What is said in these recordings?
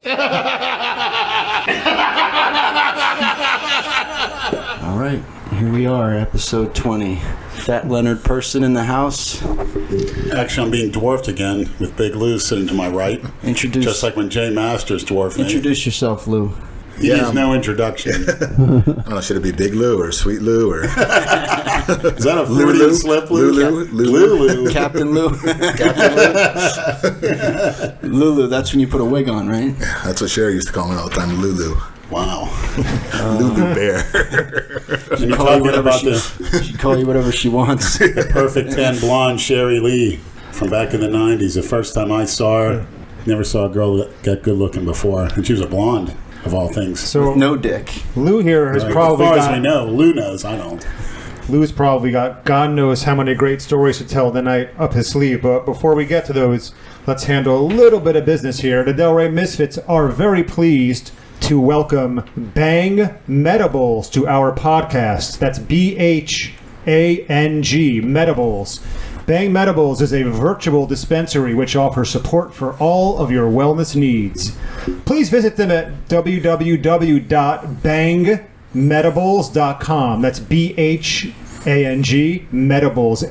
All right, here we are, episode 20. Fat Leonard person in the house. Actually, I'm being dwarfed again with Big Lou sitting to my right. Just like when Jay Masters dwarfed me. Introduce yourself, Lou. He needs no introduction. I don't know, should it be Big Lou or Sweet Lou or... Is that a Freudian slip, Lou? Lulu. Captain Lou. Captain Lou. Lulu, that's when you put a wig on, right? That's what Sherry used to call me all the time, Lulu. Wow. Lulu Bear. She'd call you whatever she wants. The perfect tan blonde Sherry Lee from back in the 90s. The first time I saw her, never saw a girl that got good looking before. And she was a blonde, of all things. So with no dick. Lou here has probably as far as we know, Lou knows, I don't. Lou's probably got God knows how many great stories to tell tonight up his sleeve. But before we get to those, let's handle a little bit of business here. The Delray Misfits are very pleased to welcome Bang Medibles to our podcast. That's BHANG, Medibles. Bang Medibles is a virtual dispensary which offers support for all of your wellness needs. Please visit them at www.bangmedibles.com. That's BHANG, Medibles,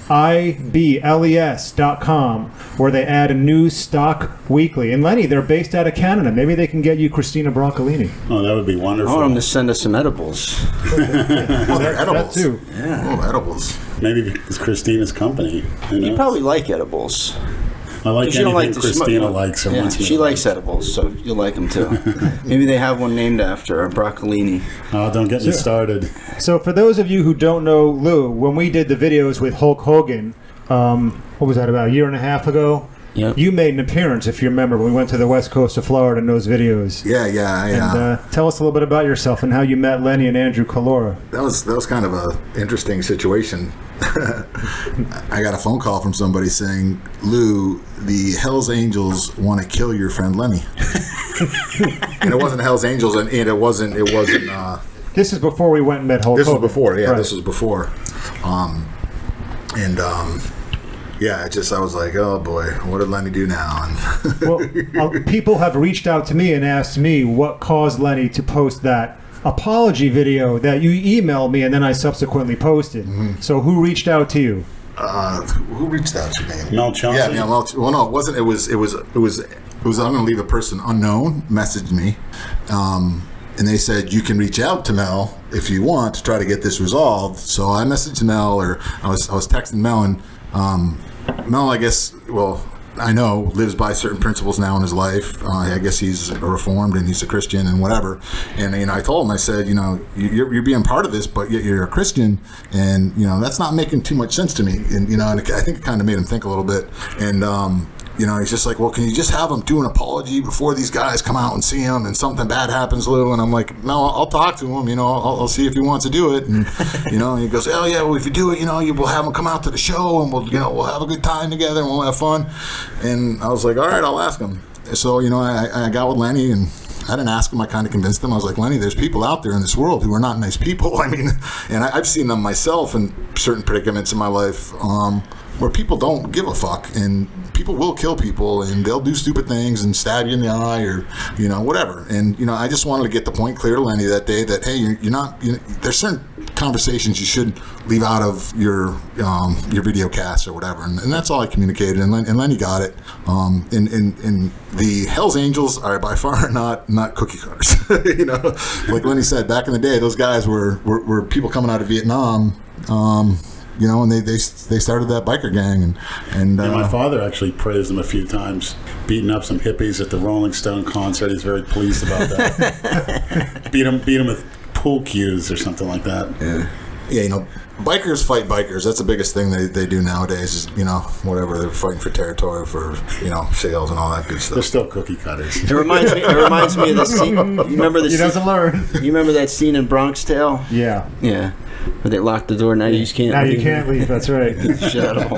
MEDIBLES.com, where they add a new stock weekly. And Lenny, they're based out of Canada. Maybe they can get you Christina Broccolini. Oh, that would be wonderful. I want them to send us some edibles. Oh, they're edibles. That too. Yeah. Oh, edibles. Maybe it's Christina's company. You probably like edibles. I like anything Christina likes. Yeah, she likes edibles, so you'll like them too. Maybe they have one named after her, Broccolini. Oh, don't get me started. So for those of you who don't know Lou, when we did the videos with Hulk Hogan, what was that, about a year and a half ago? Yep. You made an appearance, if you remember, when we went to the west coast of Florida in those videos. Yeah. And tell us a little bit about yourself and how you met Lenny and Andrew Calora. That was kind of a interesting situation. I got a phone call from somebody saying, Lou, the Hells Angels want to kill your friend Lenny. And it wasn't Hells Angels, and it wasn't This is before we went and met Hulk this Hogan. was before, yeah, Right. this was before. Yeah, I was like, oh boy, what did Lenny do now? And Well, people have reached out to me and asked me what caused Lenny to post that apology video that you emailed me and then I subsequently posted. Mm-hmm. So who reached out to you? Who reached out to me? Mel Chauncey? Yeah, Mel. Well, no, it wasn't. It was. I'm going to leave a person unknown messaged me, and they said you can reach out to Mel if you want to try to get this resolved. So I messaged Mel, or I was texting Mel, and Mel, I guess, well, I know, lives by certain principles now in his life. I guess he's reformed and he's a Christian and whatever. And I told him, I said, you're being part of this, but yet you're a Christian, and that's not making too much sense to me. And and I think it kind of made him think a little bit. And he's just like, well, can you just have him do an apology before these guys come out and see him and something bad happens, Lou? And I'm like, no, I'll talk to him, I'll see if he wants to do it. And, and he goes, oh yeah, well, if you do it, we'll have him come out to the show and we'll have a good time together and we'll have fun. And I was like, all right, I'll ask him. So, I got with Lenny, and I didn't ask him. I kind of convinced him. I was like, Lenny, there's people out there in this world who are not nice people. I mean, and I've seen them myself in certain predicaments in my life, where people don't give a fuck, and people will kill people, and they'll do stupid things and stab you in the eye, or whatever. And I just wanted to get the point clear to Lenny that day that, hey, you're not. There's certain conversations you should leave out of your video cast or whatever, and that's all I communicated. And Lenny got it. And the Hells Angels are by far not cookie cutters. Like Lenny said, back in the day, those guys were people coming out of Vietnam. And they started that biker gang, and my father actually praised them a few times, beating up some hippies at the Rolling Stone concert. He's very pleased about that. beat them with pool cues or something like that. Yeah, bikers fight bikers. That's the biggest thing they do nowadays. Is whatever, they're fighting for territory, for sales and all that good stuff. They're still cookie cutters. It reminds me of the scene. You remember the? He doesn't learn. You remember that scene in Bronx Tale? Yeah. Yeah. Where they locked the door. Now you just can't. Now leave. you can't leave. That's right. Shut up.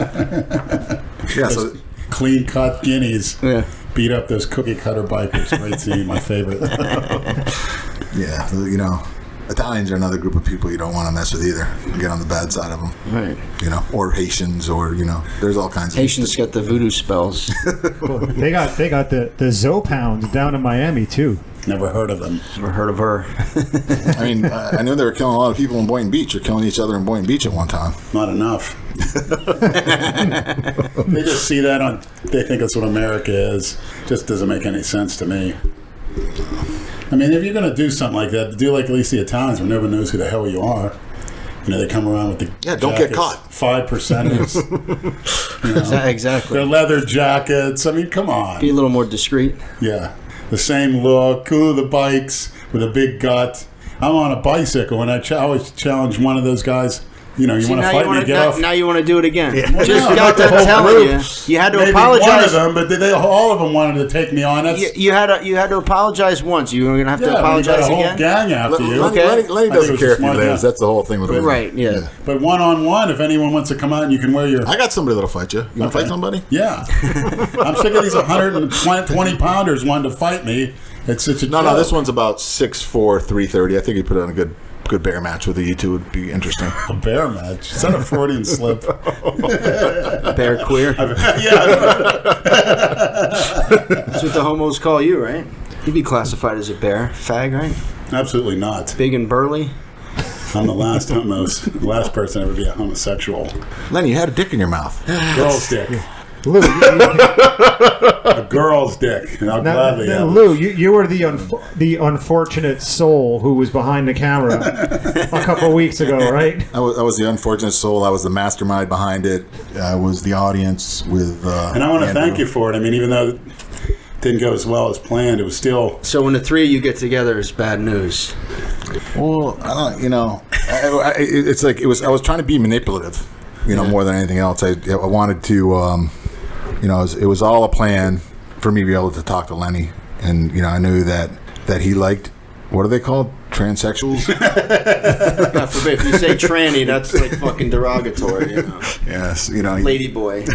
Yeah. So clean cut guineas. Yeah. Beat up those cookie cutter bikers. Great scene. My favorite. yeah. Italians are another group of people you don't want to mess with either. Get on the bad side of them. Right. Or Haitians, or there's all kinds of Haitians got the voodoo spells. Well, they got the Zo Pound down in Miami too. Never heard of them. Never heard of her. I mean, I knew they were killing a lot of people in Boynton Beach, or killing each other in Boynton Beach at one time. Not enough. They just see that on. They think that's what America is. Just doesn't make any sense to me. I mean, if you're going to do something like that, do like at least the Italians, where nobody knows who the hell you are. They come around with the don't get caught. 5%ers. Exactly. Their leather jackets. I mean, come on. Be a little more discreet. Yeah. The same look. Cool, the bikes with a big gut. I'm on a bicycle, and I always challenge one of those guys. You want to fight me, get off. Now you want to do it again. Yeah. Just No, got the done whole telling group. you had to Maybe apologize. one of them, but all of them wanted to take me on. That's, You had to apologize once. You were going to have to apologize you got a whole again. gang after you. Okay. Lenny I doesn't think it care was if you smart, lose. yeah. That's the whole thing with him. Right, yeah. But one-on-one, if anyone wants to come out and you can wear your... I got somebody that'll fight you. You want to fight somebody? Yeah. I'm sick of these 120-pounders wanting to fight me. It's such a No, joke. this one's about 6'4", 330. I think he put on a good bear match with you two would be interesting. A bear match. Is that a Freudian slip? Bear queer. Yeah. That's what the homos call you, right? You'd be classified as a bear. Fag, right? Absolutely not. Big and burly. I'm the last person ever to be a homosexual. Lenny, you had a dick in your mouth. Girl's dick. Lou, A girl's dick. And I'll gladly have it. Lou, you were the unfortunate soul who was behind the camera a couple of weeks ago, right? I was the unfortunate soul. I was the mastermind behind it. I was the audience with. And I want to thank you for it. I mean, even though it didn't go as well as planned, it was still... So when the three of you get together, it's bad news. Well, I don't. It's like it was. I was trying to be manipulative, more than anything else. I wanted to. It was all a plan for me to be able to talk to Lenny, and I knew that he liked, what are they called, transsexuals? God forbid, if you say tranny, that's like fucking derogatory. Yes, Lady boy.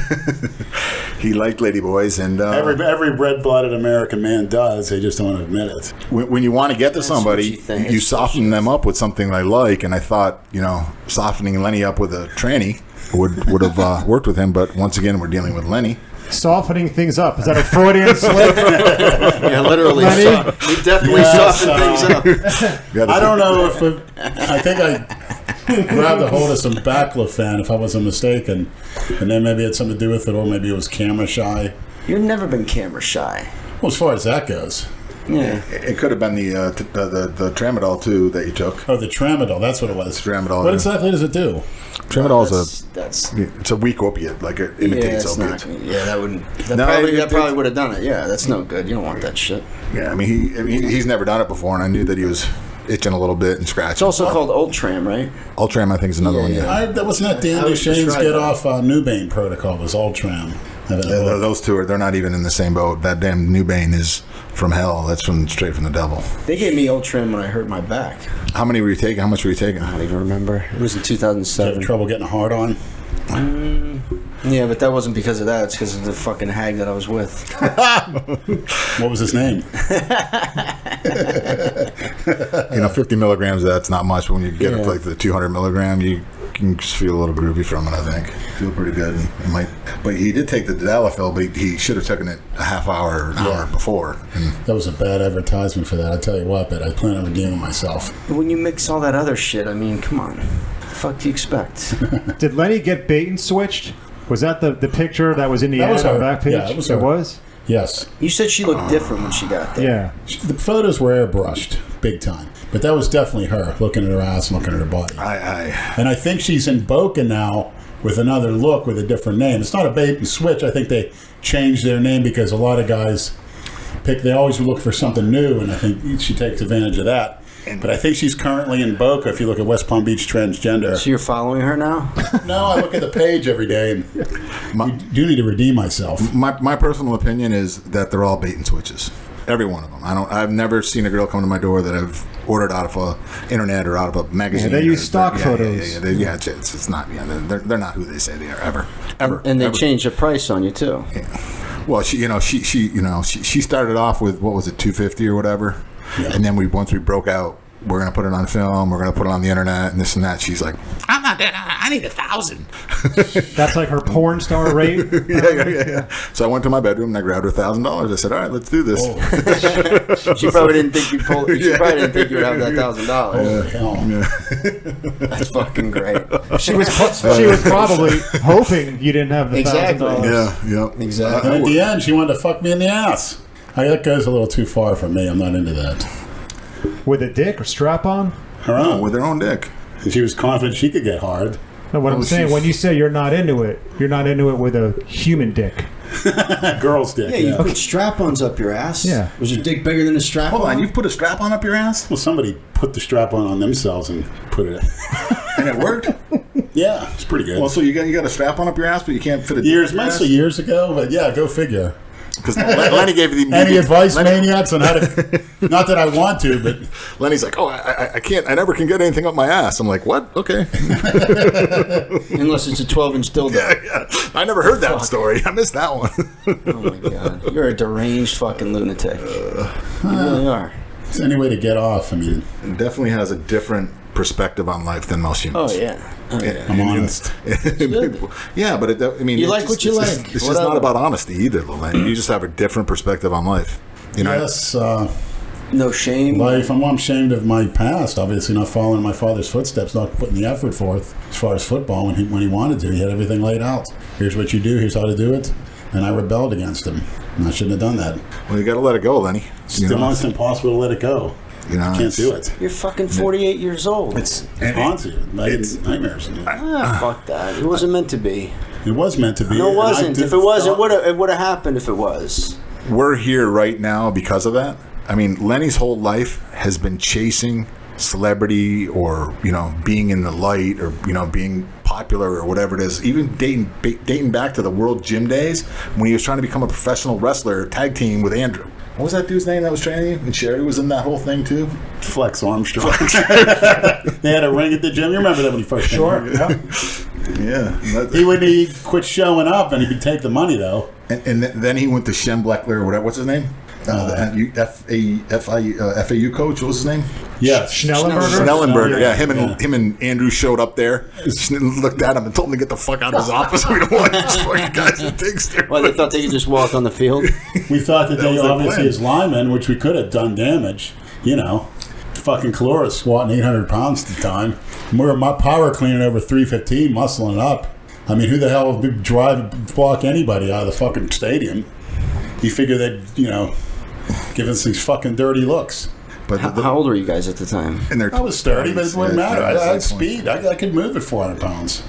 he liked ladyboys, and Every red-blooded American man does. They just don't want to admit it. when you want to get to somebody, what you think. you soften them up with something they like, and I thought softening Lenny up with a tranny would have worked with him, but once again we're dealing with Lenny. Softening things up. Is that a Freudian slip? Yeah, literally. Lenny? We definitely soften things up. I don't know if I think I grabbed a hold of some baclofen, if I wasn't mistaken, and then maybe it had something to do with it, or maybe it was camera shy. You've never been camera shy. Well, as far as that goes. Yeah. It could have been the tramadol too that you took. Oh, the tramadol. That's what it was. Tramadol. What exactly does it do? Tramadol That's it's a weak opiate, like it imitates opiates. That probably would have done it. Yeah, that's no good. You don't want that shit. Yeah, I mean he's never done it before, and I knew that he was itching a little bit and scratching. It's also called Ultram, right? Ultram, I think, is another one. Yeah, That wasn't that Dan I would Duchesne's describe get that. off Nubane protocol was Ultram. those two they're not even in the same boat. That damn Nubane is from hell. That's straight from the devil. They gave me Ultram when I hurt my back. How many were you taking? How much were you taking? I don't even remember. It was in Did you 2007. have trouble getting hard on? Yeah, but that wasn't because of that. It's because of the fucking hag that I was with. What was his name? 50 milligrams. That's not much. But when you get up Yeah. to like the 200 milligram, you can just feel a little groovy from it. I think feel pretty good. But he did take the Tadalafil, but he should have taken it a half hour or an hour before. And That was a bad advertisement for that. I tell you what, but I plan on redeeming myself. But when you mix all that other shit, I mean, come on. What the fuck do you expect? Did Lenny get bait and switched? Was that the picture that was in the That ad was on her. the back page? Yeah, it was her. It was? Yes. You said she looked different when she got there. Yeah. The photos were airbrushed, big time. But that was definitely her, looking at her ass, looking at her body. And I think she's in Boca now with another look, with a different name. It's not a bait and switch. I think they changed their name because a lot of guys they always look for something new, and I think she takes advantage of that. But I think she's currently in Boca, if you look at West Palm Beach Transgender. So you're following her now? No, I look at the page every day, and I do need to redeem myself. my personal opinion is that they're all bait and switches. Every one of them. I've never seen a girl come to my door that I've ordered out of a internet or out of a magazine. Yeah, they use stock photos. It's not. Yeah, they're not who they say they are ever. And they ever. changed the price on you, too. Yeah. Well, she started off with, what was it, $250 or whatever, Yeah. and then once we broke out we're going to put it on film. We're going to put it on the internet and this and that. She's like, I'm not doing that. I need 1,000. That's like her porn star rate. Yeah. So I went to my bedroom and I grabbed her $1,000. I said, all right, let's do this. She probably didn't think you'd pull. She probably didn't think you'd have that $1,000. Oh, hell. That's fucking great. She was probably hoping you didn't have the $1,000. Yeah. Exactly. And at the end, she wanted to fuck me in the ass. That goes a little too far for me. I'm not into that. With a dick or strap on? Her own. With her own dick. And she was confident she could get hard. No, what I'm saying, when you say you're not into it with a human dick. Girl's dick. Yeah, you put strap-ons up your ass. Yeah. Was your dick bigger than a strap-on? Hold on, you put a strap-on up your ass? Well, somebody put the strap on themselves and put it. And it worked? Yeah, it's pretty good. Well, so you got a strap-on up your ass, but you can't fit it Mostly years ago, but yeah, go figure. Because Lenny gave you the... Any advice, maniacs, on how to... Not that I want to, but... Lenny's like, I can't, I never can get anything up my ass. I'm like, what? Okay. Unless it's a 12-inch dildo. Yeah. I never heard that story. I missed that one. Oh, my God. You're a deranged fucking lunatic. You really are. It's any way to get off. I mean... It definitely has a different perspective on life than most humans. Oh, yeah. I'm honest. Yeah, but you like what you like. It's just not about honesty either, Lenny. You just have a different perspective on life. You know? Yes. No shame. Life. I'm ashamed of my past. Obviously, not following my father's footsteps, not putting the effort forth as far as football when he wanted to. He had everything laid out. Here's what you do. Here's how to do it. And I rebelled against him. And I shouldn't have done that. Well, you got to let it go, Lenny. It's almost impossible to let it go. You can't do it. You're fucking 48 years old. It haunts you. It's nightmares. Fuck that. It wasn't meant to be. It was meant to be. No, it wasn't. If it was, it would have happened if it was. We're here right now because of that. I mean, Lenny's whole life has been chasing celebrity or, being in the light or, being popular or whatever it is. Even dating back to the World Gym days when he was trying to become a professional wrestler, tag team with Andrew. What was that dude's name that was training you? And Sherry was in that whole thing too? Flex Armstrong. They had a ring at the gym. You remember that when he first came? Sure. Yeah. He quit showing up and he'd take the money though. And then he went to Shem Bleckler or whatever. What's his name? FAU coach. What was his name? Yeah, Schnellenberger. Yeah, him and Andrew showed up there, looked at him and told him to get the fuck out of his office. We don't want these fucking guys that take steroids. Well, they thought they could just walk on the field. We thought that they obviously as linemen, which we could have done damage. Fucking Calora squatting 800 pounds at the time. We were power cleaning over 315, muscling up. I mean, who the hell would walk anybody out of the fucking stadium? You figure they'd, give us these fucking dirty looks. But how old were you guys at the time? I was 30, but it wouldn't matter. I had speed. I could move at 400 pounds.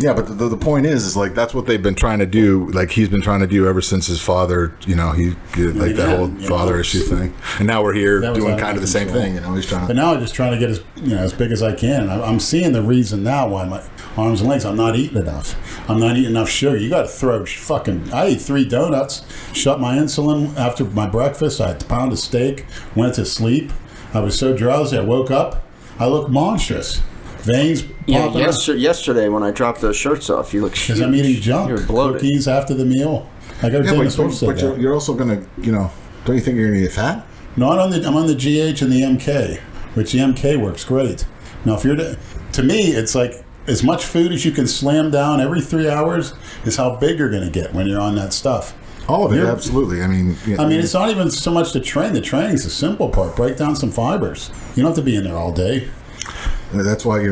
Yeah, but the point is like that's what they've been trying to do. Like he's been trying to do ever since his father. He did like that whole father issue thing. And now we're here doing kind of the same thing. He's trying. But now I'm just trying to get as big as I can. And I'm seeing the reason now why my arms and legs. I'm not eating enough. I'm not eating enough sugar. You got to throw fucking. I ate 3 donuts. Shut my insulin after my breakfast. I had a pound of steak. Went to sleep. I was so drowsy. I woke up. I look monstrous. Veins popping up. Yesterday when I dropped those shirts off, you look huge. Because I'm eating junk. You're bloated. Cookies after the meal. I got but you're also going to, don't you think you're going to get fat? No, I'm on the GH and the MK, which the MK works great. Now, if you're to me, it's like as much food as you can slam down every 3 hours is how big you're going to get when you're on that stuff. All of it, absolutely. I mean, it's not even so much to train. The training's the simple part. Break down some fibers. You don't have to be in there all day. That's why you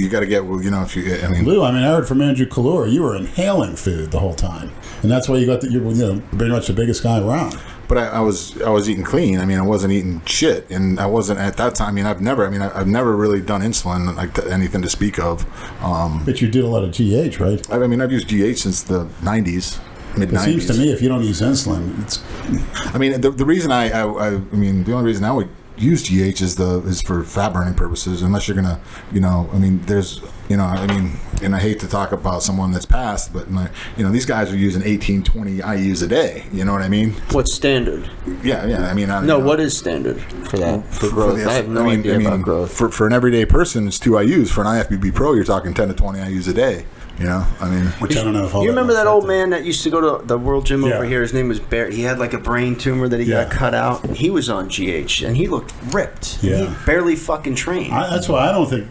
got to get if you Lou, I heard from Andrew Kalura, you were inhaling food the whole time, and that's why you're pretty much the biggest guy around. But I was eating clean. I wasn't eating shit, and I wasn't at that time. I've never really done insulin like anything to speak of. But you did a lot of GH, right? I've used GH since the '90s. Mid-90s. It seems to me if you don't use insulin, it's. The reason the only reason I would use GH is for fat burning purposes. Unless you're gonna, there's, and I hate to talk about someone that's passed, but these guys are using 18, 20 IUs a day. You know what I mean? What's standard? Yeah. What is standard for that for growth? I have no idea about growth. For an everyday person, it's 2 IUs. For an IFBB Pro, you're talking 10 to 20 IUs a day. You know, I mean, Which I don't know if all You remember that affected. old man that used to go to the World Gym over Yeah. here? His name was Barry. He had like a brain tumor that he got Yeah. cut out. He was on GH, and he looked ripped. Yeah. He barely fucking trained. That's why I don't think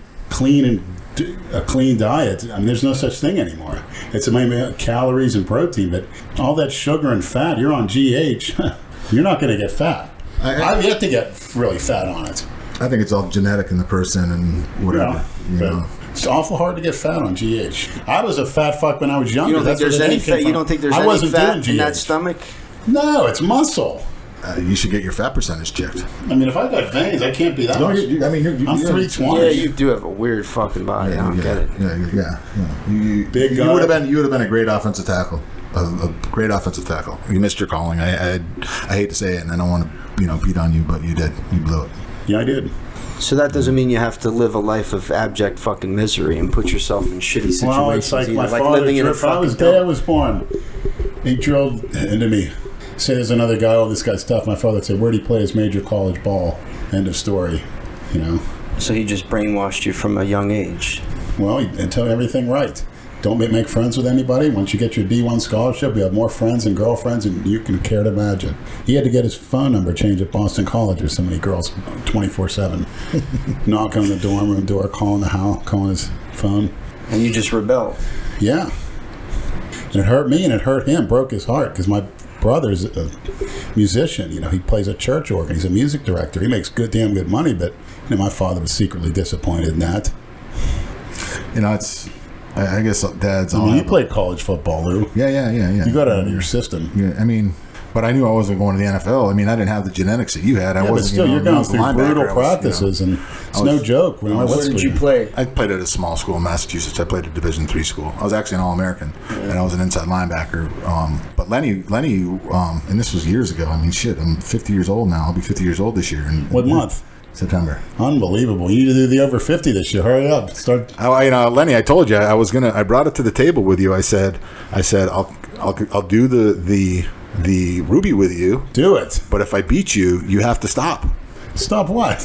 a clean diet. I mean, there's no such thing anymore. It's maybe calories and protein, but all that sugar and fat. You're on GH. You're not going to get fat. I've yet to get really fat on it. I think it's all genetic in the person and whatever. You know. It's awful hard to get fat on GH. I was a fat fuck when I was younger. You don't think there's any fat? You don't think there's I any wasn't fat doing in that GH. stomach? No, it's muscle. You should get your fat percentage checked. I mean, if I got veins, I can't be that much. I'm 320. Yeah, you do have a weird fucking body. I don't get it. Yeah. You Big you guy. would have been a great offensive tackle. A great offensive tackle. You missed your calling. I hate to say it, and I don't want to beat on you, but you did. You blew it. Yeah, I did. So that doesn't mean you have to live a life of abject fucking misery and put yourself in shitty situations. Well, it's like either. my Like father. living in a If I was fucking day I was born, he drilled into me. Say there's another guy. Oh, this guy's tough. My father would say, "Where'd he play his major college ball?" End of story. You know. So he just brainwashed you from a young age. Well, and tell everything right. Don't make friends with anybody. Once you get your D1 scholarship, you have more friends and girlfriends than you can care to imagine. He had to get his phone number changed at Boston College. There's so many girls 24/7 knocking on the dorm room door, calling the house, calling his phone. And you just rebelled. Yeah. And it hurt me and it hurt him. Broke his heart because my brother's a musician. You know, he plays a church organ. He's a music director. He makes damn good money, but you know, my father was secretly disappointed in that. You know, it's. I guess Dad's. I mean, you played college football, Lou. Yeah. You got it out of your system. Yeah, I mean, but I knew I wasn't going to the NFL. I mean, I didn't have the genetics that you had. I Yeah, but wasn't. still, you're going through brutal linebacker. practices, and it's no joke. Where did you play? I played at a small school in Massachusetts. I played at Division III school. I was actually an All-American, and I was an inside linebacker. But Lenny, and this was years ago. I mean, shit, I'm 50 years old now. I'll be 50 years old this year. What month? September. Unbelievable. You need to do the over 50 this year. Hurry up. Start. Lenny, I told you I brought it to the table with you. I said I'll do the Ruby with you. Do it. But if I beat you, you have to stop. Stop what?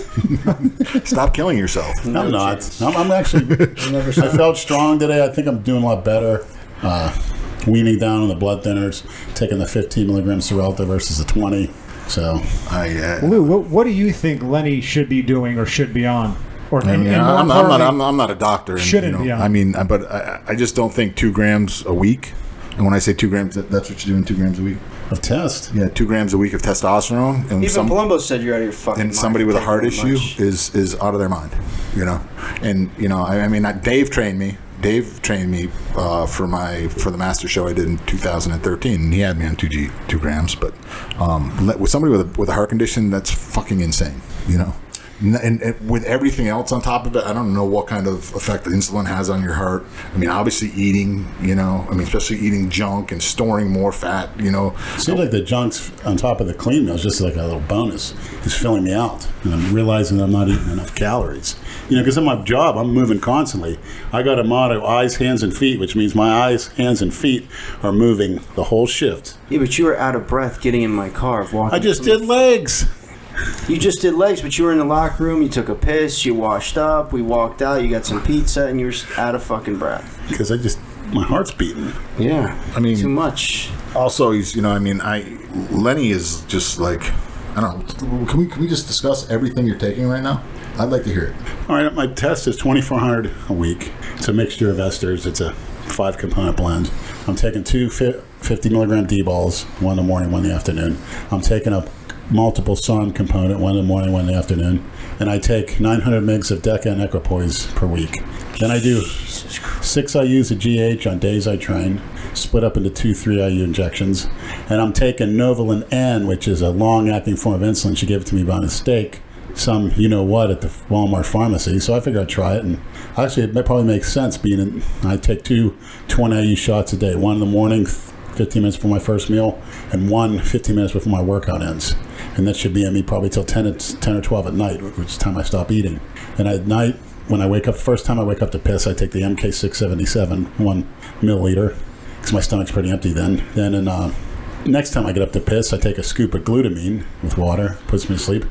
Stop killing yourself. I'm not. I'm actually. I felt strong today. I think I'm doing a lot better. Weaning down on the blood thinners, taking the 15 milligram Xarelto versus the 20. So, Lou, what do you think Lenny should be doing or should be on? Or I'm not a doctor. And, shouldn't be on. I mean, but I just don't think 2 grams a week. And when I say 2 grams, that's what you're doing. 2 grams a week of test. Yeah, 2 grams a week of testosterone. And Even Palumbo said you're out of your fucking mind. And somebody with a heart issue much. is out of their mind. You know, and you know, I mean, Dave trained me. Dave trained me for the master show I did in 2013, and he had me on 2 grams. But with somebody with a heart condition, that's fucking insane, you know. And with everything else on top of it, I don't know what kind of effect the insulin has on your heart. I mean, obviously eating, you know, especially eating junk and storing more fat, you know. Seems like the junk's on top of the clean meal is just like a little bonus. It's filling me out, and I'm realizing that I'm not eating enough calories. You know, because in my job, I'm moving constantly. I got a motto: eyes, hands, and feet, which means my eyes, hands, and feet are moving the whole shift. Yeah, but you were out of breath getting in my car. Walking I just did legs. You just did legs, but you were in the locker room, you took a piss, you washed up, we walked out, you got some pizza, and you were out of fucking breath. Because my heart's beating. Yeah. I mean, too much. Also, he's, you know, I mean, Lenny is just like, I don't know, can we just discuss everything you're taking right now? I'd like to hear it. All right, my test is 2,400 a week. It's a mixture of esters. It's a 5-component blend. I'm taking 2 50 milligram D-balls, 1 in the morning, 1 in the afternoon. I'm taking a multiple sun component, 1 in the morning, 1 in the afternoon. And I take 900 mgs of Deca and Equipoise per week. Then I do 6 IUs of GH on days I train, split up into 2 3 IU injections. And I'm taking Novolin N, which is a long-acting form of insulin. She gave it to me by mistake. Some you-know-what at the Walmart pharmacy. So I figured I'd try it. And actually, it probably makes sense I take 2 20 IU shots a day, 1 in the morning, 15 minutes before my first meal, and 1 15 minutes before my workout ends. And that should be in me probably till 10 or 12 at night, which is the time I stop eating. And at night, when I wake up, first time I wake up to piss, I take the MK677, 1 milliliter, because my stomach's pretty empty then. Then next time I get up to piss, I take a scoop of glutamine with water, puts me to sleep.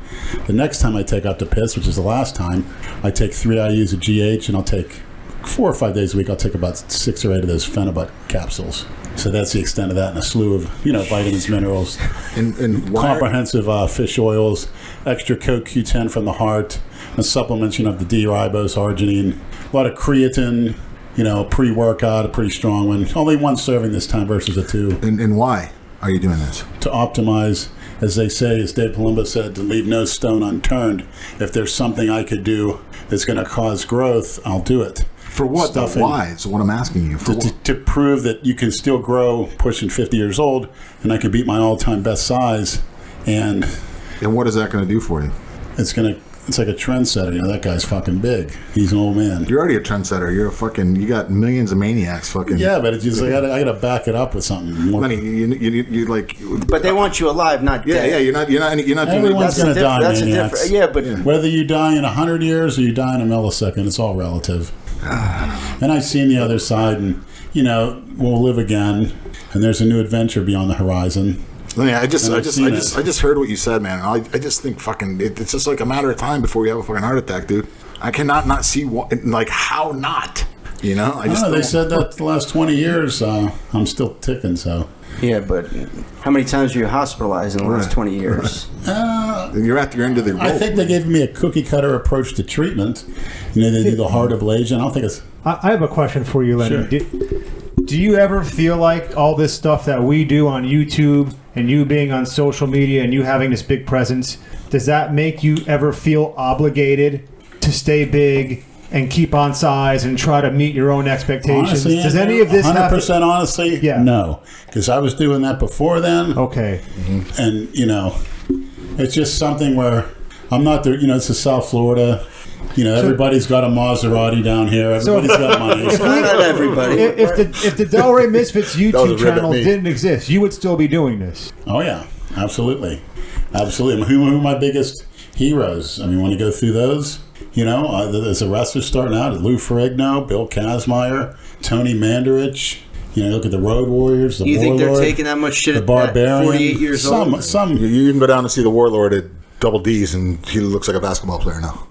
The next time I take up to piss, which is the last time, I take 3 IUs of GH, and I'll take 4 or 5 days a week, I'll take about 6 or 8 of those Phenibut capsules. So that's the extent of that, and a slew of vitamins, minerals, And comprehensive fish oils, extra CoQ10 from the heart, and supplements. The D-ribose, arginine, a lot of creatine. Pre-workout, a pretty strong one. Only 1 serving this time versus a 2. And why are you doing this? To optimize, as they say, as Dave Palumbo said, to leave no stone unturned. If there's something I could do that's going to cause growth, I'll do it. For what? Why? It's what I'm asking you. To prove that you can still grow pushing 50 years old, and I can beat my all-time best size. And what is that going to do for you? It's like a trendsetter. That guy's fucking big. He's an old man. You're already a trendsetter. You got millions of maniacs fucking. Yeah, but it's just I gotta back it up with something more. Lenny, you like. But they want you alive, not dead. Yeah. You're not. Everyone's gonna die, maniacs. Yeah, but whether you die in 100 years or you die in a millisecond, it's all relative. And I've seen the other side, and we'll live again, and there's a new adventure beyond the horizon. Lenny, I just heard what you said, man. I just think fucking it's just like a matter of time before you have a fucking heart attack, dude. I cannot not see how not. I don't know. They said that the last 20 years. I'm still ticking. So yeah, but how many times were you hospitalized in the last 20 years? You're at your end of the rope. I think they gave me a cookie cutter approach to treatment. They do the heart ablation. I don't think it's. I have a question for you, Lenny. Sure. Do you ever feel like all this stuff that we do on YouTube and you being on social media and you having this big presence, does that make you ever feel obligated to stay big and keep on size and try to meet your own expectations? Honestly, does any of this 100% honestly? Yeah. No. Because I was doing that before then. Okay. Mm-hmm. And, it's just something where I'm not there. It's the South Florida. Everybody's got a Maserati down here. Everybody's got money. Not everybody. If the Delray Misfits YouTube channel didn't exist, you would still be doing this. Oh, yeah. Absolutely. Absolutely. Who are my biggest heroes? I mean, when you go through those, there's a wrestler starting out, Lou Ferrigno, Bill Kazmaier, Tony Mandarich. Look at the Road Warriors, the Warlord. You think they're taking that much shit at 48 years old? Some. You can go down and see the Warlord at Double D's, and he looks like a basketball player now.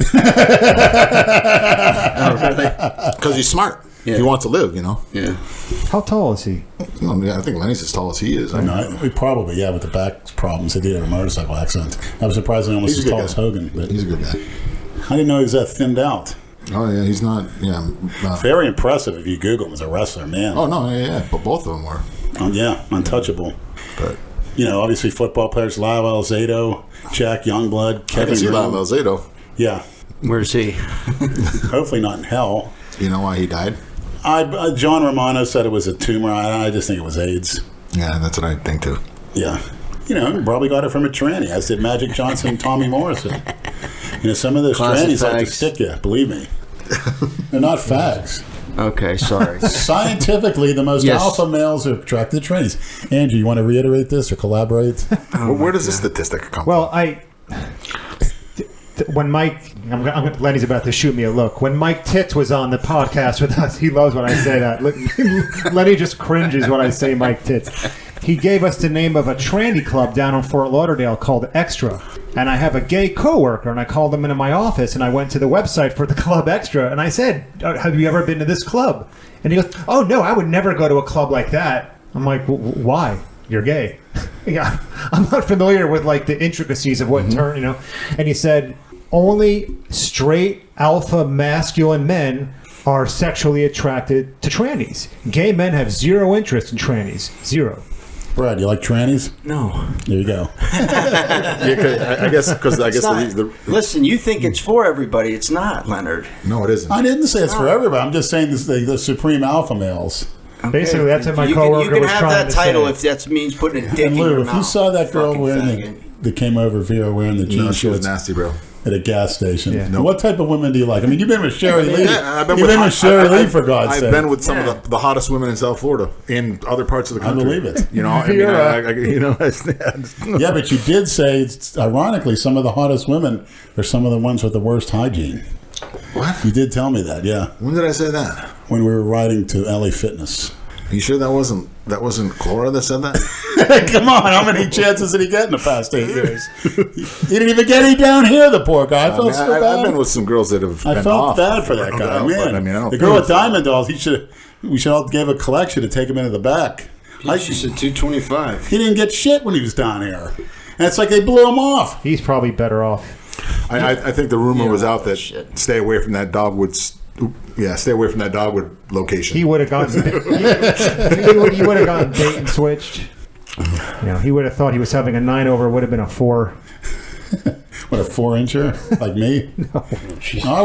Because he's smart. Yeah. He wants to live, Yeah. How tall is he? I think Lenny's as tall as he is. No, we probably, with the back problems. He did have a motorcycle accident. I was surprisingly almost as tall as Hogan. But he's a good guy. I didn't know he was that thinned out. Oh, yeah, he's not, Very impressive if you Google him as a wrestler, man. Oh, no, yeah, but both of them were. Untouchable. But obviously football players, Lyle Alzado, Jack Youngblood, Kevin. I can see Lyle Alzado. Yeah. Where's he? Hopefully not in hell. You know why he died? John Romano said it was a tumor. I just think it was AIDS. Yeah, that's what I think too. Yeah. Probably got it from a tranny, as did Magic Johnson and Tommy Morrison. Some of those trannies like to stick you, believe me. They're not fags. Okay, sorry. Scientifically, the most alpha males are attracted to trannies. Andrew, you want to reiterate this or collaborate? Where does this statistic come from? Well, when Mike, Lenny's about to shoot me a look. When Mike Titz was on the podcast with us, he loves when I say that. Lenny just cringes when I say Mike Titz. He gave us the name of a tranny club down in Fort Lauderdale called Extra. And I have a gay coworker, and I called him into my office, and I went to the website for the club Extra, and I said, have you ever been to this club? And he goes, oh, no, I would never go to a club like that. I'm like, why? You're gay. Yeah, I'm not familiar with the intricacies of what turn, And he said, only straight alpha masculine men are sexually attracted to trannies. Gay men have zero interest in trannies. Zero. Brad, you like trannies? No. There you go. I guess listen, you think it's for everybody. It's not, Leonard. No, it isn't. I didn't say it's for everybody. I'm just saying the supreme alpha males. Okay. Basically, that's what my coworker was trying to say. You can have that title if that means putting a dick in Lou, your if mouth. You saw that girl that came over Vera wearing the jeans she was shorts nasty, bro. At a gas station. Yeah. What type of women do you like? I mean, you've been with Sherry Lee. Yeah, You've been with Sherry Lee, for God's sake. I've been with some of the hottest women in South Florida, in other parts of the country. I believe it. Yeah, but you did say, ironically, some of the hottest women are some of the ones with the worst hygiene. What? You did tell me that, yeah. When did I say that? When we were riding to LA Fitness. You sure that wasn't Cora that said that? Come on, how many chances did he get in the past 8 years? He didn't even get any down here, the poor guy. I felt so bad. I've been with some girls that have been felt off bad for that guy, man. I mean, I don't the girl with Diamond Dolls, we should all give a collection to take him into the back. She said 225. He didn't get shit when he was down here. And it's like they blew him off. He's probably better off. I think the rumor was out that stay away from that Dogwood. Stay away from that Dogwood location. He would have gone. he would have gone bait and switched. He would have thought he was having a 9-over. Would have been a 4. What, a 4-incher like me? No. I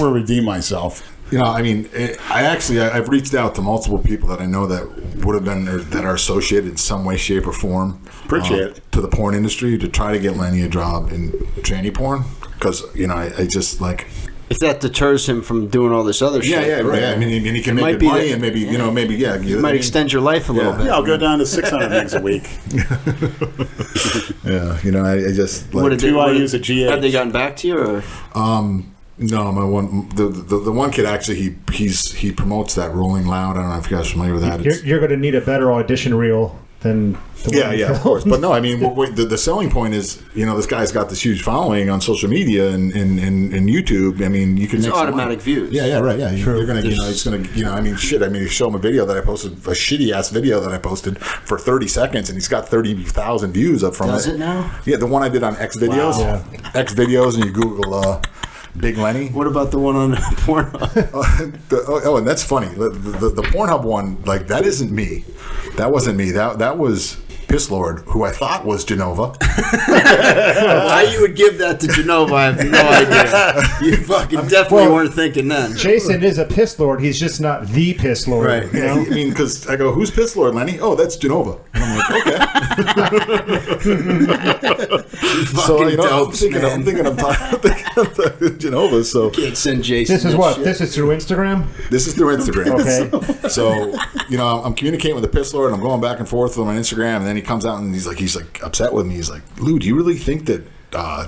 will redeem myself. I've reached out to multiple people that I know that would have been or that are associated in some way, shape, or form. Appreciate it. To the porn industry to try to get Lenny a job in tranny porn because I just like. If that deters him from doing all this other shit. Yeah, right. I mean, he can make good money and maybe, You might extend your life a little bit. Yeah, I'll go down to 600 megs a week. Yeah, I just like... I use a GH. Have they gotten back to you? Or? No, my one, the one kid actually, he promotes that Rolling Loud. I don't know if you guys are familiar with that. You're going to need a better audition reel than... of course. But no, I mean, the selling point is, this guy's got this huge following on social media and YouTube. I mean, you can it's make automatic views. Yeah, right. Yeah, you're gonna, it's gonna, you show him a video that I posted, a shitty ass video that I posted for 30 seconds, and he's got 30,000 views up from it. Does it now? Yeah, the one I did on X videos. Wow. Yeah. X videos, and you Google Big Lenny. What about the one on Pornhub? And that's funny. The Pornhub one, like that isn't me. That wasn't me. That was Piss Lord, who I thought was Genova. Why you would give that to Genova, I have no idea. You fucking definitely weren't thinking that. Jason is a Piss Lord. He's just not the Piss Lord. Right. Yeah, I mean, because I go, who's Piss Lord, Lenny? Oh, that's Genova. And I'm like, okay. So I'm thinking I'm talking Genova. So you can't send Jason. This is what? Shit. This is through Instagram. This is through Instagram. Okay. So I'm communicating with the Piss Lord, and I'm going back and forth with him on Instagram, and then he comes out and he's like upset with me. He's like, Lou, do you really think that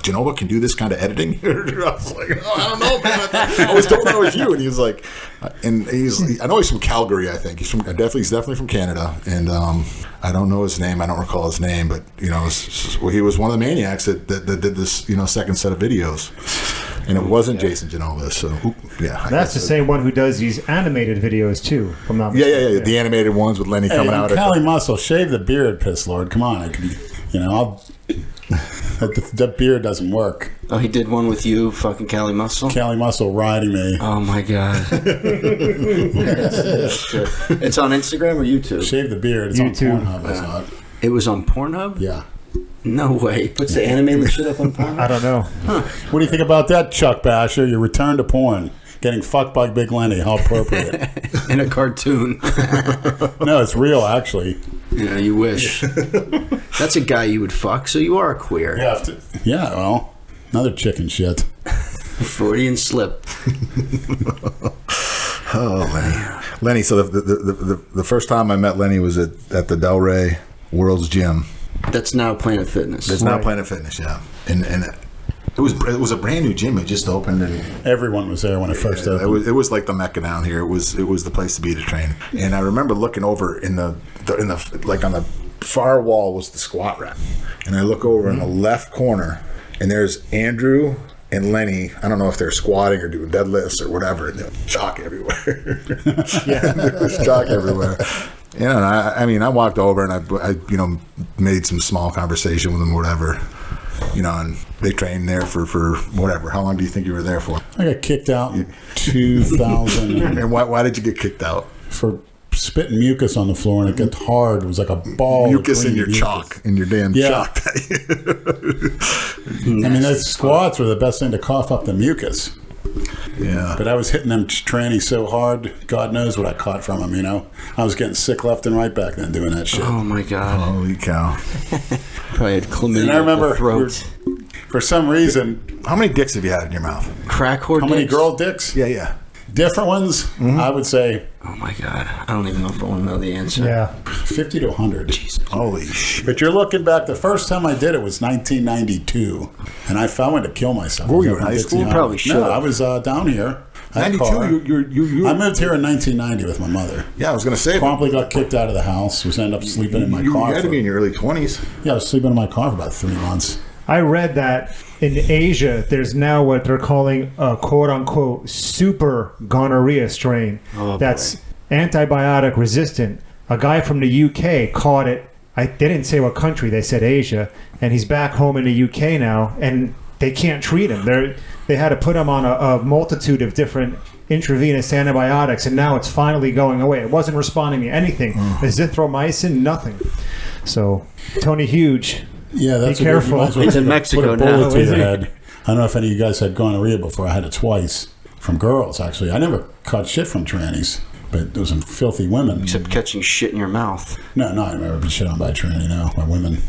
Genova can do this kind of editing? I was like, I don't know, man. I was told that was you. And he was like, I know he's from Calgary, I think. He's definitely from Canada. And I don't know his name. I don't recall his name, but he was one of the maniacs that did this, second set of videos. And it wasn't Jason Genova, so yeah. That's the same one who does these animated videos too. If I'm not mistaken. Yeah. The animated ones with Lenny coming out. Cali Muscle, shave the beard, Piss Lord. Come on, that beard doesn't work. Oh, he did one with you, fucking Cali Muscle? Cali Muscle riding me. Oh, my God. It's on Instagram or YouTube? Shave the beard. It's YouTube. on Pornhub, I saw it. It was on Pornhub? Yeah. No way. Puts the animated shit up on Pornhub? I don't know. Huh. What do you think about that, Chuck Basher? Your return to porn. Getting fucked by Big Lenny. How appropriate. In a cartoon. No, it's real, actually. Yeah, you wish. That's a guy you would fuck, so you are a queer. Yeah, well, another chicken shit. Freudian slip. Oh, Lenny. So the first time I met Lenny was at the Delray World's Gym. That's now Planet Fitness. That's now Planet Fitness, yeah. And it was a brand new gym. It just opened, and everyone was there when it first opened. It was like the Mecca down here. It was the place to be to train. And I remember looking over in the like on the far wall was the squat rack, and I look over in the left corner, and there's Andrew and Lenny. I don't know if they're squatting or doing deadlifts or whatever. And there's chalk everywhere. Yeah, there's chalk everywhere. Yeah, and I walked over and I made some small conversation with them, whatever. And they trained there for whatever. How long do you think you were there for? I got kicked out in 2000. And why did you get kicked out? For spitting mucus on the floor, and it got hard. It was like a ball. Mucus in your chalk, in your damn chalk. I mean, those squats were the best thing to cough up the mucus. Yeah. But I was hitting them trannies so hard, God knows what I caught from them, I was getting sick left and right back then doing that shit. Oh, my God. Holy cow. Probably had chlamydia. And I remember, throat. for some reason... How many dicks have you had in your mouth? Crack whore How many girl dicks? Yeah. Different ones, I would say... Oh, my God. I don't even know if I want to know the answer. Yeah. 50 to 100. Jesus. Holy shit. But you're looking back, the first time I did it was 1992. And I wanted to kill myself. Were you in high school? You probably should. No, I was down here I had a 92. car. You I moved here in 1990 with my mother. Yeah, I was going to say. Promptly got kicked out of the house. Was ended up sleeping in my car. You had to be in your early 20s. Yeah, I was sleeping in my car for about 3 months. I read that in Asia, there's now what they're calling a quote-unquote super gonorrhea strain that's antibiotic resistant. A guy from the UK caught it. They didn't say what country. They said Asia. And he's back home in the UK now, and they can't treat him. They had to put him on a multitude of different intravenous antibiotics, and now it's finally going away. It wasn't responding to anything. Azithromycin, nothing. So, Tony Huge, yeah, that's be careful. It's in Mexico put a bullet now. to your head. I don't know if any of you guys had gonorrhea before. I had it twice from girls, actually. I never caught shit from trannies, but there was some filthy women. Except catching shit in your mouth. No, I've never been shit on by a tranny, no, by women.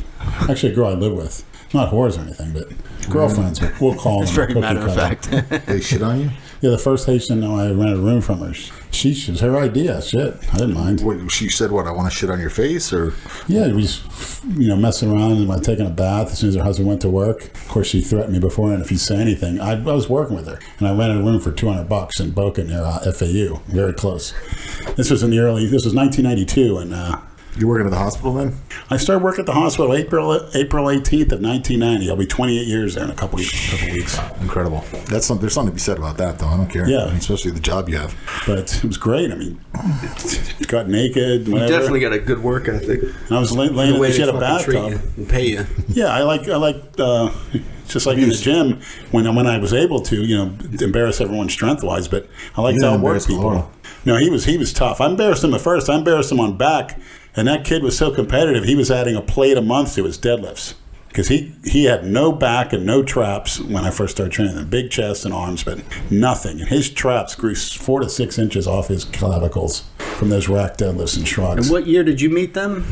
Actually, a girl I live with. Not whores or anything, but girlfriends. We'll call them. It's very cookie matter of cutter. fact. They shit on you? Yeah, the first Haitian I rented a room from her. She was her idea. Shit, I didn't mind. What, she said, what, I want to shit on your face? Or Yeah, we just, messing around and like taking a bath as soon as her husband went to work. Of course, she threatened me before, and if you say anything, I was working with her, and I rented a room for $200 in Boca near FAU, very close. This was 1992, and you working at the hospital then? I started working at the hospital April 18th of 1990. I'll be 28 years there in a couple weeks. Incredible. There's something to be said about that, though. I don't care. Yeah. Especially the job you have. But it was great. I mean, got naked, You whatever. definitely got a good work ethic. And I was laying The way she had they a fucking treat bathtub. you and pay you. Yeah, I like just like in the gym when I was able to, embarrass everyone strength wise, but I like to outwork embarrass people. Laurel. No, he was tough. I embarrassed him at first. I embarrassed him on back, and that kid was so competitive. He was adding a plate a month to his deadlifts because he had no back and no traps when I first started training him. Big chest and arms, but nothing. And his traps grew 4 to 6 inches off his clavicles from those rack deadlifts and shrugs. And what year did you meet them?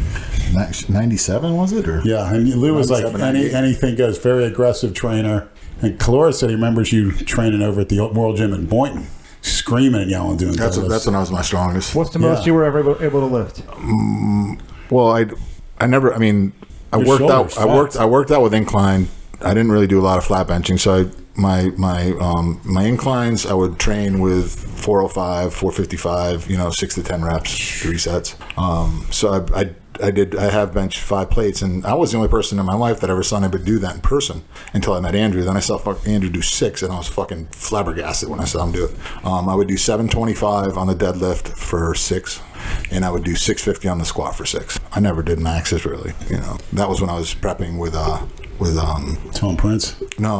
97, was it? Or Yeah, and Lou was like 97, anything goes, very aggressive trainer. And Calora said he remembers you training over at the World Gym in Boynton, screaming and yelling, doing That's deadlifts. when I was my strongest. What's the most you were ever able to lift? Well, I never. I mean, I Your worked out. shoulders I worked out with incline. I didn't really do a lot of flat benching. So my inclines, I would train with 405, 455. 6 to 10 reps, 3 sets. So I have benched 5 plates, and I was the only person in my life that ever saw anybody do that in person until I met Andrew. Then I saw Andrew do 6, and I was fucking flabbergasted when I saw him do it. I would do 725 on the deadlift for 6, and I would do 650 on the squat for 6. I never did maxes really. That was when I was prepping with Tom Prince. No.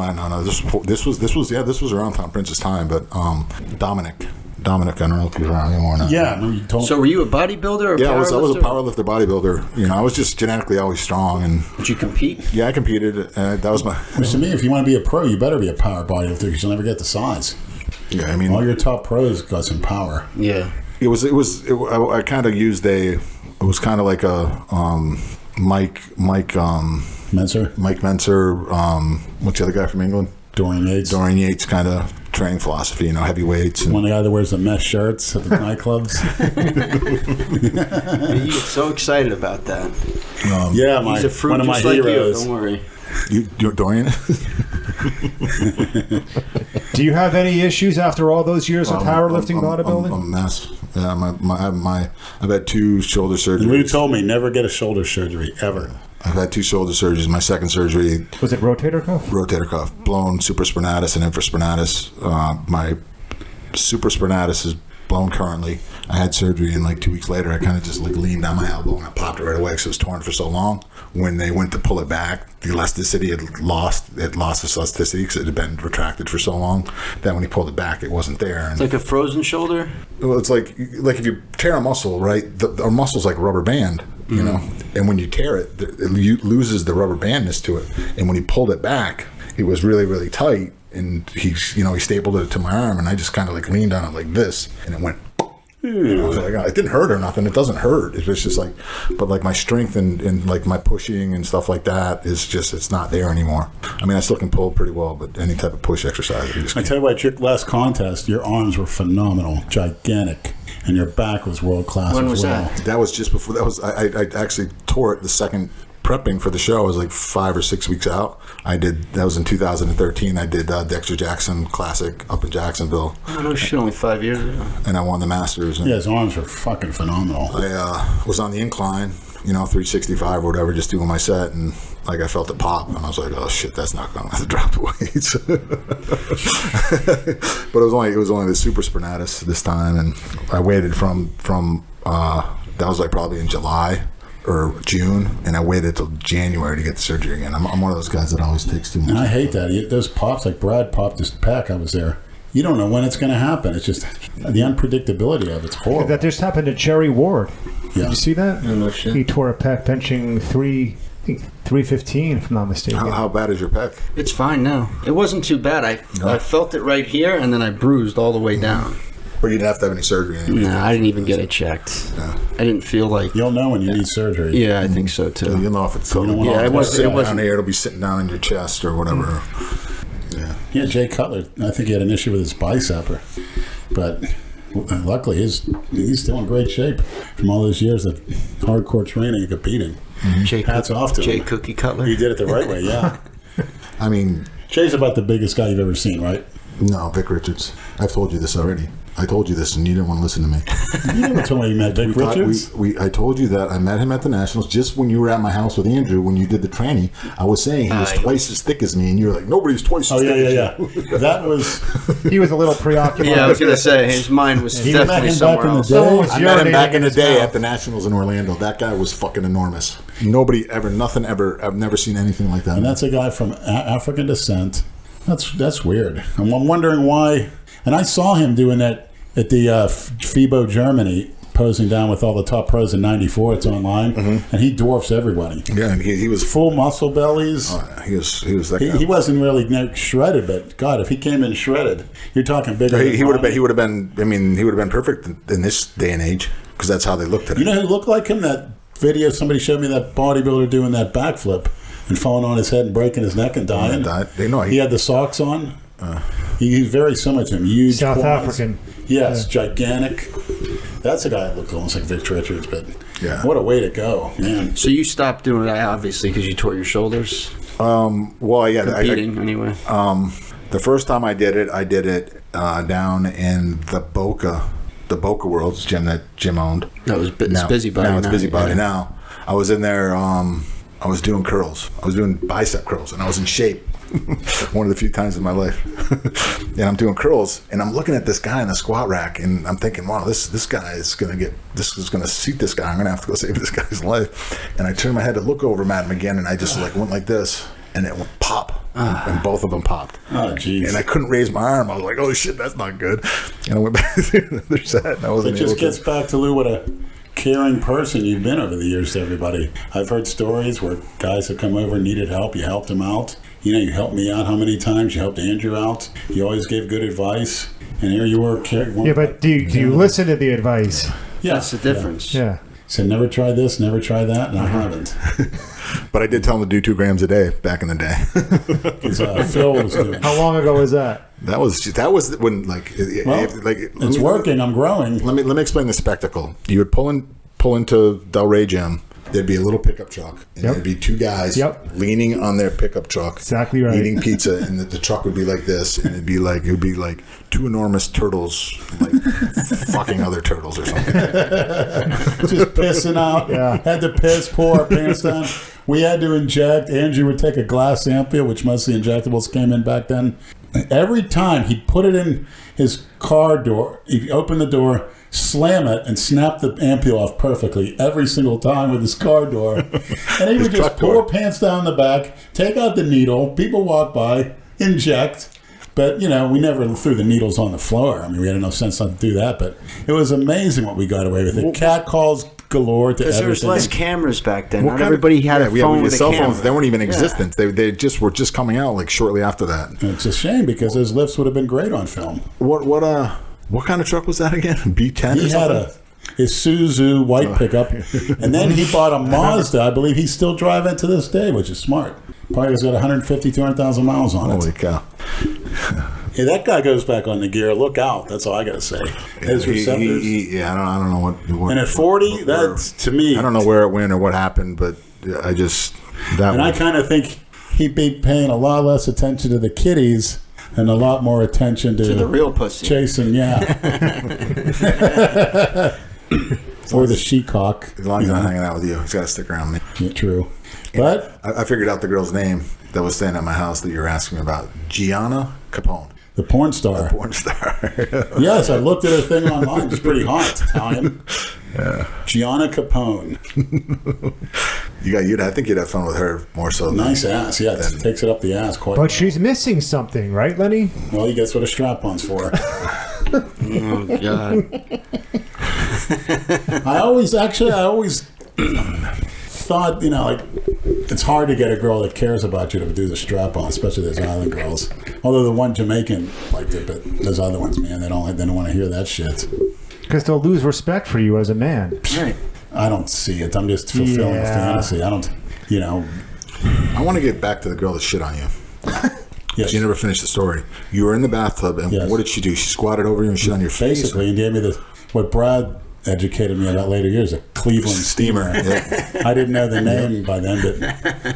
This was around Tom Prince's time, but Dominic, I don't know if he's around anymore now. Yeah, I remember you told So were you a bodybuilder or Yeah, I was a powerlifter? powerlifter, bodybuilder. I was just genetically always strong, and Did you compete? yeah, I competed. That was my. Which to me, if you want to be a pro, you better be a power bodybuilder because you'll never get the size. Yeah, I mean, All your top pros got some power. Yeah. I kind of used it was kind of like a Mike Menser, Menser. What's the other guy from England? Dorian Yates. Kind of training philosophy. Heavy weights. One of the guy that wears the mesh shirts at the nightclubs. You get so excited about that. Yeah, He's a fruit one of my just like heroes. you. Don't worry. You're Dorian. Do you have any issues after all those years of powerlifting, bodybuilding? I'm a mess. Yeah, I've had 2 shoulder surgeries. Lou told me never get a shoulder surgery ever. I've had 2 shoulder surgeries. My second surgery, Was it rotator cuff? rotator cuff, blown supraspinatus and infraspinatus. My supraspinatus is blown currently. I had surgery, and like 2 weeks later, I kind of just leaned on my elbow and I popped it right away because it was torn for so long. When they went to pull it back, the elasticity had lost its elasticity because it had been retracted for so long. Then when he pulled it back, it wasn't there. And It's like a frozen shoulder? well, it's like if you tear a muscle, right? Our muscle's like a rubber band, and when you tear it, it loses the rubber bandness to it. And when he pulled it back, it was really, really tight. And he stapled it to my arm, and I just kind of leaned on it like this, and it went. I was like, it didn't hurt or nothing. It doesn't hurt. It's just but my strength and my pushing and stuff like that is just, it's not there anymore. I mean, I still can pull pretty well, but any type of push exercise, I tell you what, your last contest, your arms were phenomenal, gigantic, and your back was world class. When as was well. that? That was just before. I actually tore it the second prepping for the show. I was like 5 or 6 weeks out. That was in 2013. I did Dexter Jackson Classic up in Jacksonville. Oh, no shit, only 5 years ago. And I won the Masters. And Yeah, his arms are fucking phenomenal. I was on the incline, 365 or whatever, just doing my set, and like I felt it pop, and I was like, "Oh shit, that's not going to have to drop the weights." But it was only the Super Spornatus this time, and I waited from that was like probably in July or June, and I waited till January to get the surgery again. I'm one of those guys that always takes too much. And I hate that. Those pops, like Brad popped his pec. I was there. You don't know when it's going to happen. It's just the unpredictability of it's horrible. That just happened to Jerry Ward. Yeah. Did you see that? No shit. He tore a pec benching 315, if I'm not mistaken. How bad is your pec? It's fine now. It wasn't too bad. I felt it right here, and then I bruised all the way down. But you didn't have to have any surgery. No, I didn't even get it checked. No. I didn't feel like... You'll know when you need surgery. Yeah, I think so, too. You'll know if it's You don't want Yeah, it was. It down wasn't. here. It'll be sitting down in your chest or whatever. Yeah, Jay Cutler, I think he had an issue with his bicep, but luckily he's still in great shape from all those years of hardcore training and competing. Hats off to Jay him. Cookie Cutler. He did it the right way, yeah. I mean, Jay's about the biggest guy you've ever seen, right? no, Vic Richards. I've told you this already. I told you this, and you didn't want to listen to me. You never told me you met Vic Richards. I told you that I met him at the Nationals just when you were at my house with Andrew when you did the training. I was saying he was twice as thick as me, and you were like, nobody's twice as thick as you. Yeah. That was... He was a little preoccupied. Yeah, I was going to say, his mind was He met definitely him back somewhere in the else. day. Someone was I met him back urinating in the his day mouth. at the Nationals in Orlando. That guy was fucking enormous. Nobody ever, nothing ever, I've never seen anything like that. And that's a guy from African descent. That's weird. And I'm wondering why... And I saw him doing that at the FIBO Germany, posing down with all the top pros in '94. It's online, and he dwarfs everybody. Yeah, and he was Full muscle bellies. he was that guy. He wasn't really shredded, but God, if he came in shredded, you're talking bigger. He would have been. I mean, he would have been perfect in this day and age because that's how they look today. You know who looked like him? That video somebody showed me, that bodybuilder doing that backflip and falling on his head and breaking his neck and dying. He He had the socks on. He's very similar to him. Huge South quads. African. Yes, gigantic. That's a guy that looks almost like Vic Richards, but Yeah. what a way to go, man. So you stopped doing it, obviously, because you tore your shoulders? Well, yeah, Competing, anyway. the first time I did it down in the Boca World's gym that Jim owned. That was it's Busybody. Now it's Busybody. Yeah. Now I was in there. I was doing curls. I was doing bicep curls, and I was in shape. One of the few times in my life. And I'm doing curls, and I'm looking at this guy in the squat rack, and I'm thinking, wow, this guy is gonna seat this guy. I'm gonna have to go save this guy's life. And I turned my head to look over at him again, and I just went like this, and it went pop, and both of them popped. Oh, jeez. And I couldn't raise my arm. I was like, oh shit, that's not good. And I went back to another set, and I wasn't It just able gets to. back to, Lou, what a caring person you've been over the years to everybody. I've heard stories where guys have come over and needed help. You helped them out. You helped me out how many times? You helped Andrew out. You always gave good advice. And here you were. Yeah, but do you listen to the advice? Yeah, That's the difference. Yeah. Said never try this, never try that, and I haven't. But I did tell him to do 2 grams a day back in the day. 'Cause, Phil was doing. How long ago was that? That was when It's working. I'm growing. Let me explain the spectacle. You would pull into Delray Gym. There'd be a little pickup truck, and Yep. there'd be 2 guys leaning on their pickup truck, Exactly right. eating pizza, and the truck would be like this, and it would be like 2 enormous turtles, like fucking other turtles or something. Just pissing out. Yeah. Had to piss, pull our pants down. We had to inject. Andrew would take a glass ampule, which most of the injectables came in back then. Every time he'd put it in his car door, he'd open the door, slam it, and snap the ampule off perfectly every single time with his car door. And he would just pull door. pants down the back, take out the needle, people walk by, inject. But, we never threw the needles on the floor. I mean, we had no sense not to do that. But it was amazing what we got away with. It. Cat calls galore to Because there was everything. less cameras back then. What Not kind of- everybody had a we phone with a cell camera. phones. They weren't even in existence. They just were just coming out like shortly after that. It's a shame because those lifts would have been great on film. What kind of truck was that again? B10 He or had something? a Isuzu white pickup, and then he bought a Mazda. I believe he's still driving it to this day, which is smart. Probably has got 150, 200,000 miles on Holy it. cow. Yeah, that guy goes back on the gear. Look out. That's all I got to say. His receptors. I don't know what. And at 40, that's, to me... I don't know where it went or what happened, but I just that. And one. I kind of think he'd be paying a lot less attention to the kiddies and a lot more attention to the real pussy. Chasing, yeah. Or the sheepcock. As long as he's not hanging out with you, he's got to stick around me. Yeah, true. But I figured out the girl's name that was staying at my house that you were asking me about. Gianna Capone. the porn star. Porn star. Yes, I looked at her thing online. It's pretty hot. Italian. Yeah. Gianna Capone. I think you'd have fun with her more so. Nice ass. Yeah, it takes it up the ass quite. But she's missing something, right, Lenny? Well, you guess what a strap-on's for. Oh God. I always thought, like, it's hard to get a girl that cares about you to do the strap-on, especially those island girls. Although the one Jamaican liked it, but those other ones, man, they don't want to hear that shit. Because they'll lose respect for you as a man. Right. I don't see it. I'm just fulfilling a fantasy. I don't, I want to get back to the girl that shit on you. Yes. You never finished the story. You were in the bathtub, and Yes. what did she do? She squatted over you and shit on your face? Basically, and gave me what Brad educated me about later years, a Cleveland steamer. Yeah. I didn't know the name by then, but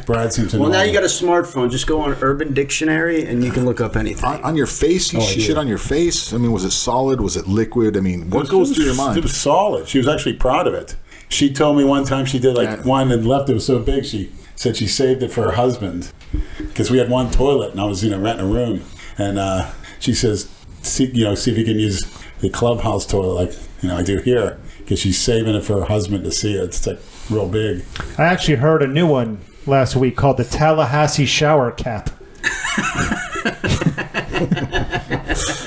Brad seems to know. Well, now you got a smartphone. Just go on Urban Dictionary and you can look up anything. On your face? She shit on your face? I mean, was it solid? Was it liquid? I mean, what goes through your mind? It was solid. She was actually proud of it. She told me one time she did one and left. It was so big. She said she saved it for her husband because we had one toilet and I was renting a room, and she says, see if you can use the clubhouse toilet I do here, because she's saving it for her husband to see it. It's like real big. I actually heard a new one last week called the Tallahassee shower cap.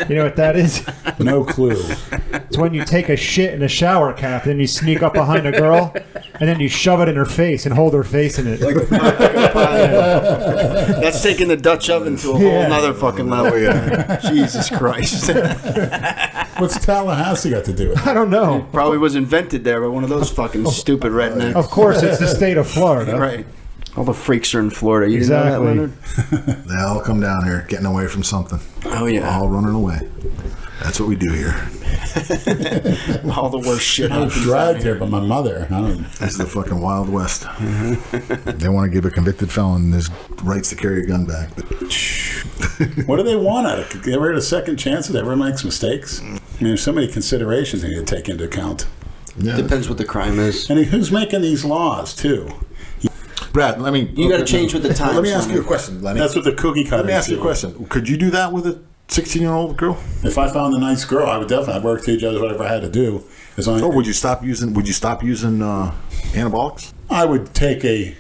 You know what that is? No clue. It's when you take a shit in a shower cap, then you sneak up behind a girl, and then you shove it in her face and hold her face in it. That's taking the Dutch oven to a whole nother fucking level. Yeah. Jesus Christ. What's Tallahassee got to do with it? I don't know. Probably was invented there by one of those fucking stupid rednecks. Of course, it's the state of Florida. Right. All the freaks are in Florida. You didn't know that, Leonard? They all come down here getting away from something. Oh, yeah. All running away. That's what we do here. All the worst shit. I was dragged here by my mother. This is the fucking Wild West. They want to give a convicted felon his rights to carry a gun back. What do they want out of it? They ever get a second chance? They ever makes mistakes? I mean, there's so many considerations you need to take into account. Yeah. Depends what the crime is. And who's making these laws, too? Brad, You got to change with the times. Let me ask you a question, Lenny. That's what the cookie cutter. Let me ask you a question. Could you do that with a 16-year-old girl? If I found a nice girl, I would definitely. I'd work 2 jobs, whatever I had to do. Or would you stop using? Anabolics? I would take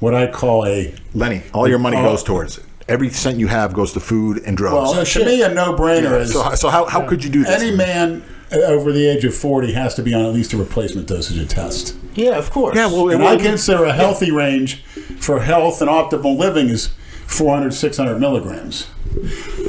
what I call a. Lenny, all your money goes towards it. Every cent you have goes to food and drugs. Well, to me, a no-brainer is. So how could you do this? Any man over the age of 40 has to be on at least a replacement dosage of test. Yeah, of course. Yeah, well, And I consider a healthy range for health and optimal living is 400, 600 milligrams.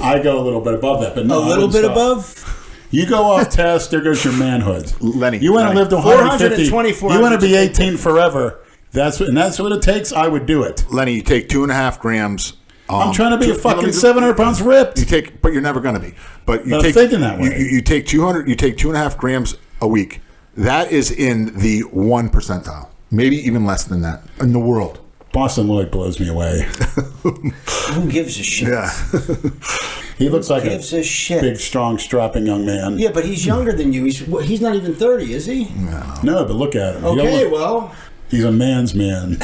I go a little bit above that, but no, a little bit above? You go off test, there goes your manhood. Lenny, you want to live to 150. 424. You want to be 18 forever. That's what it takes. I would do it. Lenny, you take 2.5 grams. I'm trying to be a fucking 700 pounds ripped. But you're never going to be. But I'm thinking that way. You take 200. You take 2.5 grams a week. That is in the 1 percentile, maybe even less than that in the world. Boston Lloyd blows me away. Who gives a shit? Yeah. He looks like a shit? Big, strong, strapping young man. Yeah, but he's younger than you. He's not even 30, is he? No, but look at him. Okay, well. He's a man's man.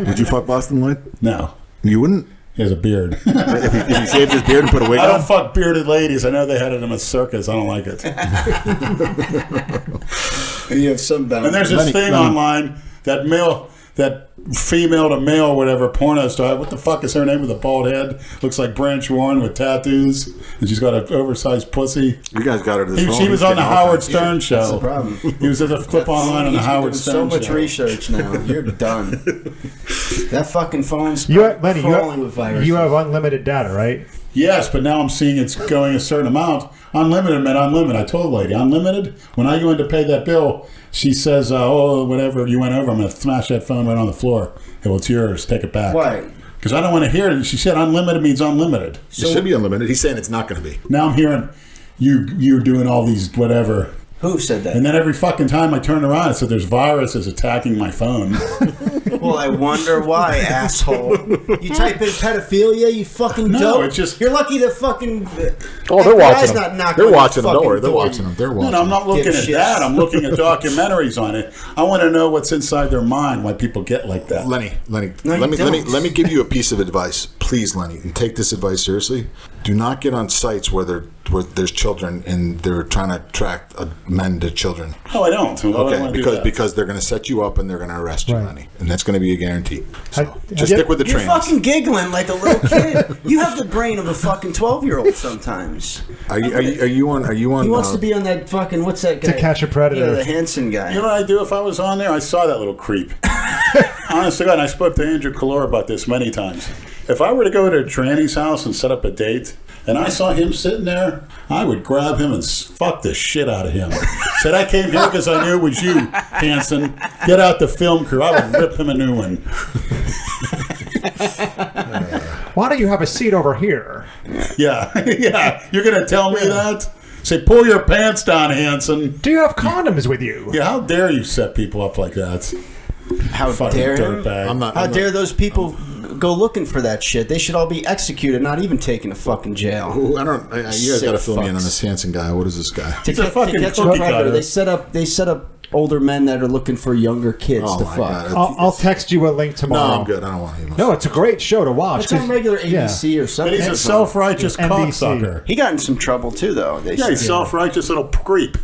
Would you fuck Boston Lloyd? No. You wouldn't? He has a beard. if he shaved his beard and put a wig on? I don't fuck bearded ladies. I know they had it in a circus. I don't like it. You have some balance. And there's this thing online that female to male, whatever, porno star. What the fuck is her name with a bald head? Looks like Branch Warren with tattoos, and she's got an oversized pussy. You guys got her to She was on the Howard Stern show. That's the problem. He was at a clip online on the Howard Stern show. So much research now. You're done. That fucking phone's Lenny, crawling with viruses. you have unlimited data, right? Yes, but now I'm seeing it's going a certain amount. Unlimited meant unlimited. I told the lady, unlimited. When I go in to pay that bill, she says, whatever you went over, I'm going to smash that phone right on the floor. Hey, well, it's yours. Take it back. Why? Because I don't want to hear it. She said unlimited means unlimited. It should be unlimited. He's saying it's not going to be. Now I'm hearing you're doing all these whatever. Who said that? And then every fucking time I turn around, it said there's viruses attacking my phone. Well, I wonder why, asshole. You type in pedophilia, you fucking dope. It's just... You're lucky the fucking... Oh, they're watching not them. knocking They're on watching your them. Don't worry. fucking They're door. watching them. They're watching No, I'm not looking at Dipshits. that. I'm looking at documentaries on it. I want to know what's inside their mind, why people get like that. Lenny, No, let you me give you a piece of advice, please, Lenny, and take this advice seriously. Do not get on sites where there's children and they're trying to attract men to children. Oh, I don't. Why would I Okay, wanna do that? because they're going to set you up and they're going to arrest you, Right. Lenny, and that's going to be a guarantee. So I- just I- stick with the You're trains. fucking giggling like a little kid. You have the brain of a fucking 12-year-old sometimes. Are you on? He wants to be on that fucking, what's that guy? To Catch a Predator. Yeah, the Hanson guy. You know what I'd do if I was on there? I saw that little creep. Honest to God, and I spoke to Andrew Calora about this many times. If I were to go to a tranny's house and set up a date, and I saw him sitting there, I would grab him and fuck the shit out of him. Said, I came here because I knew it was you, Hanson. Get out the film crew. I would rip him a new one. Why don't you have a seat over here? Yeah, yeah. You're going to tell me that? Say, pull your pants down, Hanson. Do you have condoms with you? Yeah, how dare you set people up like that? How Fucking dare dirtbag. How dare those people go looking for that shit? They should all be executed, not even taken to fucking jail. You guys got to fill me in on fucks. this Hanson guy. What is this guy? He's a fucking catch a cookie predator, cutter. they set up older men that are looking for younger kids Oh to my fuck. God. I'll text you a link No, tomorrow. I'm good. I don't want to. No, it's a great show to watch. It's on regular ABC or But something. he's a self-righteous NBC. cocksucker. He got in some trouble too, though. They Yeah, said. he's self-righteous little creep.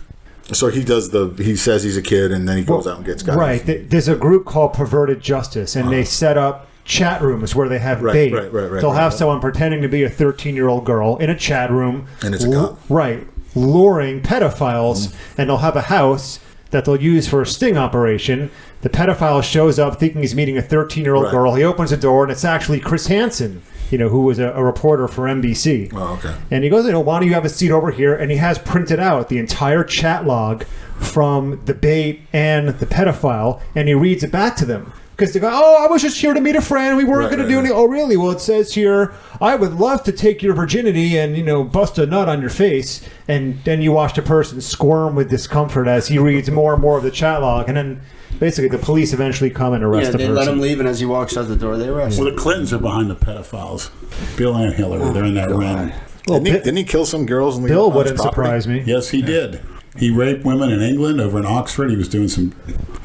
So he says he's a kid, and then he goes out and gets guys. Right. There's a group called Perverted Justice, and they set up chat rooms where they have Right, bait. right, They'll have someone pretending to be a 13-year-old girl in a chat room. And it's a cop. Right. Luring pedophiles, and they'll have a house that they'll use for a sting operation. The pedophile shows up thinking he's meeting a 13-year-old Right. girl. He opens the door, and it's actually Chris Hansen, who was a reporter for NBC. Oh, okay. And he goes, why don't you have a seat over here? And he has printed out the entire chat log from the bait and the pedophile, and he reads it back to them. Because they go, I was just here to meet a friend. We weren't going to do anything. Oh, really? Well, it says here, I would love to take your virginity and, bust a nut on your face. And then you watch the person squirm with discomfort as he reads more and more of the chat log. And then basically the police eventually come and arrest Yeah, the they person. let him leave, and as he walks out the door, they arrest Well, him. the Clintons are behind the pedophiles. Bill and Hillary, they're in that ring. Well, Didn't he kill some girls? On Bill on his wouldn't property? surprise me. Yes, he did. He raped women in England over in Oxford. He was doing some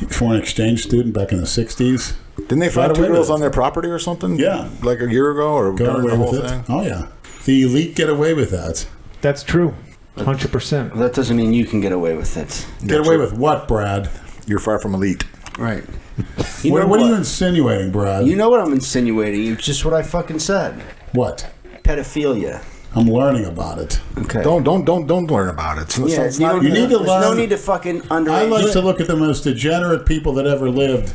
foreign exchange student back in the 60s. Didn't they find Got two away girls with on their property or something? Yeah. Like a year ago or Got during away the whole with it. thing? Oh, yeah. The elite get away with that. That's true. 100%. That doesn't mean you can get away with it. Get away with what, Brad? You're far from elite. Right. What are you insinuating, Brad? You know what I'm insinuating. It's just what I fucking said. What? Pedophilia. I'm learning about it. Okay. Don't learn about it. So Yeah, it's not, you need to there's learn- no need to fucking I underrate. like to look at the most degenerate people that ever lived.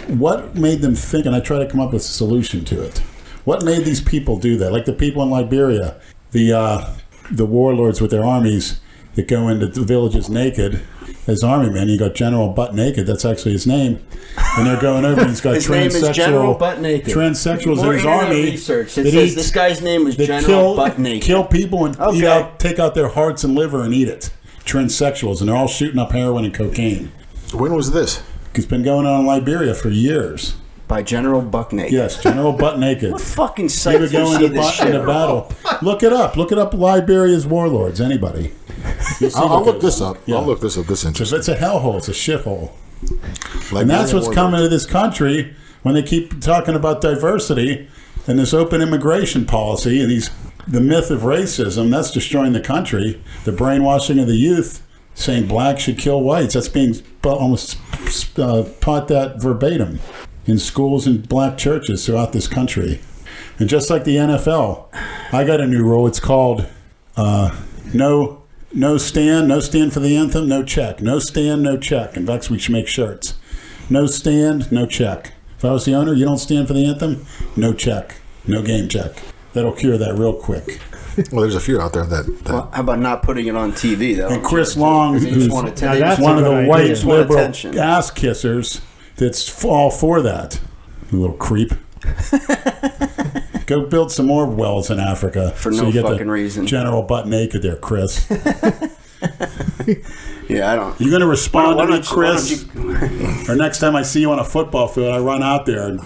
What made them think, and I try to come up with a solution to it. What made these people do that? Like the people in Liberia, the warlords with their armies that go into the villages naked as army men. You got General Butt Naked, that's actually his name. And they're going over and he's got His name is General Butt Naked. transsexuals More in his internet army. research. It that says eat- this guy's name was that General Butt Naked. kill people and Okay. take out their hearts and liver and eat it. Transsexuals, and they're all shooting up heroin and cocaine. when was this? It's been going on in Liberia for years. By General Buck Naked. Yes, General Butt Naked. What fucking They site would do you go see into, this into shit? battle. Look it up. Look it up. Liberia's warlords. Anybody. You'll see I'll what look goes this on. up. Yeah. I'll look this up. This is Because interesting. it's a hellhole. It's a shithole. And that's what's coming to this country when they keep talking about diversity and this open immigration policy and the myth of racism. That's destroying the country. The brainwashing of the youth, saying blacks should kill whites. That's being almost taught that verbatim in schools and black churches throughout this country. And just like the NFL, I got a new rule. It's called no stand for the anthem, no check. No stand, no check. In fact, we should make shirts. No stand, no check. If I was the owner, you don't stand for the anthem, no check. No game check. That'll cure that real quick. Well, there's a few out there that Well, how about not putting it on TV, though? And Chris Long, They just who's want Now attention. that's one of a the good white idea. Just want liberal attention. ass kissers that's all for that. You little creep. Go build some more wells in Africa. For no you get fucking the reason. General Butt Naked there, Chris. Yeah, I don't. You going to respond Why to me, don't you- Chris? Or next time I see you on a football field, I run out there and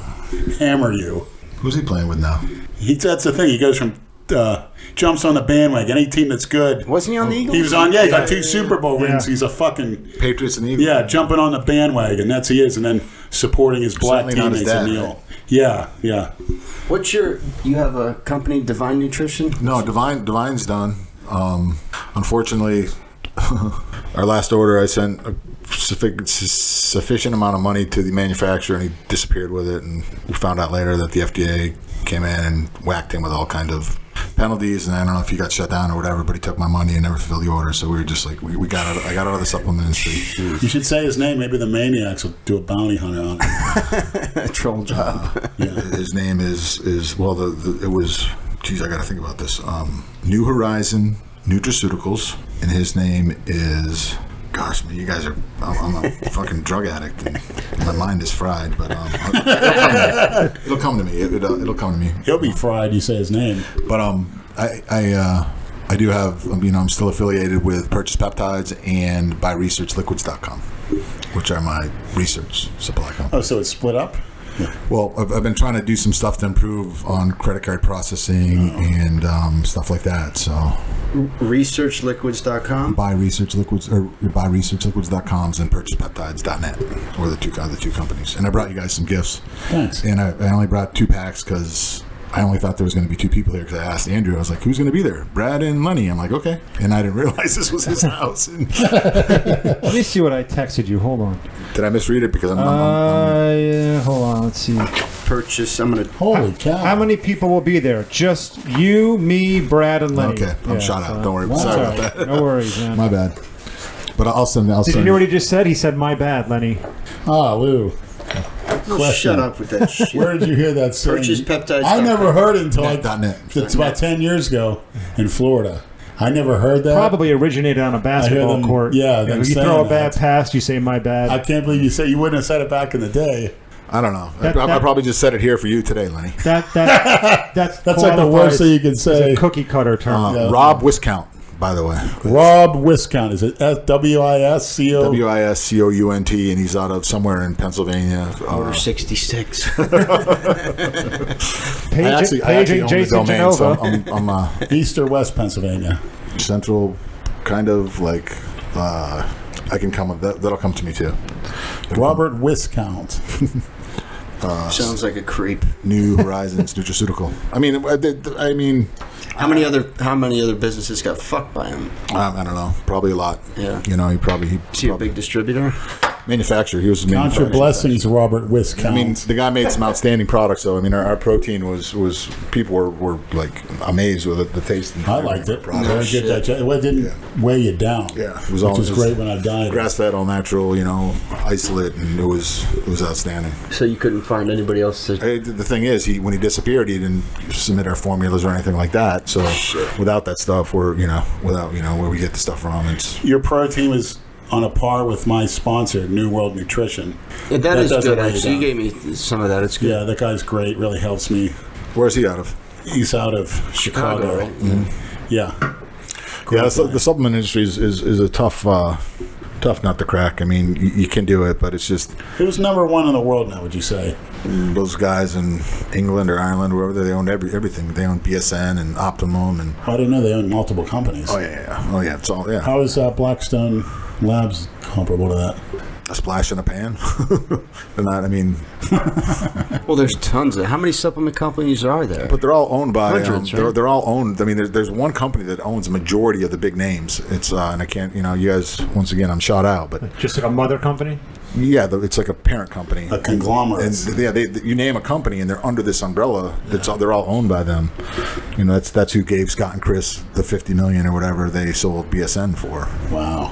hammer you. Who's he playing with now? That's the thing. He goes from jumps on the bandwagon. Any team that's good. Wasn't he on the Eagles? He was on. Yeah, he got 2 Super Bowl rings. Yeah. He's a fucking Patriots and Eagles. yeah, jumping on the bandwagon. That's he is, and then supporting his black Certainly not his teammates and dad, Neil. right? Yeah. What's you have a company, Divine Nutrition? No, Divine's done. Unfortunately, our last order, I sent a sufficient amount of money to the manufacturer, and he disappeared with it. And we found out later that the FDA came in and whacked him with all kind of penalties. And I don't know if he got shut down or whatever, but he took my money and never fulfilled the order. So we were just like, I got out of the supplement industry. You should say his name. Maybe the Maniacs will do a bounty hunter on him. Troll job. His name is well, it was. Geez, I got to think about this. New Horizon Nutraceuticals, and his name is. Gosh, man, you guys are. I'm a fucking drug addict, and my mind is fried. But it'll come to me. It'll come to me. He'll be fried. You say his name. But I do have. I'm still affiliated with Purchase Peptides and BuyResearchLiquids.com, which are my research supply company. Oh, so it's split up. Well, I've been trying to do some stuff to improve on credit card processing and stuff like that. So, ResearchLiquids.com. BuyResearchLiquids.coms and PurchasePeptides.net were the two companies. And I brought you guys some gifts. Thanks. And I only brought 2 packs because I only thought there was going to be 2 people there, because I asked Andrew. I was like, who's going to be there? Brad and Lenny. I'm like, okay. And I didn't realize this was his house. And Let me see what I texted you. Hold on. did I misread it? Because I'm Yeah, hold on. Let's see. Purchase. I'm gonna. Holy cow! How many people will be there? Just you, me, Brad, and Lenny. okay. I'm shot out. Don't worry. Wow. Sorry All about right. that. No worries, man. My bad. But I'll send. Did you hear what he just said? He said, "My bad, Lenny." Ah, Lou. No, Question. shut up with that shit. Where did you hear that saying? Purchase Peptides. I never heard it until Net. it's about 10 years ago in Florida. I never heard that. Probably originated on a basketball them- court. yeah, You them know, you saying throw a bad that. pass, you say, "My bad." I can't believe you wouldn't have said it back in the day. I don't know. That- I that- probably just said it here for you today, Lenny. that's That's like the worst thing you can It's a say. cookie cutter term. Yeah. Rob Wiscount, by the way. Rob Wiscount. Is it WISCO? WISCOUNT, and he's out of somewhere in Pennsylvania. Order 66. I actually Paige own and the Jason domain, so Genova. I'm East or West Pennsylvania? central, kind of like. I can come. That'll come to me too. Robert Wiscount. Sounds like a creep. New Horizons Nutraceutical. I mean, How many other businesses got fucked by him? I don't know. Probably a lot. Yeah. You know, he Is he a big distributor? manufacturer. He was a Count your manufacturer. blessings, Robert Wiscount. I mean, the guy made some outstanding products, though. I mean, our protein was people were like amazed with the taste. And I liked it. product. Very good digestion. It didn't weigh you down. Yeah, it which was all was great when I dieted. grass-fed, all natural, isolate, and it was outstanding. So you couldn't find anybody else to... The thing is, when he disappeared, he didn't submit our formulas or anything like that. So without that stuff, where we get the stuff from, it's Your protein was on a par with my sponsor, New World Nutrition. Yeah, that is doesn't good, weigh you actually. You down. gave me some of that. It's good. Yeah, that guy's great. Really helps me. where's he out of? He's out of Chicago. Right? Yeah. Yeah, the supplement industry is a tough nut to crack. I mean, you can do it, but it's just Who's number one in the world now, would you say? those guys in England or Ireland, wherever, they own everything. They own BSN and Optimum and I didn't know they own multiple companies. oh yeah, it's all How is Blackstone Labs comparable to that? a splash in a pan. They're not. I mean, Well, there's tons of... How many supplement companies are there? but they're all owned by. Hundreds, right? They're all owned. I mean, there's one company that owns a majority of the big names. It's and I can't. You guys. Once again, I'm shot out. But Just like a mother company? yeah, it's like a parent company, A conglomerate. And yeah, you name a company, and they're under this umbrella. They're all owned by them. That's who gave Scott and Chris the $50 million or whatever they sold BSN for. Wow.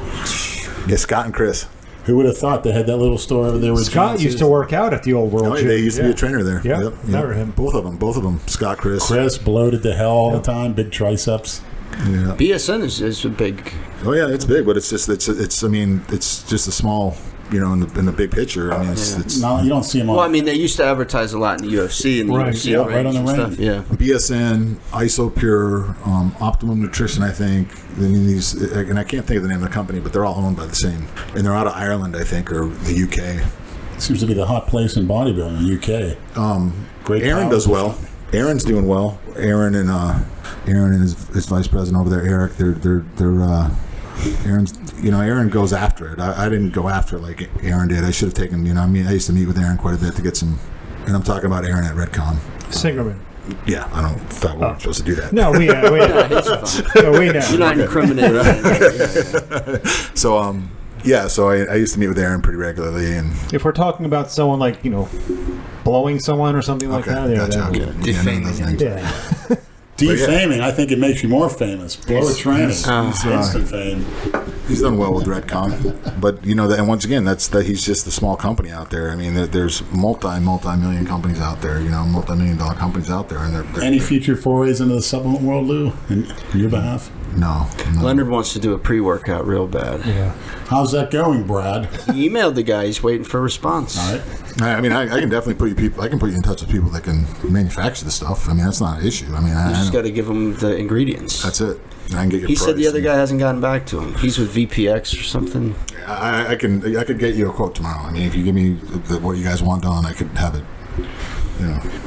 Yeah, Scott and Chris. Who would have thought they had that little store over there with Scott used to work out at the old World Oh, Gym. they used to be a trainer there. Yeah, Yep. remember him. Both of them. Scott, Chris. Chris bloated to hell all the time, big triceps. Yeah. BSN is a big... Oh yeah, it's big, but it's just I mean, it's just a small. In the big picture. I mean, it's No, you don't see them on. Well, I mean, they used to advertise a lot in the UFC and the Right. UFC Yeah, right on the and ring. stuff. Yeah. BSN, IsoPure, Optimum Nutrition, I think, I mean, these, and I can't think of the name of the company, but they're all owned by the same, and they're out of Ireland, I think, or the UK. Seems to be the hot place in bodybuilding in the UK. Great. Aaron does well. Aaron's doing well. Aaron and his vice president over there, Eric. They're Aaron's. Aaron goes after it. I didn't go after it like Aaron did. I should have taken. I used to meet with Aaron quite a bit to get some. And I'm talking about Aaron at Redcon. Singerman. Yeah, I thought we weren't supposed to do that. No, we know. No, we know. You're not incriminating. So, so I used to meet with Aaron pretty regularly, and if we're talking about someone like blowing someone or something like that, gotcha. Defaming. Yeah. Defaming, I think it makes you more famous. Blow a tranny. Instant fame. He's done well with Redcon, but and once again, that he's just a small company out there. I mean, there's multi-million companies out there. Multi-million-dollar companies out there, and they're any future forays into the supplement world, Lou, in your behalf? No. Leonard wants to do a pre-workout real bad. Yeah. How's that going, Brad? He emailed the guy. He's waiting for a response. All right. I mean, I can definitely put you in touch with people that can manufacture the stuff. I mean, that's not an issue. I mean, You just got to give him the ingredients. That's it. And I can get your He price. said the other guy hasn't gotten back to him. He's with VPX or something. I could get you a quote tomorrow. I mean, if you give me what you guys want done, I could have it.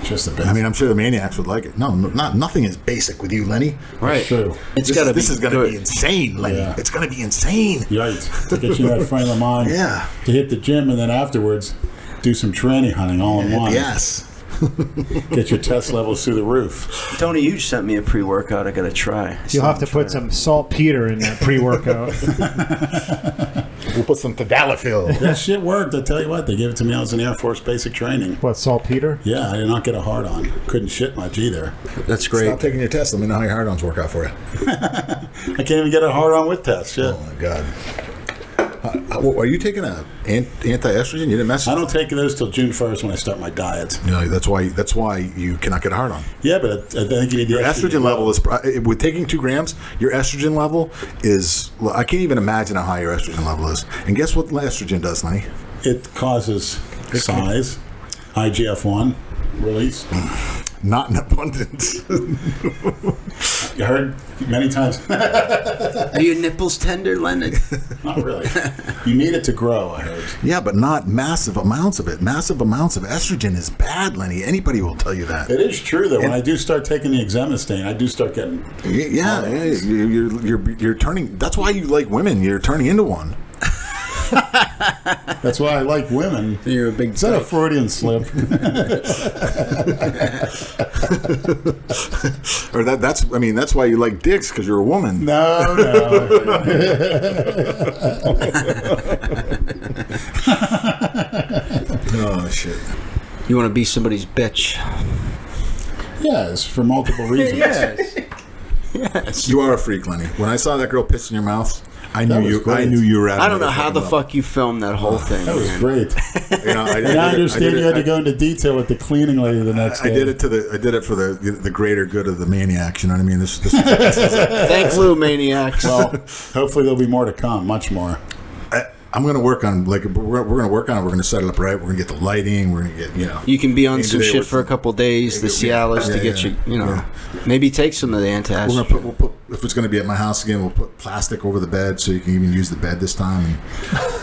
Just the best. I mean, I'm sure the maniacs would like it. No, nothing is basic with you, Lenny. Right. That's true. It's got to be. This is going to good. be insane, Lenny. Yeah. It's going to be insane. Right. To get you in that frame of mind. Yeah. To hit the gym and then afterwards do some tranny hunting all in one. Yes. Get your test levels through the roof. Tony Hughes sent me a pre-workout. I got to try. You'll have to put some saltpeter in that pre-workout. We'll put some tadalafil. That shit worked. I tell you what, they gave it to me. I was in Air Force basic training. What, saltpeter? Yeah, I did not get a hard on. Couldn't shit much either. That's great. Stop taking your test. Let me know how your hard-ons work out for you. I can't even get a hard on with test. Shit. Oh, my God. Are you taking an anti-estrogen? You didn't mess. I don't take those till June 1st when I start my diet. No, that's why you cannot get a hard on. Yeah, but I think you need Your estrogen level is with taking 2 grams. Your estrogen level is. I can't even imagine how high your estrogen level is. And guess what estrogen does, Lenny? It causes size, IGF-1 release. Not in abundance. You heard many times. Are your nipples tender, Leonard? Not really. You need it to grow, I heard. Yeah, but not massive amounts of it. Massive amounts of estrogen is bad, Lenny. Anybody will tell you that. It is true that when I do start taking the exemestane, I do start getting. Yeah, you're turning. That's why you like women. You're turning into one. That's why I like women. You're a big. Is that a Freudian slip? Or that's why you like dicks, because you're a woman. No. Oh shit. You want to be somebody's bitch? Yes, for multiple reasons. Yes. You are a freak, Lenny. When I saw that girl piss in your mouth, I knew was you. great. I knew you were out. I don't know how the fuck you filmed that whole thing. That was man. great. I And I understand you had to go into detail with the cleaning lady the next day. I did it for the greater good of the maniacs. You know what I mean? This Thanks, Lou Maniacs. Well, hopefully there'll be more to come, much more. I'm going to work on we're going to work on it. We're going to set it up right. We're going to get the lighting. We're going to get you can be on some today shit with for a couple days, the Cialis, to get you maybe take some of the antacid. we'll put if it's going to be at my house again. We'll put plastic over the bed so you can even use the bed this time. And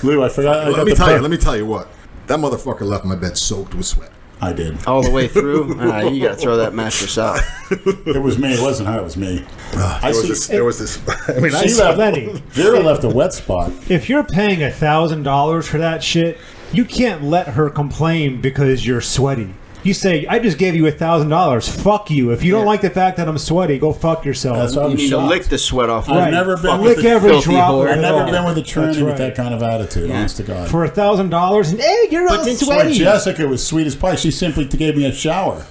Lou, I forgot. let me tell you what. That motherfucker left my bed soaked with sweat. I did. All the way through? You got to throw that mattress out. It was me. It wasn't her. It was me. There was this. I mean, She left. Vera left a wet spot. If you're paying $1,000 for that shit, you can't let her complain because you're sweaty. You say, I just gave you $1,000. Fuck you. If you don't like the fact that I'm sweaty, go fuck yourself. That's why You I'm need to shocked. lick the sweat off. I've never been Lick with a every filthy drop. whore. I've never of it. been with a tranny with right. that kind of attitude, honest to God. For $1,000, and hey, you're all Where sweaty. Jessica was sweet as pie. She simply gave me a shower.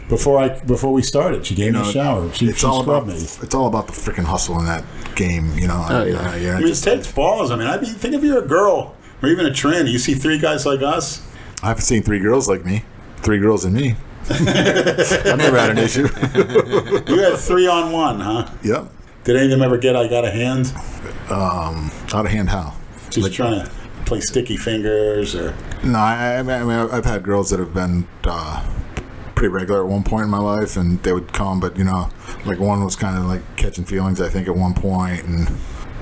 Before we started, she gave me a shower. She scrubbed me. It's all about the freaking hustle in that game, you know. Oh, yeah. I mean, it takes balls. I mean, think if you're a girl or even a tranny, you see 3 guys like us. I've seen 3 girls like me. 3 girls and me. I've never had an issue. You had 3-on-1, huh? Yep. Did any of them ever get I got a hand? Out of hand how? Just trying to play sticky fingers or... No, I mean, I've had girls that have been pretty regular at one point in my life, and they would come, but like one was kind of like catching feelings, I think, at one point, and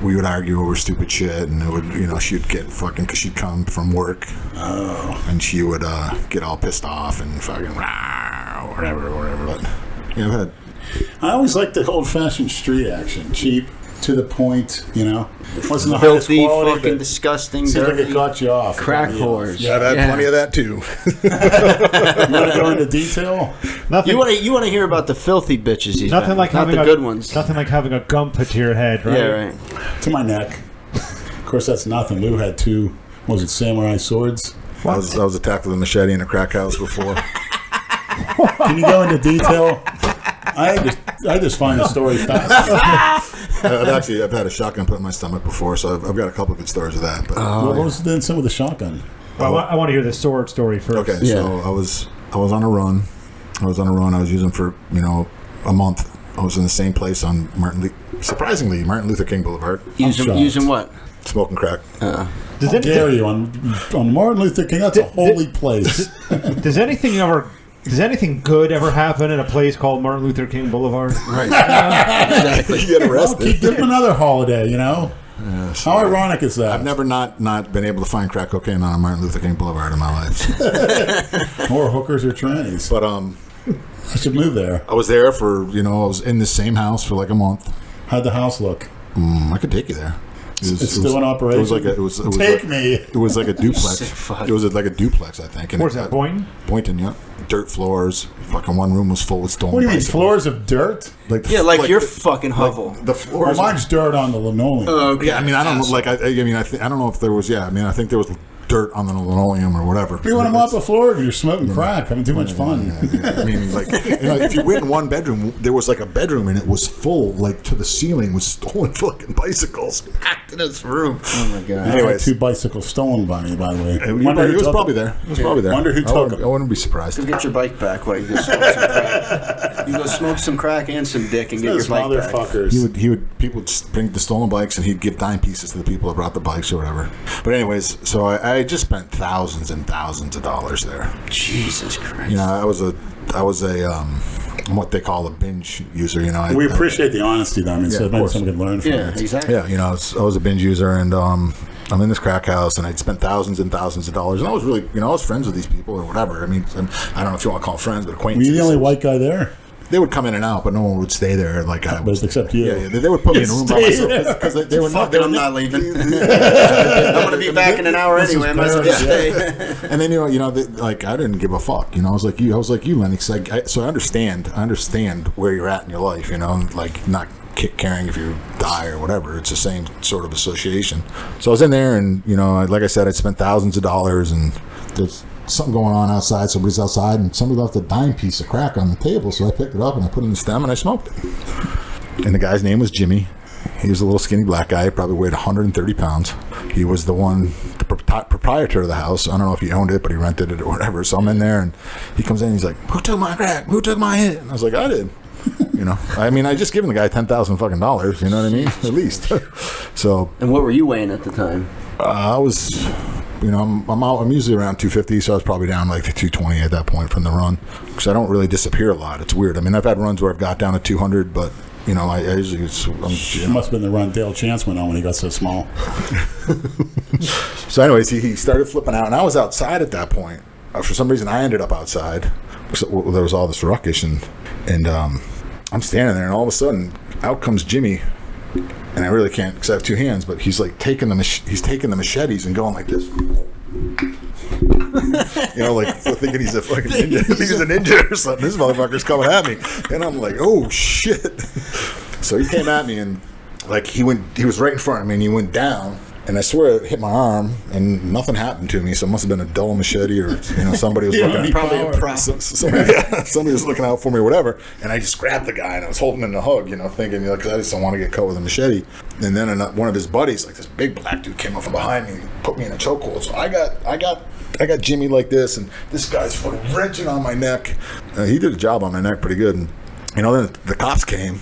we would argue over stupid shit, and it would, she'd get fucking, because she'd come from work, and she would get all pissed off and fucking rah, whatever. But I always liked the old-fashioned street action, cheap, to the point. Wasn't the Filthy, highest quality, fucking but disgusting, seems like dirty it caught you off. crack whores. yeah, I've had plenty of that too. You want to go into detail? Nothing. You want to hear about the filthy bitches? He's Nothing been, like not having the good ones. Nothing like having a gum put to your head, right? Yeah, right. To my neck. Of course, that's nothing. Lou had 2, was it samurai swords? I was attacked with a machete in a crack house before. Can you go into detail? I just find the story fascinating. I've had a shotgun put in my stomach before, so I've got a couple of good stories of that. But What was the incident with the shotgun? Well, I want to hear the sword story first. okay, so I was on a run. I was using for a month. I was in the same place on surprisingly Martin Luther King Boulevard, Using what? smoking crack. How dare you on Martin Luther King? That's a holy place. Does anything good ever happen in a place called Martin Luther King Boulevard? Right. Exactly. You get Well, arrested. give him another holiday, How ironic is that? I've never not been able to find crack cocaine on Martin Luther King Boulevard in my life. Or hookers or trannies. But I should move there. I was there for I was in the same house for like a month. How'd the house look? I could take you there. It's still in operation? It was like it was Take like, me. It was like a duplex. Sick fuck. It was like a duplex, I think. And Where's that, Boynton? Boynton, yeah. Dirt floors. Fucking one room was full with stolen What do you mean, bicycles. floors of dirt? Like Yeah, like your fucking hovel. The Well, floors. mine's dirt on the linoleum. Okay. Yeah, I mean, I don't know. Like, I don't know if there was. Yeah, I mean, I think there was dirt on the linoleum or whatever. You want to mop the floor if you're smoking crack, having too much fun. I mean, like, if you went in one bedroom, there was like a bedroom and it was full, like to the ceiling, with stolen fucking bicycles packed in this room. Oh my god. I had Anyways. 2 bicycles stolen by me, by the way. It was probably there. It was probably there. Wonder who took them. I wouldn't be surprised. Go get your bike back while you go smoke some crack. You go smoke some crack and some dick and get your Those bike back. motherfuckers. People would just bring the stolen bikes and he'd give dime pieces to the people that brought the bikes or whatever. But anyways, so I just spent thousands and thousands of dollars there. Jesus Christ. I was a what they call a binge user. We appreciate the honesty, though. I mean, so of maybe course. someone could learn from Yeah, it. exactly. Yeah, I was a binge user, and I'm in this crack house, and I'd spent thousands and thousands of dollars, and I was really, I was friends with these people or whatever. I mean, I don't know if you want to call them friends, but Were acquaintances. you the only white guy there? They would come in and out, but no one would stay there. Like I was, Except you. yeah, they would put me in a room by myself because they were not. Fuck it, I'm not leaving. I'm going to be back in an hour anyway. I might as well just stay. And then like I didn't give a fuck. I was like you, Lenny. So I understand where you're at in your life. Like not caring if you die or whatever. It's the same sort of association. So I was in there, and like I said, I spent thousands of dollars, and there's something going on outside. Somebody's outside, and somebody left a dime piece of crack on the table. So I picked it up and I put it in the stem and I smoked it. And the guy's name was Jimmy. He was a little skinny black guy, probably weighed 130 pounds. He was the proprietor of the house. I don't know if he owned it, but he rented it or whatever. So I'm in there, and he comes in and he's like, "Who took my crack? Who took my hit?" And I was like, "I did." I mean, I just given the guy $10,000 fucking dollars. You know what I mean? At least. So. And what were you weighing at the time? I was. I'm usually around 250, so I was probably down like to 220 at that point from the run, because I don't really disappear a lot. It's weird. I mean, I've had runs where I've got down to 200, but I usually. It must have been the run Dale Chance went on when he got so small. So, anyways, he started flipping out, and I was outside at that point. For some reason, I ended up outside. So, there was all this ruckus, and I'm standing there, and all of a sudden, out comes Jimmy. And I really can't, because I have 2 hands, but he's like taking the machetes and going like this. Like thinking he's a fucking ninja. He's a ninja or something. This motherfucker's coming at me, and I'm like, oh shit. So he came at me, and like he was right in front of me, and he went down, and I swear it hit my arm, and nothing happened to me. So it must have been a dull machete, or somebody was looking. Probably a prop. Somebody was looking out for me, or whatever. And I just grabbed the guy, and I was holding him in a hug, thinking, because I just don't want to get cut with a machete. And then one of his buddies, like this big black dude, came up from behind me and put me in a chokehold. So I got Jimmy like this, and this guy's fucking wrenching on my neck. He did a job on my neck pretty good. And then the cops came,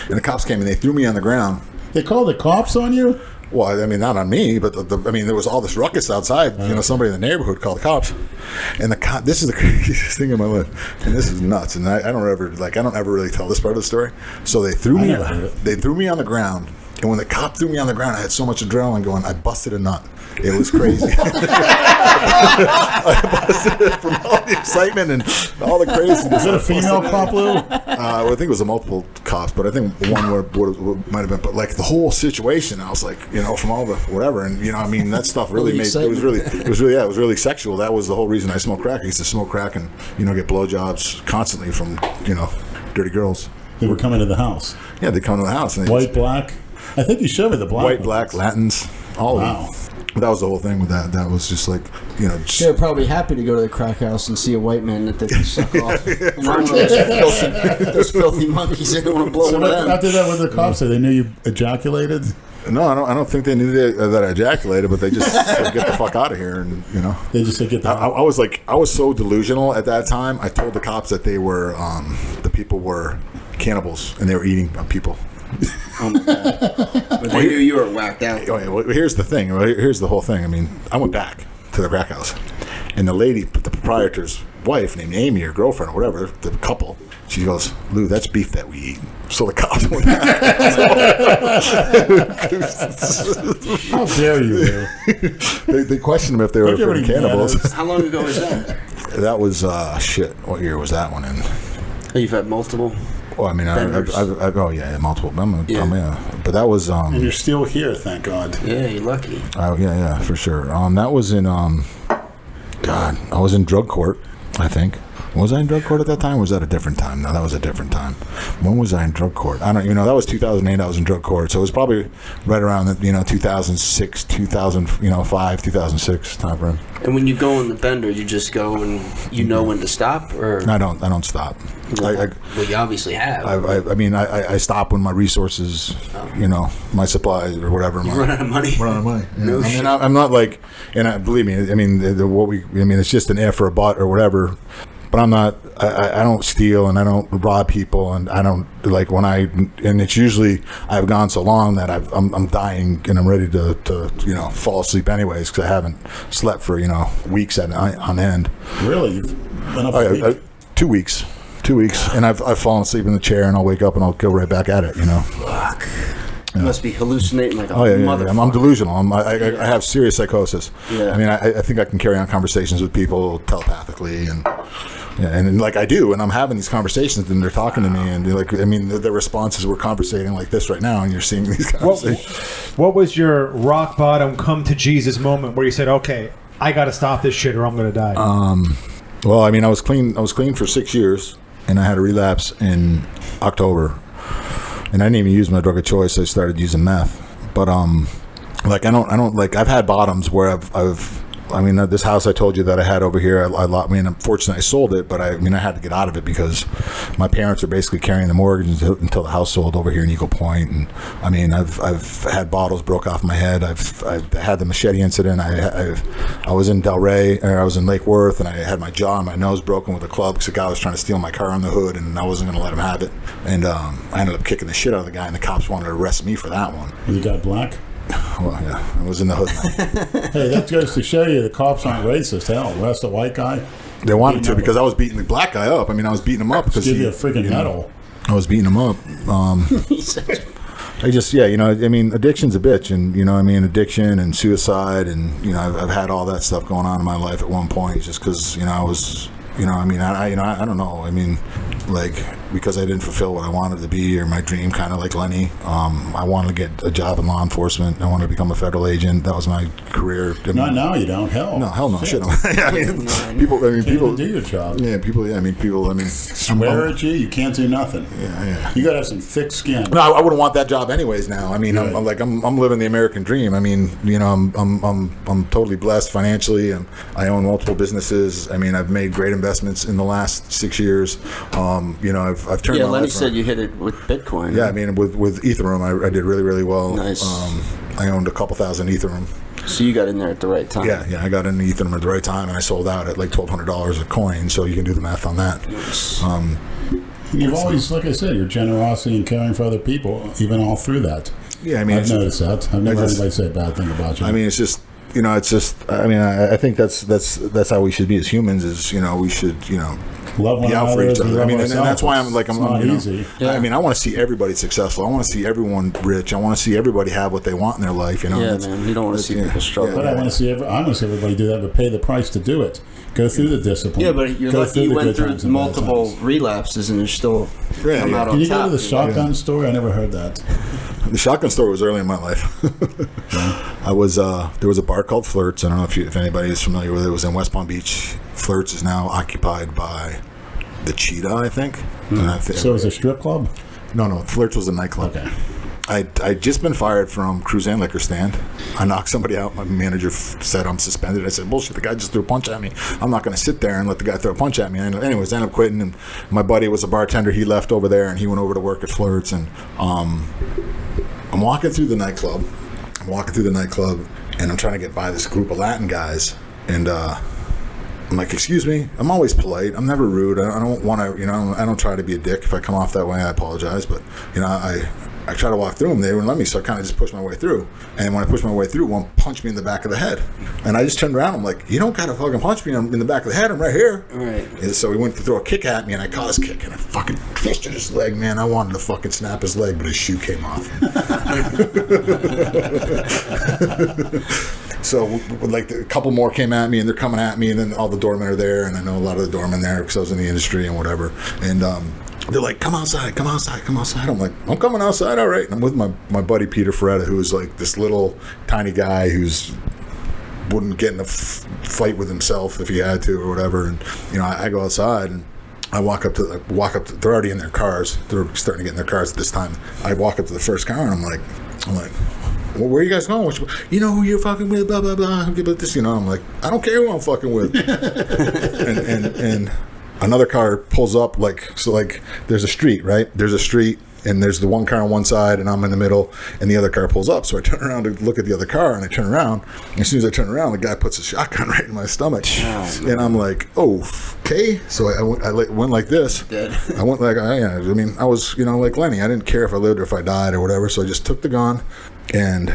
and they threw me on the ground. They called the cops on you? Well, I mean, not on me, but I mean, there was all this ruckus outside. You know, somebody in the neighborhood called the cops, and this is the craziest thing in my life, and this is nuts. And I don't ever really tell this part of the story. So they threw me on the ground, and when the cop threw me on the ground, I had so much adrenaline going, I busted a nut. It was crazy. I busted it from all the excitement and all the craziness. Is it a female cop, Lou? I think it was a multiple cops, but I think one might have been. But like the whole situation, I was like, you know, from all the whatever, and you know, I mean, that stuff really made it was really sexual. That was the whole reason I smoked crack. I used to smoke crack and get blowjobs constantly from dirty girls. They were coming to the house. Yeah, they come to the house. And White, black. I think you showed me the black. White, black, Latins, all of them. That was the whole thing with that. That was just like, They're probably happy to go to the crack house and see a white man that they can suck off. And I don't know those filthy monkeys, they don't want to blow one of them. After that, what did the cops say? They knew you ejaculated? No, I don't think they knew that I ejaculated, but they just said, get the fuck out of here, and They just said, get the I was so delusional at that time. I told the cops that they were, the people were cannibals, and they were eating people. Oh my god! But they knew you were whacked out. Well, here's the thing. Here's the whole thing. I mean, I went back to the crack house, and the lady, the proprietor's wife, named Amy, or girlfriend, or whatever, the couple, she goes, "Lou, that's beef that we eat." So the cops went back. How dare you, Lou? They questioned them if they were cannibals. How long ago was that? That was what year was that one in? Oh, you've had multiple. Well, I mean, multiple. But that was. And you're still here, thank God. Yeah, you're lucky. Yeah, for sure. That was in. God, I was in drug court, I think. Was I in drug court at that time, or was that a different time? No, that was a different time. When was I in drug court? I don't. That was 2008. I was in drug court, so it was probably right around the 2006, 2005, 2006 time frame. And when you go in the bender, you just go and know when to stop, or I don't stop. Well, you obviously have. I stop when my resources, my supplies or whatever. Run out of money. Run out of money. Yeah. No shit. I'm not like, and believe me. I mean, it's just an if or a but or whatever. But I'm not. I don't steal and I don't rob people, and I don't and it's usually I've gone so long that I'm dying and I'm ready to fall asleep anyways because I haven't slept for weeks on end. Really? You've been up 2 weeks. 2 weeks, and I've fallen asleep in the chair, and I'll wake up and I'll go right back at it. Fuck. You must be hallucinating like a motherfucker. I'm delusional. I have serious psychosis. Yeah. I mean, I think I can carry on conversations with people telepathically, and like I do, and I'm having these conversations, and they're talking to me, and the responses we're conversating like this right now, and you're seeing these conversations. What was your rock bottom, come to Jesus moment where you said, "Okay, I got to stop this shit, or I'm going to die"? Well, I mean, I was clean for 6 years, and I had a relapse in October. And I didn't even use my drug of choice. I started using meth. But I've had bottoms where this house I told you that I had over here, unfortunately I sold it, but I had to get out of it because my parents are basically carrying the mortgage until the house sold over here in Eagle Point. And I mean, I've had bottles broke off my head. I've had the machete incident. I was in Delray, or I was in Lake Worth, and I had my jaw and my nose broken with a club because a guy was trying to steal my car on the hood, and I wasn't going to let him have it. And I ended up kicking the shit out of the guy, and the cops wanted to arrest me for that one. You got black? Well, yeah, I was in the hood. Hey, that goes to show you the cops aren't racist. Hell, arrest a white guy. They wanted to because I was beating the black guy up. I mean, I was beating him up because give you a freaking medal. I was beating him up. Addiction's a bitch, and addiction and suicide, and I've had all that stuff going on in my life at one point, just because I was. I don't know. I mean, because I didn't fulfill what I wanted to be or my dream, kind of like Lenny. I wanted to get a job in law enforcement. I wanted to become a federal agent. That was my career. Not now, you don't. Hell no. Shit. People do your job. Yeah, people. Swear at you. You can't do nothing. Yeah. You gotta have some thick skin. No, I wouldn't want that job anyways. Now, I mean, I'm living the American dream. I mean, I'm totally blessed financially, and I own multiple businesses. I mean, I've made great investments in the last 6 years. I've turned. Yeah, Lenny said you hit it with Bitcoin. Yeah, I mean, with Ethereum, I did really, really well. Nice. I owned a couple thousand Ethereum. So you got in there at the right time. Yeah, I got in Ethereum at the right time, and I sold out at like $1,200 a coin. So you can do the math on that. Nice. You've always, like I said, your generosity and caring for other people, even all through that. Yeah, I mean, I've noticed that. I've never heard anybody say a bad thing about you. I mean, it's just, you know, it's just. I mean, I think that's how we should be as humans. Is, you know, we should, you know, love one be out for another. each other. I mean, and that's why I'm like, it's I'm not you know, easy. Yeah. I mean, I want to see everybody successful. I want to see everyone rich. I want to see everybody have what they want in their life. You know, Yeah, man. You don't want to see people struggle. But I want to see everybody do that, but pay the price to do it. Go through the discipline. Yeah, but you're Go lucky through you the went good through times and bad multiple times. relapses and you're still Yeah, come yeah. out on Can you go top. to the shotgun store? I never heard that. The shotgun store was early in my life. I was there was a bar called Flirts. I don't know if anybody is familiar with it. It was in West Palm Beach. Flirts is now occupied by the Cheetah, I think. And I think So it was a strip club? no, Flirts was a nightclub. Okay. I'd just been fired from Cruise and Liquor Stand. I knocked somebody out. My manager said I'm suspended. I said, bullshit, the guy just threw a punch at me. I'm not going to sit there and let the guy throw a punch at me. And anyways, I ended up quitting. And my buddy was a bartender. He left over there, and he went over to work at Flirts. And I'm walking through the nightclub. And I'm trying to get by this group of Latin guys. And I'm like, excuse me. I'm always polite. I'm never rude. I don't want to, you know, I don't try to be a dick. If I come off that way, I apologize. But, you know, I tried to walk through them. They wouldn't let me, so I kind of just pushed my way through. And when I pushed my way through, one punched me in the back of the head. And I just turned around. I'm like, you don't got to fucking punch me in the back of the head. I'm right here. Right. And so he went to throw a kick at me, and I caught his kick, and I fucking twisted his leg, man. I wanted to fucking snap his leg, but his shoe came off. So, like, a couple more came at me, and they're coming at me, and then all the doormen are there, and I know a lot of the doormen there because I was in the industry and whatever. And they're like, come outside. I'm like, I'm coming outside, all right. And I'm with my buddy Peter Ferretta, who is like this little tiny guy who's wouldn't get in a fight with himself if he had to or whatever. And, you know, I go outside, and I walk up to, they're already in their cars. They're starting to get in their cars at this time. I walk up to the first car, and I'm like, well, where are you guys going? You know who you're fucking with, blah, blah, blah. But this, you know, I'm like, I don't care who I'm fucking with. and another car pulls up, like there's a street, right? There's a street, and there's the one car on one side, and I'm in the middle, and the other car pulls up. So I turn around to look at the other car, and I turn around. And as soon as I turn around, the guy puts a shotgun right in my stomach. And I'm like, oh, okay. So I went like this. Dead. I went like, I mean, I was, you know, like Lenny. I didn't care if I lived or if I died or whatever. So I just took the gun, and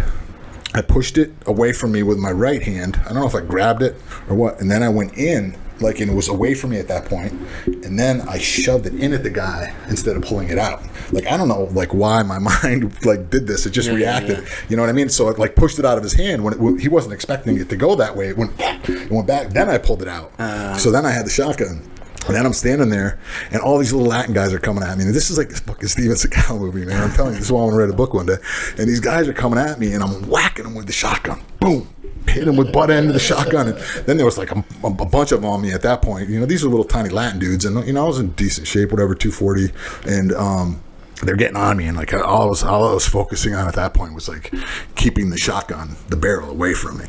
I pushed it away from me with my right hand. I don't know if I grabbed it or what. And then I went in, like, and it was away from me at that point. And then I shoved it in at the guy instead of pulling it out. Like, I don't know, like, why my mind, like, did this. It just reacted. Yeah. You know what I mean? So it, like, pushed it out of his hand when he wasn't expecting it to go that way. It went back. Then I pulled it out. So then I had the shotgun. And then I'm standing there, and all these little Latin guys are coming at me. And this is like this fucking Steven Seagal movie, man. I'm telling you, this is why I want to write a book one day. And these guys are coming at me, and I'm whacking them with the shotgun. Boom. Hit him with butt end of the shotgun. And then there was like a bunch of them on me at that point. You know, these are little tiny Latin dudes. And, you know, I was in decent shape, whatever, 240. And they're getting on me. And, like, all I was focusing on at that point was, like, keeping the shotgun, the barrel, away from me.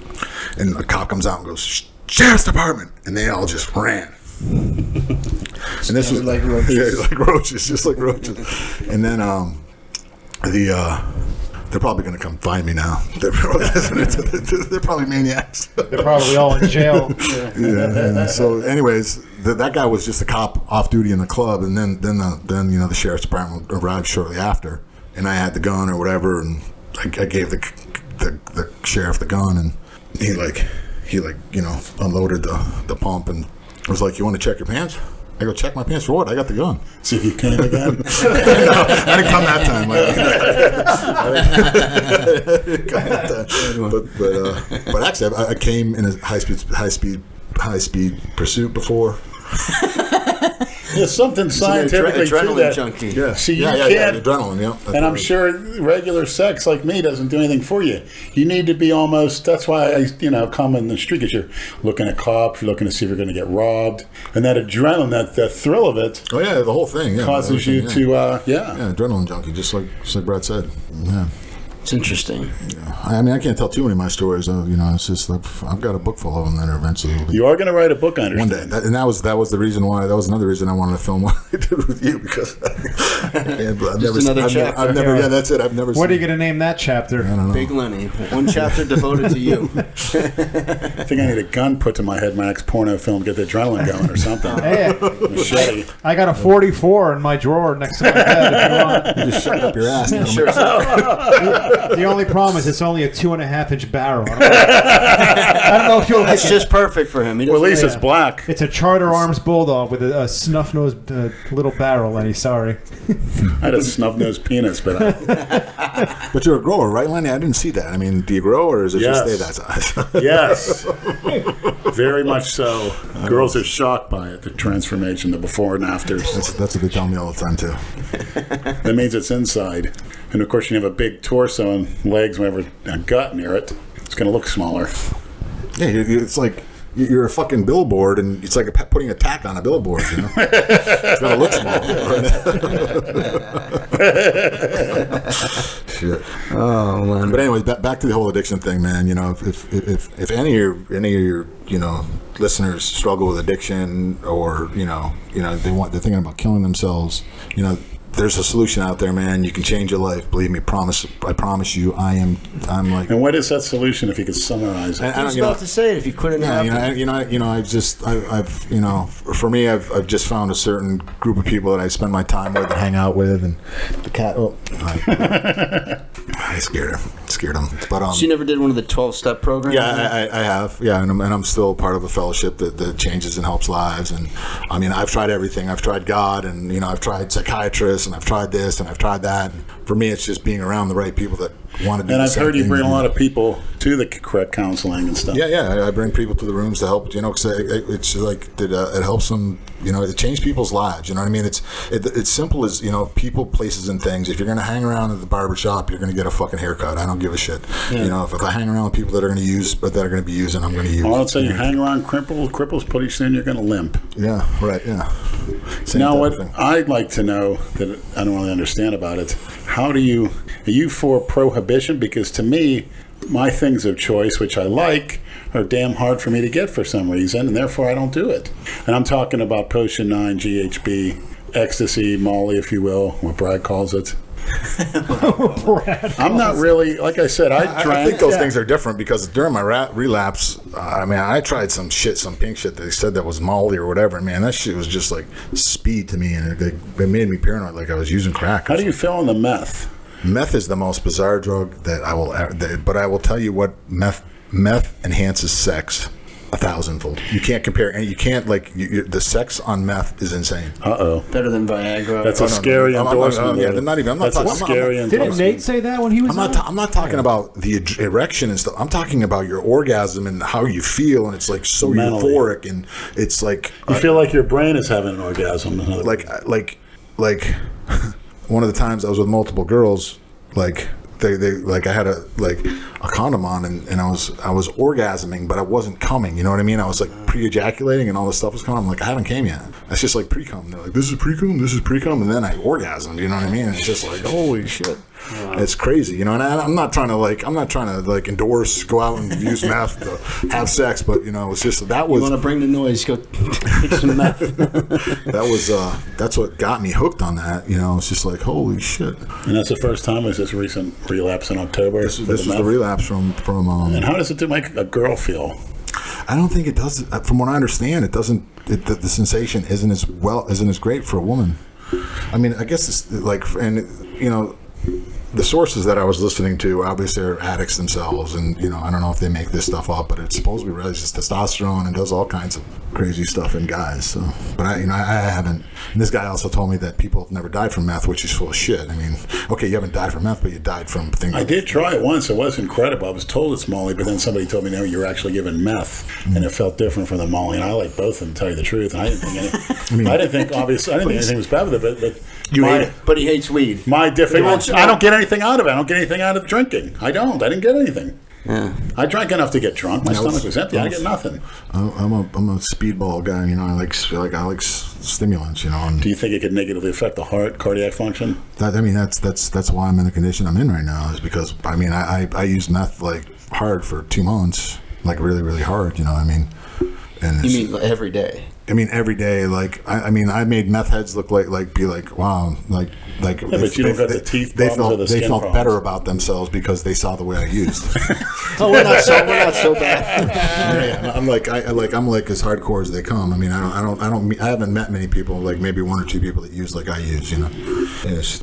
And a cop comes out and goes, Sheriff's Department. And they all just ran. And this was like roaches. Yeah, like roaches, just like roaches. And then they're probably going to come find me now. They're probably maniacs. They're probably all in jail. Yeah. So, anyways, that guy was just a cop off duty in the club, and then you know, the sheriff's department arrived shortly after, and I had the gun or whatever, and I gave the sheriff the gun, and he you know, unloaded the pump and was like, "You want to check your pants?" I go, check my pants for what? I got the gun. See if you came again. No, I didn't come that time. But actually, I came in a high speed pursuit before. There's something scientifically to adrenaline that. junkie. Yeah. See, you Yeah, can't. adrenaline. Yeah. And I'm sure regular sex like me doesn't do anything for you. You need to be almost. That's why I, come in the street because you're looking at cops, you're looking to see if you're going to get robbed, and that adrenaline, that thrill of it. Oh yeah, the whole thing. Yeah, causes you to. Yeah, adrenaline junkie, just like Brad said. Yeah. It's interesting. Yeah. I mean, I can't tell too many of my stories. It's just like I've got a book full of them that are eventually. You are going to write a book, I one day, understand. and that was the reason why. That was another reason I wanted to film what I did with you because I've never. Yeah, that's it. I've never. What are you going to name that chapter? I don't know. Big Lenny. One chapter devoted to you. I think I need a gun put to my head, my next porno film, get the adrenaline going or something. Hey, Machete. I got a 44 in my drawer next to my bed if you want. You just shut up your ass. Sure. The only problem is it's only a 2.5-inch barrel. I don't know if you'll like It's just perfect for him. Well, at least it's black. It's a Charter Arms Bulldog with a snuff-nosed little barrel, Lenny. Sorry. I had a snub-nosed penis, but But you're a grower, right, Lenny? I didn't see that. I mean, do you grow, or is it just stay that size? yes, very much so. Girls are shocked by it, the transformation, the before and afters. That's what they tell me all the time, too. That means it's inside. And, of course, you have a big torso and legs, whenever a gut near it. It's going to look smaller. Yeah, it's like you're a fucking billboard, and it's like putting a tack on a billboard, you know? It's going to look small. Shit. Oh, man. But anyways, back to the whole addiction thing, man. You know, if any of your listeners struggle with addiction, or they're thinking about killing themselves, there's a solution out there, man. You can change your life. Believe me, I promise you. I'm like. And what is that solution? If you could summarize it, I was about to say it. If you couldn't have, for me, I've just found a certain group of people that I spend my time with and hang out with, and the cat. Oh, I scared him. But she never did one of the 12-step programs. Yeah, I have. Yeah, and I'm still part of a fellowship that changes and helps lives. And I mean, I've tried everything. I've tried God, and I've tried psychiatrists, and I've tried this, and I've tried that. And for me, it's just being around the right people that want to do. And the I've same heard you thing. bring a lot of people to the correct counseling and stuff. Yeah. I bring people to the rooms to help. Because it's like it helps them. It changed people's lives. You know what I mean? It's simple as people, places, and things. If you're going to hang around at the barbershop, you're going to get a fucking haircut. I don't give a shit. Yeah. If I hang around with people that are going to use, but that are going to be using, I'm going to use. I'll say you hang around cripples, pretty soon you're going to limp. Yeah, right. Yeah. Now, what I'd like to know that I don't really understand about it, are you for prohibition? Because to me, my things of choice, which I like, are damn hard for me to get for some reason, and therefore I don't do it. And I'm talking about Potion 9, GHB, ecstasy, Molly, if you will, what Brad calls it. I'm not really, like I said, I drank. I think those things are different, because during my relapse, I tried some pink shit that they said that was Molly or whatever. Man, that shit was just like speed to me, and it made me paranoid, like I was using crack. How do you feel on the meth? Meth is the most bizarre drug that I will ever, but I will tell you what, meth enhances sex 1,000-fold. You can't compare, and you can't the sex on meth is insane. Better than Viagra. That's a scary endorsement. Yeah, they're not even. I'm not talking. Scary endorsement. Didn't Nate say that when he was? I'm not talking about the erection and stuff. I'm talking about your orgasm and how you feel, and it's like so mentally euphoric, and it's like you feel like your brain is having an orgasm. Like one of the times I was with multiple girls, like. They I had a condom on, and I was orgasming, but I wasn't coming. You know what I mean? I was like pre-ejaculating, and all this stuff was coming. I'm like, I haven't came yet. That's just like pre-cum. They're like, this is pre-cum, and then I orgasmed. You know what I mean? And it's just like, holy shit. Wow. It's crazy, And I'm not trying to endorse, go out and use meth to have sex, but it's just that was. You want to bring the noise? Go take some meth. That's what got me hooked on that. It's just like, holy shit. And that's the first time. Was this recent relapse in October? This was the relapse from. And how does it make a girl feel? I don't think it does. From what I understand, it doesn't. The sensation isn't as great for a woman. I mean, I guess it's the sources that I was listening to obviously are addicts themselves, and I don't know if they make this stuff up, but it's supposedly releases testosterone and does all kinds of crazy stuff in guys. So, but I haven't. And this guy also told me that people have never died from meth, which is full of shit. I mean, okay, you haven't died from meth, but you died from things. I did try it once. It was incredible. I was told it's Molly, but then somebody told me, no, you're actually given meth, and it felt different from the Molly. And I like both of them, to tell you the truth. And I didn't think anything was bad with it, but. But he hates weed. My difference. I don't get anything out of it. I don't get anything out of drinking. I didn't get anything. Yeah. I drank enough to get drunk. My stomach was empty. I get nothing. I'm a speedball guy. I like stimulants. And do you think it could negatively affect the heart, cardiac function? That's why I'm in the condition I'm in right now. Is because I used meth hard for 2 months, really really hard. And you mean every day? Every day. I made meth heads look wow, but you don't got the teeth problems. They felt better about themselves because they saw the way I used. We're not so bad. I'm as hardcore as they come. I haven't met many people, maybe 1 or 2 people that use like I use.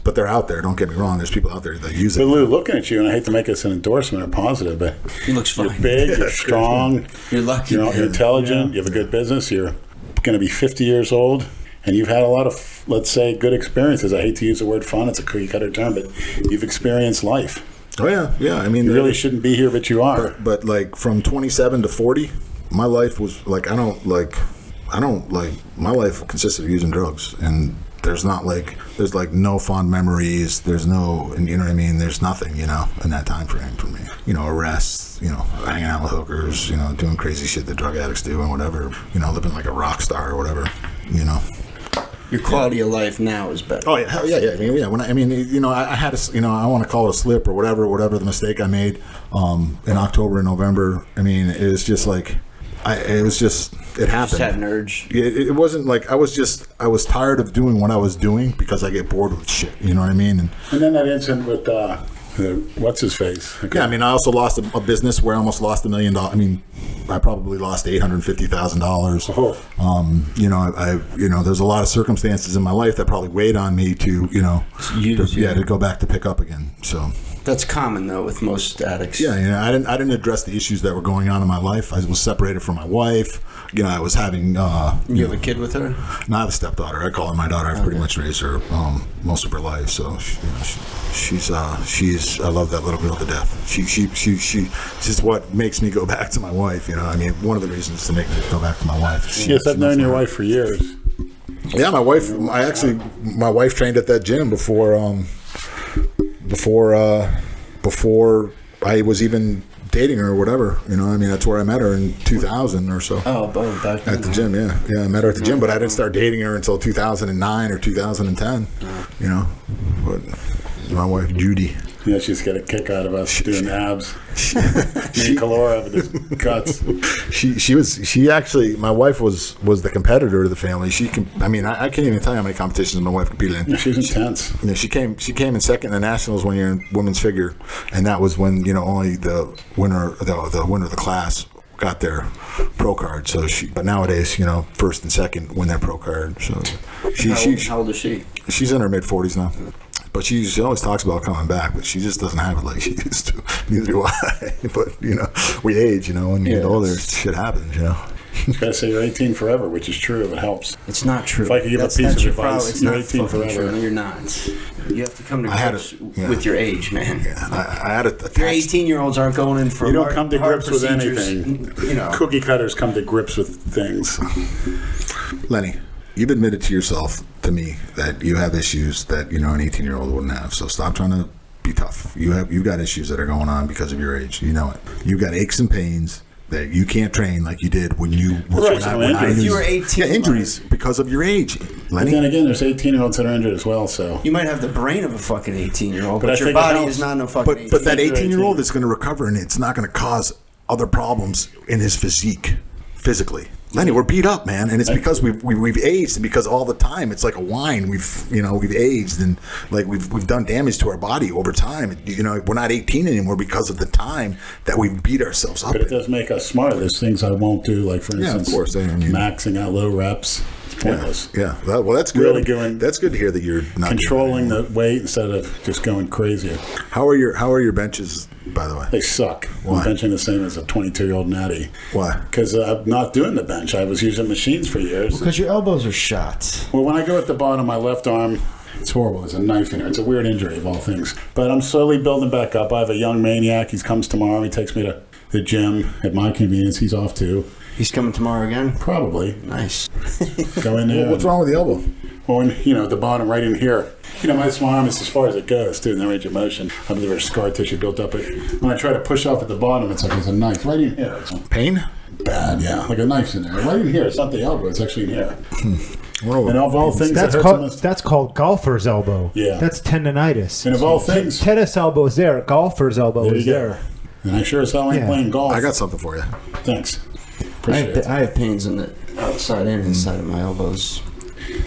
But they're out there. Don't get me wrong. There's people out there that use it. But Lou, looking at you, and I hate to make this an endorsement or positive, but He looks fine. you're big, you're strong, You're lucky. you're intelligent, you have a good business, you're going to be 50 years old, and you've had a lot of, let's say, good experiences. I hate to use the word fun, it's a cookie cutter term, but you've experienced life. Oh yeah. I mean, You really shouldn't be here, but you are. But like from 27 to 40, my life was like I don't like my life consisted of using drugs, and there's like no fond memories. There's no, and you know what I mean. There's nothing, in that time frame for me. Arrests, hanging out with hookers, doing crazy shit that drug addicts do and whatever. Living like a rock star or whatever. Your quality of life now is better. Oh yeah, hell yeah. I had I want to call it a slip or whatever the mistake I made in October and November. I mean, it was just like, it happened. Just had an urge. It wasn't like I was tired of doing what I was doing because I get bored with shit. You know what I mean? And then that incident with what's his face? Okay. Yeah, I mean, I also lost a business where I almost lost $1 million. I mean, I probably lost $850,000. Oh. There's a lot of circumstances in my life that probably weighed on me to go back to pick up again. So that's common though with most addicts. Yeah, I didn't address the issues that were going on in my life. I was separated from my wife. I was having. You have a kid with her? No, I have a stepdaughter. I call her my daughter. I've pretty much raised her most of her life. So she's. I love that little girl to death. She's what makes me go back to my wife. I mean, one of the reasons to make me go back to my wife. Yes, I've known your wife for years. Yeah, my wife. My wife trained at that gym before I was even dating her or whatever. I mean, that's where I met her in 2000 or so. Oh, back then. At the gym, yeah. I met her at the gym, but I didn't start dating her until 2009 or 2010. But my wife Judy. Yeah, she's got a kick out of us doing abs. She Calora with his guts. She actually, my wife was the competitor of the family. I can't even tell you how many competitions my wife competed in. She's intense. She came in second in the nationals one year in women's figure, and that was when only the winner of the class got their pro card. So but nowadays, first and second win their pro card. So how old is she? She's in her mid-40s now. But she always talks about coming back, but she just doesn't have it like she used to. Neither do I. But, we age, when you get older, shit happens, You gotta say you're 18 forever, which is true. It helps. It's not true. If I could give a piece of advice, you're 18 forever. True. No, you're not. You have to come to grips with your age, man. Yeah, I had it. Your 18-year-olds aren't going in for. You don't come to grips with procedures. anything. Cookie cutters come to grips with things. Lenny, you've admitted to yourself, to me, that you have issues that an 18-year-old wouldn't have. So stop trying to be tough. You've got issues that are going on because of your age. You know it. You've got aches and pains that you can't train like you did when you were if you were 18. Yeah, injuries because of your age, Lenny. But then again, there's 18-year-olds that are injured as well. So you might have the brain of a fucking 18-year-old, but your body is not no fucking. 18. But that 18-year-old is going to recover, and it's not going to cause other problems in his physique, physically. Lenny, we're beat up, man, and it's because we've aged, and because all the time it's like a wine. We've aged, and like we've done damage to our body over time. We're not 18 anymore because of the time that we've beat ourselves up. But it does make us smarter. There's things I won't do, like for instance, of course, maxing out low reps. It's pointless. Yeah. Well, that's good. Really that's good to hear that you're not controlling the weight instead of just going crazy. How are your benches, by the way? They suck. Why? I'm benching the same as a 22-year-old natty. Why? Because I'm not doing the bench. I was using machines for years. Because your elbows are shot. Well, when I go at the bottom of my left arm, it's horrible. There's a knife in there. It's a weird injury of all things. But I'm slowly building back up. I have a young maniac. He comes tomorrow. He takes me to the gym at my convenience. He's off too. He's coming tomorrow again? Probably. Nice. Go in there. Well, what's wrong with the elbow? Well, at the bottom, right in here. My arm is as far as it goes, too, in the range of motion. I believe there's scar tissue built up. But when I try to push off at the bottom, it's like there's a knife right in here. Pain? Bad, yeah. Like a knife's in there. Right in here. It's not the elbow. It's actually in here. And of all things, that's called golfer's elbow. Yeah. That's tendonitis. And of all things, tennis elbow is there. Golfer's elbow is there. And I sure as hell ain't playing golf. I got something for you. Thanks. I have pains in the outside and inside of my elbows.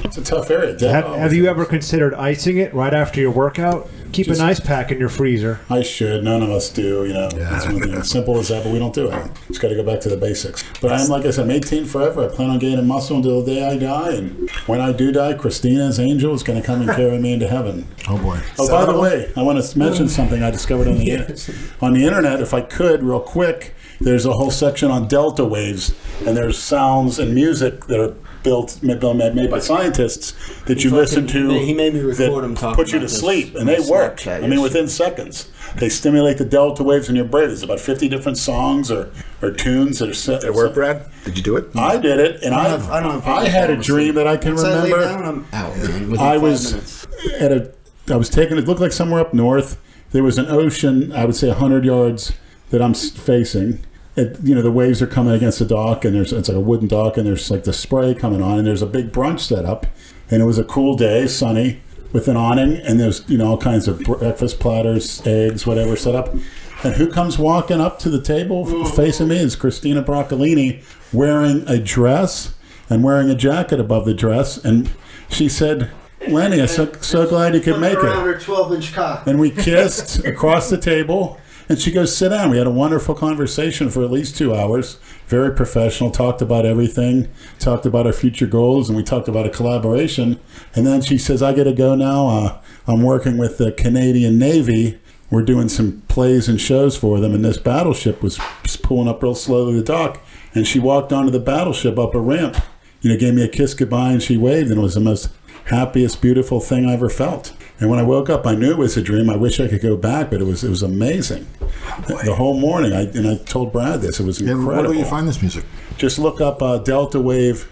It's a tough area. Have you ever considered icing it right after your workout? Keep an ice pack in your freezer. I should. None of us do. It's one thing. Simple as that, but we don't do it. Just got to go back to the basics. But I'm, like I said, I'm 18 forever. I plan on gaining muscle until the day I die. And when I do die, Christina's angel is going to come and carry me into heaven. Oh, boy. Oh, by the way, I want to mention something I discovered on the internet. If I could, real quick, there's a whole section on delta waves, and there's sounds and music that are made by scientists that you listen to. He made me record him talking. Put you to sleep, and they work. I mean, within seconds, they stimulate the delta waves in your brain. There's about 50 different songs or tunes that are set. It worked, Brad? Did you do it? I did it, and I had a dream that I can remember. I'm out, man. I was taking. It looked like somewhere up north. There was an ocean. I would say 100 yards that I'm facing. The waves are coming against the dock, and it's like a wooden dock, and there's like the spray coming on, and there's a big brunch set up, and it was a cool day, sunny, with an awning, and there's all kinds of breakfast platters, eggs, whatever set up. And who comes walking up to the table facing me is Christina Broccolini, wearing a dress and wearing a jacket above the dress, and she said, "Lenny, I'm so glad you could make it." Around her 12-inch cock. And we kissed across the table. And she goes, "Sit down." We had a wonderful conversation for at least 2 hours. Very professional. Talked about everything. Talked about our future goals. And we talked about a collaboration. And then she says, "I got to go now. I'm working with the Canadian Navy. We're doing some plays and shows for them." And this battleship was pulling up real slow to the dock. And she walked onto the battleship up a ramp. Gave me a kiss goodbye, and she waved. And it was the most happiest, beautiful thing I ever felt. And when I woke up, I knew it was a dream. I wish I could go back, but it was amazing. The whole morning, I told Brad this. It was incredible. Where do you find this music? Just look up delta wave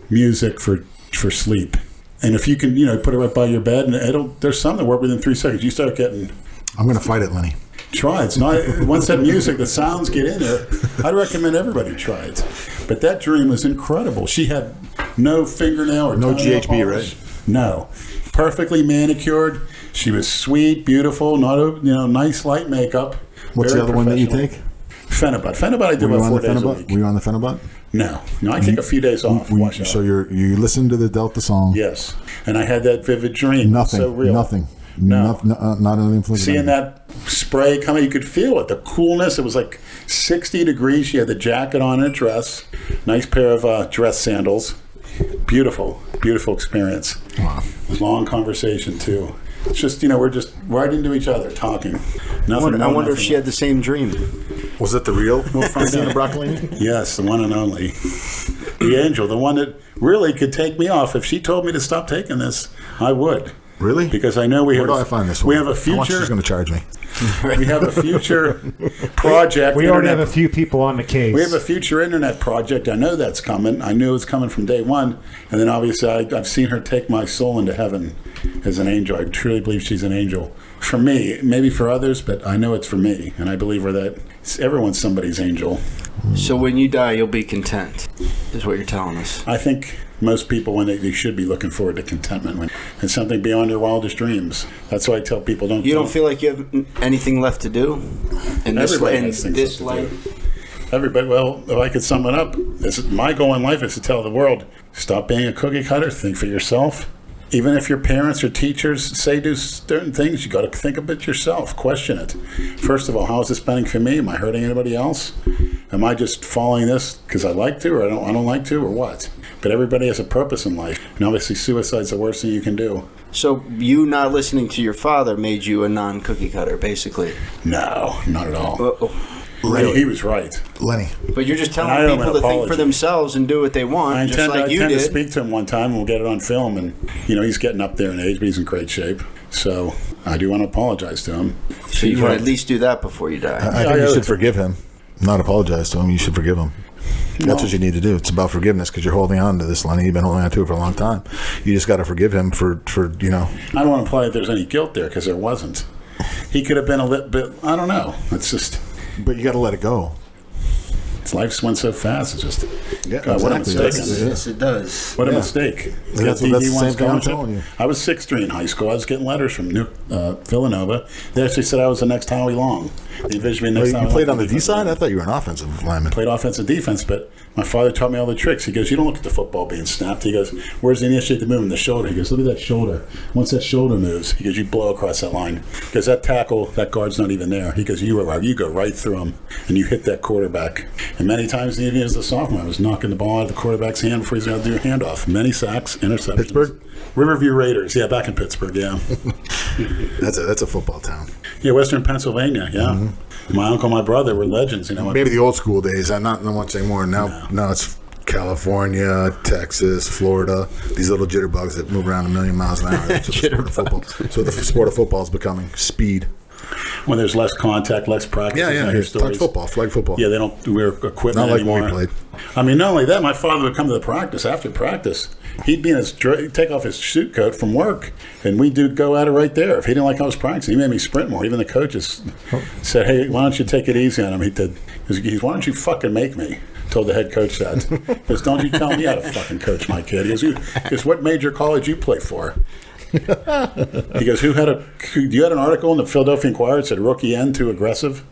music for sleep. And if you can, put it right by your bed, and there's some that work within 3 seconds. You start getting. I'm going to fight it, Lenny. Try it. It's not once that music, the sounds get in there. I'd recommend everybody try it. But that dream was incredible. She had no fingernail or no GHB, polish. right? No. Perfectly manicured. She was sweet, beautiful, nice light makeup. What's the other one that you take? Phenibut. Phenibut I do about 4 days a week. Were you on the Phenibut? No, I take a few days off. So you listen to the Delta song? Yes, and I had that vivid dream. Nothing. So real. Nothing. No. Not an influence. Seeing that spray coming, you could feel it. The coolness. It was like 60 degrees. She had the jacket on and a dress. Nice pair of dress sandals. Beautiful experience. Wow. Long conversation too. It's just we're just right into each other talking. Nothing. I wonder if she had the same dream. Was it the real Christina Broccolini? Yes, the one and only, the angel, the one that really could take me off. If she told me to stop taking this, I would. Really? Because I know we have. Where do I find this one? We have a How much future. she's going to charge me? We have a future project. We already have a few people on the case. We have a future internet project. I know that's coming. I knew it was coming from day one. And then obviously I've seen her take my soul into heaven as an angel. I truly believe she's an angel. For me, maybe for others, but I know it's for me. And I believe that everyone's somebody's angel. So when you die, you'll be content, is what you're telling us. I think most people, when they should be looking forward to contentment, when it's something beyond their wildest dreams. That's why I tell people don't. You don't feel like you have anything left to do in this life? Everybody. Well, if I could sum it up, my goal in life is to tell the world: stop being a cookie cutter. Think for yourself. Even if your parents or teachers say do certain things, you got to think of it yourself. Question it. First of all, how is this spending for me? Am I hurting anybody else? Am I just following this because I like to, or I don't like to, or what? But everybody has a purpose in life, and obviously suicide's the worst thing you can do. So you not listening to your father made you a non-cookie cutter, basically? No, not at all. Really? He was right. Lenny. But you're just telling people to think for themselves and do what they want, I just intend like you to did. speak to him one time, and we'll get it on film. And, he's getting up there in age, but he's in great shape. So I do want to apologize to him. So you want to at least do that before you die? I think you should forgive him. Not apologize to him. You should forgive him. That's what you need to do. It's about forgiveness because you're holding on to this, Lenny. You've been holding on to it for a long time. You just got to forgive him for. I don't want to imply that there's any guilt there because there wasn't. He could have been a little bit. I don't know. It's just. But you got to let it go. Life's went so fast. It's just. Yeah, God, what a mistake. Yes, it does. What a mistake. That's the same thing I'm telling you. I was 6'3" in high school. I was getting letters from Villanova. They actually said I was the next Howie Long. They envisioned me next time. You played on the D side? I thought you were an offensive lineman. Played offensive defense, but my father taught me all the tricks. He goes, you don't look at the football being snapped. He goes, where's the initiate the movement? The shoulder. He goes, look at that shoulder. Once that shoulder moves, he goes, you blow across that line. Because that tackle, that guard's not even there. He goes, you go right through him, and you hit that quarterback. And many times, even as a sophomore, I was knocking the ball out of the quarterback's hand before he's going to do a handoff. Many sacks, interceptions. Pittsburgh? Riverview Raiders. Yeah, back in Pittsburgh, yeah. That's a football town. Yeah, Western Pennsylvania, yeah. Mm-hmm. My uncle and my brother were legends. Maybe the old school days. Not much anymore. Now it's California, Texas, Florida. These little jitterbugs that move around a million miles an hour. That's what the sport of football. So the sport of football is becoming speed. When there's less contact, less practice. Yeah. Here's flag football. Yeah, they don't wear equipment not like anymore. when we played. I mean, not only that, my father would come to the practice. After practice, he'd be in his take off his suit coat from work, and we'd go at it right there. If he didn't like how I was practicing, he made me sprint more. Even the coaches said, "Hey, why don't you take it easy on him?" He said, "Why don't you fucking make me?" Told the head coach that. He goes, "Don't you tell me how to fucking coach my kid." He goes, "What major college you play for?" He goes, you had an article in the Philadelphia Inquirer that said rookie end too aggressive?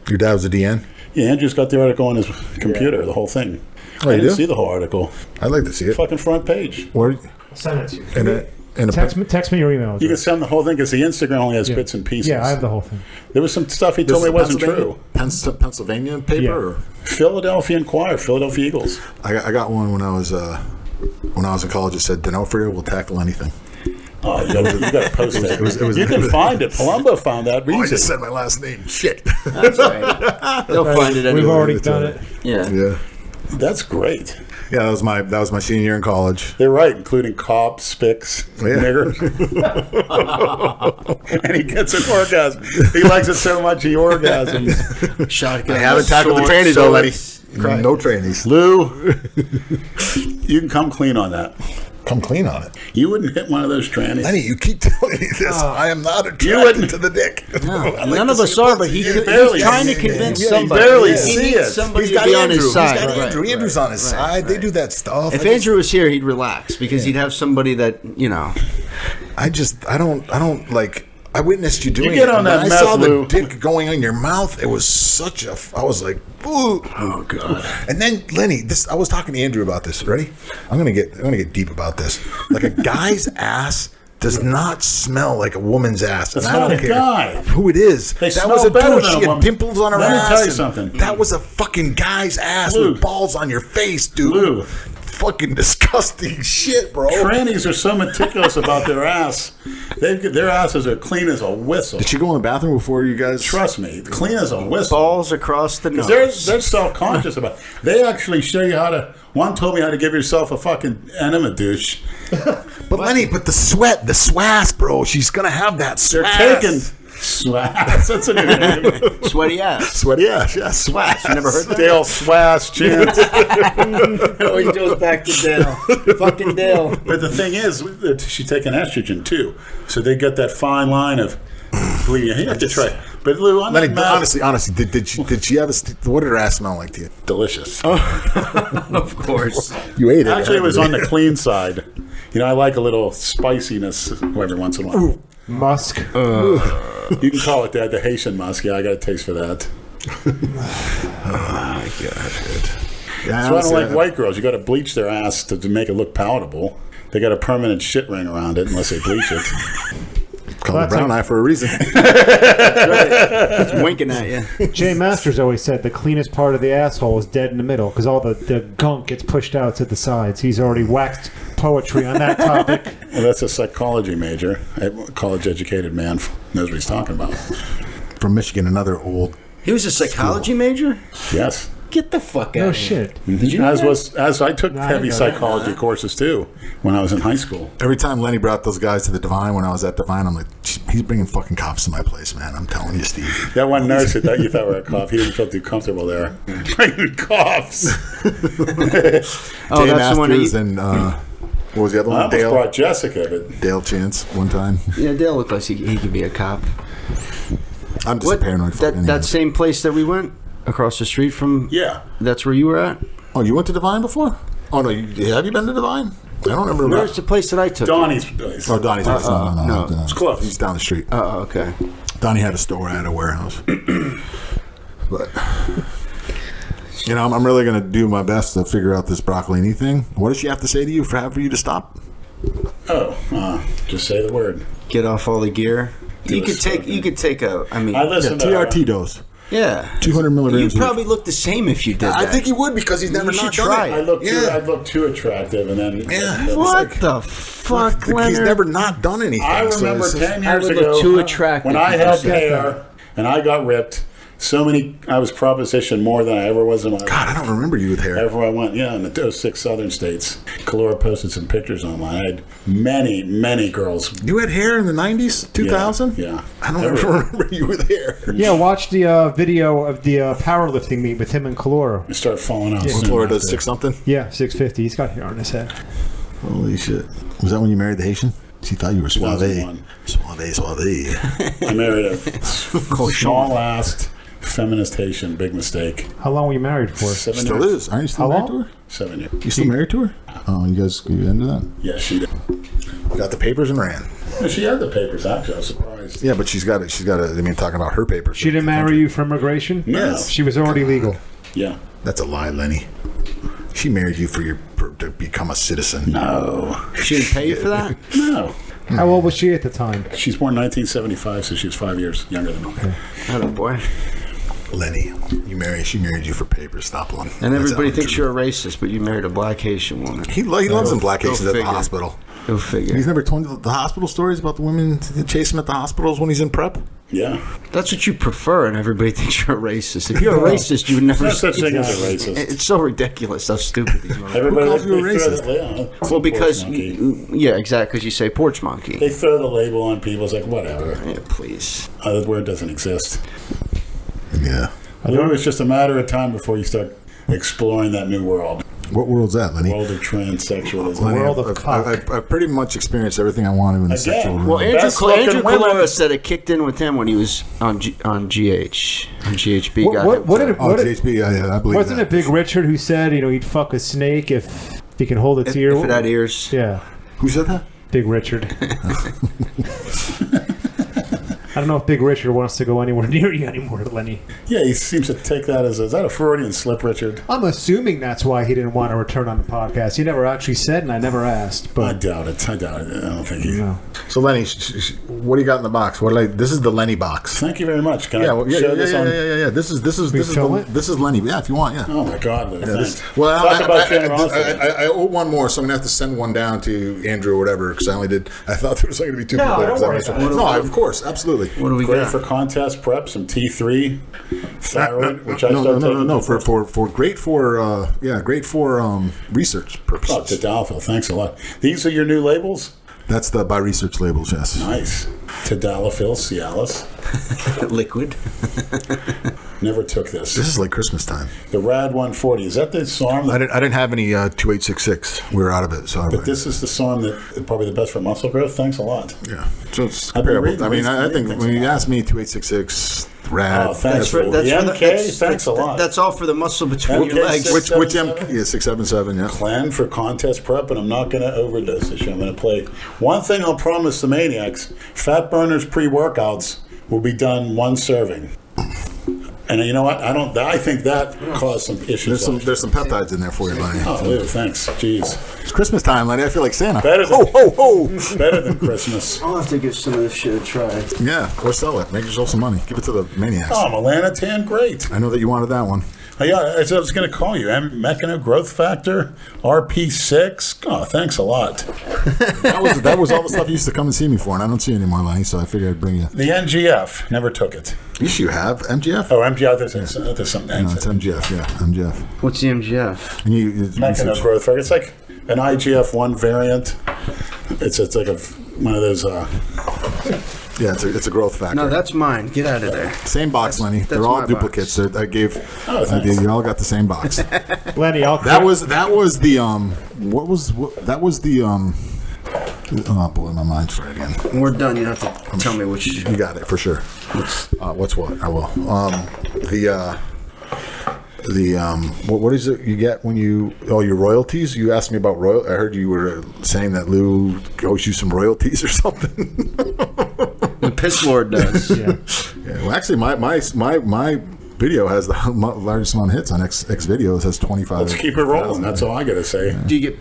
Your dad was a DN? Yeah, Andrew's got the article on his computer, the whole thing. Oh, I didn't see the whole article. I'd like to see it. Fucking front page. Or send it to you. Text me your email address. You can send the whole thing because the Instagram only has bits and pieces. Yeah, I have the whole thing. There was some stuff he told me wasn't true. Pennsylvania paper? Yeah. Or? Philadelphia Inquirer, Philadelphia Eagles. I got one when I was in college. It said Denofrio will tackle anything. Oh, you got to post that. You can find it. Palumbo found that. I just said my last name. Shit. That's right. They'll find it anyway. We've already done it. Yeah. That's great. Yeah, that was my senior year in college. They're right, including cops, spics, niggers. And he gets an orgasm. He likes it so much he orgasms. Shotgun. I haven't tackled the trannies though, Lenny. No trannies. Lou, you can come clean on that. Come clean on it. You wouldn't hit one of those trannies. Lenny, you keep telling me this. I am not attracted to the dick. No, none of us are, but he's trying to convince somebody. He barely see it. Somebody to be on his side. He's got Andrew. Andrew's on his side. They do that stuff. If Andrew was here, he'd relax because he'd have somebody that, I don't like. I witnessed you doing it. You get on that I meth, saw the Lou. dick going in your mouth. It was I was like, ooh. Oh God. And then Lenny, I was talking to Andrew about this. Ready? I'm gonna get deep about this. Like a guy's ass does not smell like a woman's ass. That's and I not don't a care guy. who it is. They That smell was a better dude. than a She had woman. pimples on her Let me ass. tell you and something. That was a fucking guy's ass Lou. with balls on your face, dude. Lou. Fucking disgusting shit, bro. Trannies are so meticulous about their ass. Their asses are clean as a whistle. Did you go in the bathroom before you guys? Trust me, clean as a whistle. balls across the nose. They're self-conscious about it. They actually show you how to. One told me how to give yourself a fucking enema douche. But Lenny, the sweat, the swass, bro. She's gonna have that They're swass. taking swass. That's a new name. Sweaty ass. Sweaty ass, yeah, swass. You never heard that? Dale Swass chance. Always goes back to Dale. Fucking Dale. But the thing is, she's taking estrogen too, so they get that fine line of. You have to try. But Lou, on Lenny, that honestly, did she have what did her ass smell like to you? delicious. Of course. You ate it. Actually, it was on the clean side. I like a little spiciness every once in a while. Musk. You can call it that, the Haitian musk. Yeah, I got a taste for that. Oh my god. Yeah, That's why I don't like white girls. You got to bleach their ass to make it look palatable. They got a permanent shit ring around it unless they bleach it. Call it brown eye for a reason. It's winking at you. Jay Masters always said the cleanest part of the asshole is dead in the middle because all the gunk gets pushed out to the sides. He's already waxed poetry on that topic. Well, that's a psychology major. A college-educated man knows what he's talking about. From Michigan, another old. He was a psychology major? Yes. Get the fuck out No of here. shit. Did you as I took No, I heavy didn't know that. psychology courses too when I was in high school. Every time Lenny brought those guys to the Divine when I was at Divine, I'm like, he's bringing fucking cops to my place, man. I'm telling you, Steve. That one nurse that you thought were a cop, he didn't feel too comfortable there. Bringing cops. Oh, Jay that's the one Masters that and what was the other I one? almost Dale. brought Jessica, but Dale Chance one time. Yeah, Dale looked like he could be a cop. I'm just a paranoid. That same place that we went across the street from? yeah. That's where you were at? Oh, you went to Divine before? Oh no, have you been to Divine? I don't remember. Where's the place that I took? Donnie's place. Oh, Donnie's. No. It's close. He's down the street. Oh, okay. Donnie had a store. I had a warehouse. But, I'm really going to do my best to figure out this broccolini thing. What does she have to say to you for you to stop? Just say the word. Get off all the gear. You could take a. I mean, I listen to TRT dose. Yeah, 200 milligrams. You'd probably look the same if you did that. I think he would because he's never not done it. I look too attractive, and then what the fuck, Leonard? He's never not done anything. I remember 10 years look ago too attractive. when I had hair and I got ripped. I was propositioned more than I ever was in my life. God, I don't remember you with hair. Everywhere I went, in those 6 southern states. Kalora posted some pictures online. I had many, many girls. You had hair in the 90s, 2000? Yeah. I don't ever remember you with hair. Yeah, watch the video of the powerlifting meet with him and Kalora. I started falling out. Yeah. Kalora does 6 something? Yeah, 650. He's got hair on his head. Holy shit. Was that when you married the Haitian? She thought you were suave. 2001. Suave. I married a small-assed feminist Haitian. Big mistake. How long were you married for? 7 Still years. is. Aren't you still married to her? 7 years. You still married to her? Oh, you into that? Yeah, she did. Got the papers and ran. Yeah, she had the papers, actually. I was surprised. Yeah, but she's got it. Talking about her papers. She didn't marry you for immigration? Yes. She was already legal. Yeah. That's a lie, Lenny. She married you to become a citizen. No. She didn't pay you for that? No. How old was she at the time? She's born 1975, so she's 5 years younger than me. Okay. Oh, boy. Lenny, she married you for papers. Stop lying. And everybody thinks you're a racist, but you married a black Haitian woman. He loves them black Haitians at the hospital. Go figure. He's never told the hospital stories about the women chase him at the hospitals when he's in prep? Yeah. That's what you prefer, and everybody thinks you're a racist. If you're a racist, you would never... There's no such thing as a racist. It's so ridiculous how stupid these are. Everybody calls you a racist? Well, because... Yeah, exactly, because you say porch monkey. They throw the label on people. It's like, whatever. Yeah, please. That word doesn't exist. Yeah. It's just a matter of time before you start exploring that new world. What world's that, Lenny? World of transsexualism. Lenny, World of cock. I've pretty much experienced everything I want to in the sexual world. Well, Andrew Best-looking Kalora women. said it kicked in with him when he was on GHB. GHB, yeah, I believe Wasn't it Big Richard who said, he'd fuck a snake if he can hold its ear? If it had ears. Yeah. Who said that? Big Richard. I don't know if Big Richard wants to go anywhere near you anymore, Lenny. Yeah, he seems to take that as is that a Freudian slip, Richard? I'm assuming that's why he didn't want to return on the podcast. He never actually said, and I never asked. But I doubt it. I don't think he... No. So, Lenny, what do you got in the box? This is the Lenny box. Thank you very much. Can I Yeah. show this on... Yeah. This is Lenny. Yeah, if you want, yeah. Oh, my God. Lou, thanks. Well, Talk about generosity. I owe one more, so I'm going to have to send one down to Andrew or whatever, because I thought there was only going to be 2 people there. don't worry about it. No, of course, absolutely. What do we Great got? for contest prep, some T3 thyroid, which I started taking. No, great for research purposes. Oh, Tadalafil, thanks a lot. These are your new labels? That's the by research labels, yes. Nice. Tadalafil, Cialis. Liquid. Never took this. This is like Christmas time. The Rad 140. Is that the SARM? I didn't have any 2866. We were out of it. So But this is the SARM that is probably the best for muscle growth. Thanks a lot. yeah. So it's I've been comparable. reading I mean, these I think things when you about ask me 2866 Rad. Oh, thanks for That's the for MK. Thanks a lot. That's all for the muscle between MK your legs. six- Which 677? 677, yeah. Plan for contest prep, and I'm not going to overdose this year. I'm going to play. One thing I'll promise the maniacs: Fat Burners pre-workouts will be done 1 serving. And you know what? I think that caused some issues. There's some peptides in there for you, Lenny. Oh, Lou, thanks. Jeez. It's Christmas time, Lenny. I feel like Santa. Better than, Ho! better than Christmas. I'll have to give some of this shit a try. Yeah, or sell it. Make yourself some money. Give it to the maniacs. Oh, Melanotan, great. I know that you wanted that one. Oh, yeah, I was going to call you. Mechano Growth Factor, RP6. Oh, thanks a lot. That was all the stuff you used to come and see me for, and I don't see you anymore, Lenny, so I figured I'd bring you. The NGF, never took it. Yes, you have. MGF? Oh, MGF, there's something. No, it's MGF, yeah. MGF. What's the MGF? And Mechano Growth Factor. It's like an IGF-1 variant. It's like one of those... Yeah, it's a growth factor. No, that's mine. Get out of there. Same box, Lenny. that's They're all my duplicates. box. I gave. Thanks. You all got the same box. Lenny, that was the oh boy, my mind's fried again. When we're done, you have to tell me which. You got it for sure. What's what? I will. What is it you get when you your royalties? You asked me about I heard you were saying that Lou owes you some royalties or something. The piss lord does. Yeah, well, actually, my video has the largest amount of hits on X videos. Has 25. Let's keep it rolling. That's all I gotta say. Do you get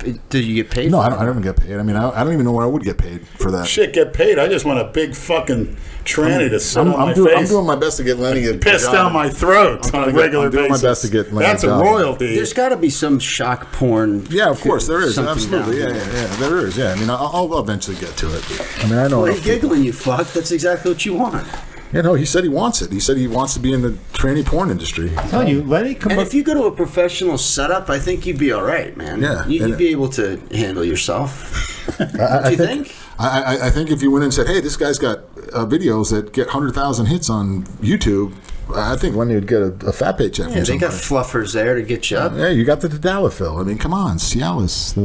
paid? No, for I don't get paid. I mean, I don't even know where I would get paid for that. Shit, get paid. I just want a big fucking tranny to sit on my face. I'm doing my best to get Lenny a piss job. down my throat on a regular basis. I'm doing my best to get Lenny That's a job. royalty. There's got to be some shock porn. Yeah, of course there is. Something Absolutely. down Yeah, there is. Yeah, I mean, I'll eventually get to it. I mean, I know. Well, you're giggling, you fuck. That's exactly what you want. Yeah, no, he said he wants it. He said he wants to be in the tranny porn industry. I'm telling you, Lenny. And if you go to a professional setup, I think you'd be all right, man. Yeah, You'd be able to handle yourself. Do you think? I think if you went in and said, "Hey, this guy's got videos that get 100,000 hits on YouTube," I think Lenny would get a fat paycheck. Yeah, they got fluffers there to get you up. Yeah, you got the Tadalafil. I mean, come on, Cialis.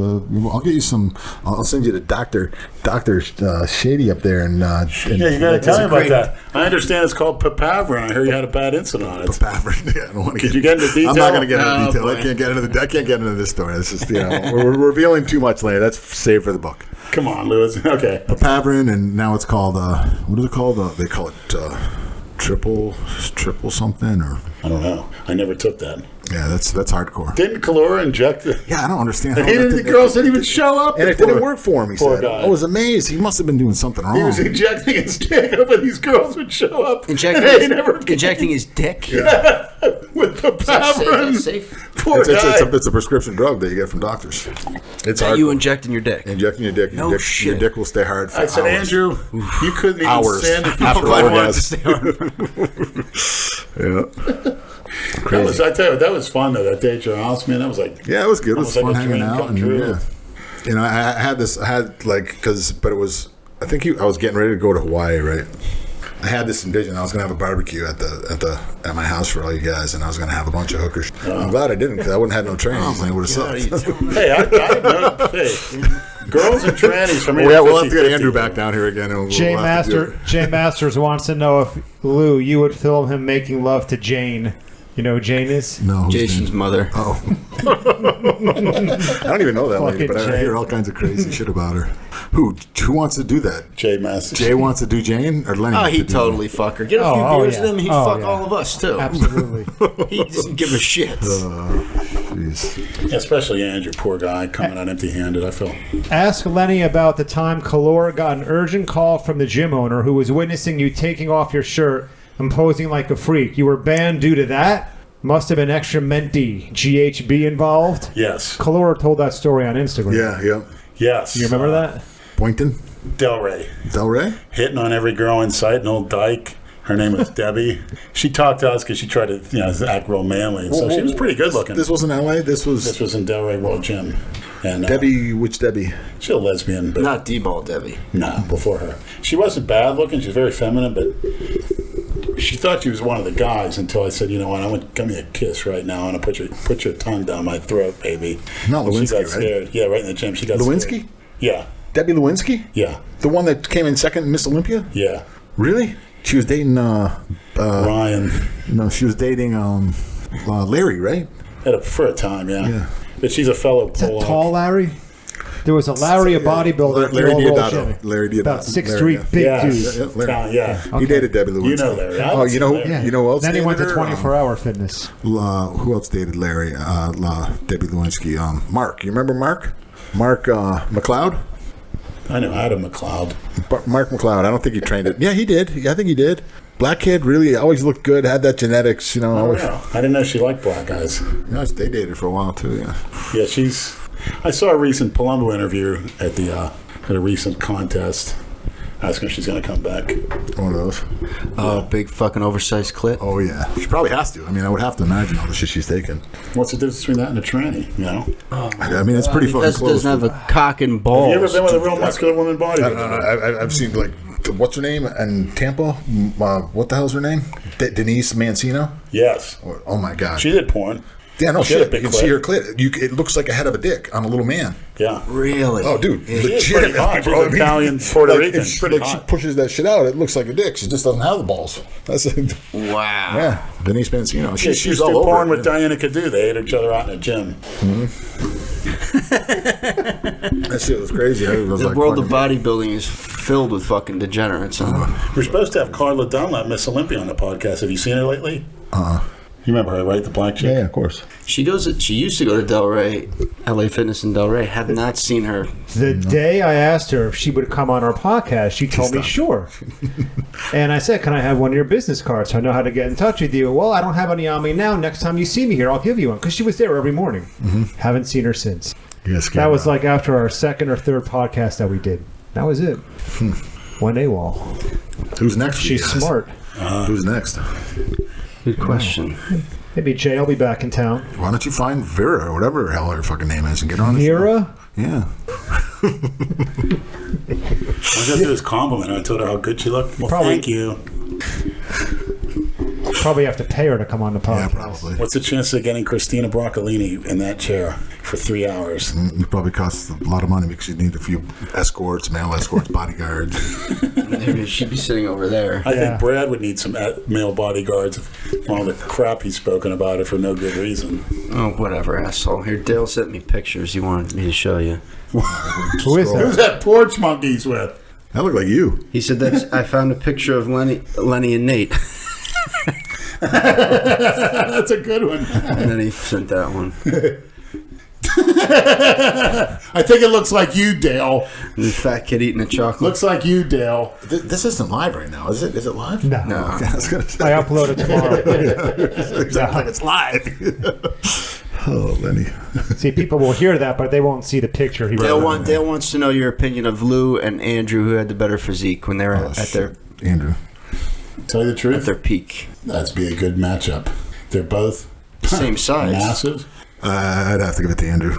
I'll get you some. I'll send you to Doctor Shady up there. And yeah, you got to tell me about that. I understand it's called Papavrin. I heard you had a bad incident on it. Papavrin. Yeah, I don't want to. Could you get into detail? I'm not going to get into detail. I can't get into this story. This is we're revealing too much later. That's saved for the book. Come on, Lewis. Okay. Papavrin, and now it's called. What is it called? They call it. Triple something, or I don't know. I never took that. Yeah, that's hardcore. Didn't Kalora inject it? Yeah, I don't understand. The girls didn't even show up. And it didn't work for him, he said. Guy. I was amazed. He must have been doing something wrong. He was injecting his dick, hoping these girls would show up. Injecting his dick? Yeah. With the Papavrin. Safe? Poor guy. It's a prescription drug that you get from doctors. It's hard. You injecting your dick? Injecting your dick. No shit. Your dick will stay hard for I said, hours. Andrew, you couldn't even stand if you after wanted to orgasm. Yeah. Crazy. I tell you, that was fun though. That day at your house, man. That was like it was good. It was fun like a hanging dream out. come And, true. yeah. You know, I had but it was. I think I was getting ready to go to Hawaii, right? I had this envision. I was going to have a barbecue at my house for all you guys, and I was going to have a bunch of hookers. I'm glad I didn't, because I wouldn't have had no trainings, and it would have sucked. Hey, I know. Hey, girls and trannies from here. Yeah, we'll have to get Andrew back down here again. And Jay Masters wants to know if Lou, you would film him making love to Jane. You know who Jane is? No, Jason's mother. Oh. I don't even know that lady, but I Jay. hear all kinds of crazy shit about her. Who wants to do that? Jay Masters. Jay wants to do Jane, or Lenny? Oh, wants to he'd do totally fuck her. Get a few beers yeah. in him, he'd fuck all of us, too. Absolutely. He doesn't give a shit. Jeez. Especially Andrew, poor guy, coming out empty-handed. I feel. Ask Lenny about the time Kalora got an urgent call from the gym owner who was witnessing you taking off your shirt and posing like a freak. You were banned due to that? Must have been extra menti GHB involved? Yes. Kalora told that story on Instagram. Yeah. Yes. You remember that? Boynton? Delray. Hitting on every girl in sight, an old dyke. Her name was Debbie. She talked to us because she tried to, act real manly. And so she was pretty good looking. This was in L.A.? This was in Delray World Gym. And Debbie, which Debbie? She's a lesbian, but Not D-ball Debbie. no, before her. She wasn't bad looking. She was very feminine, but she thought she was one of the guys until I said, you know what, I want to give me a kiss right now. I want to put your tongue down my throat, baby. Not And Lewinsky, she got right? scared. Yeah, right in the gym. She got Lewinsky? scared. Yeah. Debbie Lewinsky? Yeah. The one that came in second in Miss Olympia? Yeah. Really? She was dating, Ryan. no, she was dating, Larry, right? For a time, yeah. Yeah. But she's a fellow Is that Pollock. tall Larry? There was a Larry, a bodybuilder. Larry in the old Diodato. gym. Larry Diodato. About 6'3", Larry, yeah. big Yeah. dude. Larry. Yeah. He dated Debbie Lewinsky. You know Larry. Oh, you know Yeah. who else Then he dated went to her? 24-hour fitness. Who else dated Larry? Debbie Lewinsky. Mark. You remember Mark? Mark McLeod? I know Adam McLeod. Mark McLeod. I don't think he trained it. Yeah, he did. Yeah, I think he did. Black kid, really always looked good. Had that genetics, always. Yeah. I didn't know she liked black guys. Yeah, they dated for a while too. Yeah. Yeah, I saw a recent Palumbo interview at a recent contest. Asking if she's going to come back. One of those. Oh, big fucking oversized clit. Oh yeah, she probably has to. I mean, I would have to imagine all the shit she's taken. What's the difference between that and a tranny? I mean, it's pretty fucking close. Doesn't have a cock and balls. Have you ever been with a real muscular woman body? I've seen what's her name in Tampa? What the hell's her name? Denise Mancino. Yes. Oh my god. She did porn. Yeah, no She had a shit. big You can see clit. her clit. It looks like a head of a dick on a little man. Yeah. Really? Oh, dude. She's Legit. pretty hot. bro. She's Italian, Puerto Rican. If Pretty she hot. pushes that shit out, it looks like a dick. She just doesn't have the balls. That's it. Wow. Yeah. Denise Mancino. Yeah, She's she used all to over porn it. with Diana Cadu. They ate each other out in a gym. That shit was crazy. I was The like, world of fucking- bodybuilding is filled with fucking degenerates. Huh? We're supposed to have Carla Dunlap, Miss Olympia, on the podcast. Have you seen her lately? You remember her, right? The black chick? Yeah, of course. She used to go to Delray, LA Fitness in Delray. Have not seen her. The day I asked her if she would come on our podcast, she told me sure. And I said, can I have one of your business cards so I know how to get in touch with you? Well, I don't have any on me now. Next time you see me here, I'll give you one. Because she was there every morning. Haven't seen her since. Yes, That was like after our second or third podcast that we did. That was it. One AWOL. Who's next? for you She's guys? smart. Who's next? Good question. Maybe Jay will be back in town. Why don't you find Vera or whatever the hell her fucking name is and get her on the show? Mira? Yeah. I got to do this compliment. I told her how good she looked. Well, Probably- thank you. Probably have to pay her to come on the Yeah, podcast. probably. What's the chance of getting Christina Broccolini in that chair for 3 hours? It probably costs a lot of money because you need a few escorts, male escorts, bodyguards. Maybe she'd be sitting over there. I Yeah. think Brad would need some male bodyguards for all the crap he's spoken about it for no good reason. Oh, whatever, asshole. Here, Dale sent me pictures he wanted me to show you. Who is Who's that? that porch monkey he's with? That look like you. He said I found a picture of Lenny and Nate. That's a good one. And then he sent that one. I think it looks like you, Dale. And the fat kid eating a chocolate. Looks like you, Dale. This isn't live right now, is it? Is it live? No. No. I was gonna say. I upload it tomorrow. Exactly. It's live. Oh, Lenny. See, people will hear that, but they won't see the picture. Dale wants to know your opinion of Lou and Andrew, who had the better physique when they were at their Andrew. Tell you the at truth, their peak. that'd be a good matchup. They're both Same size. massive. I'd have to give it to Andrew.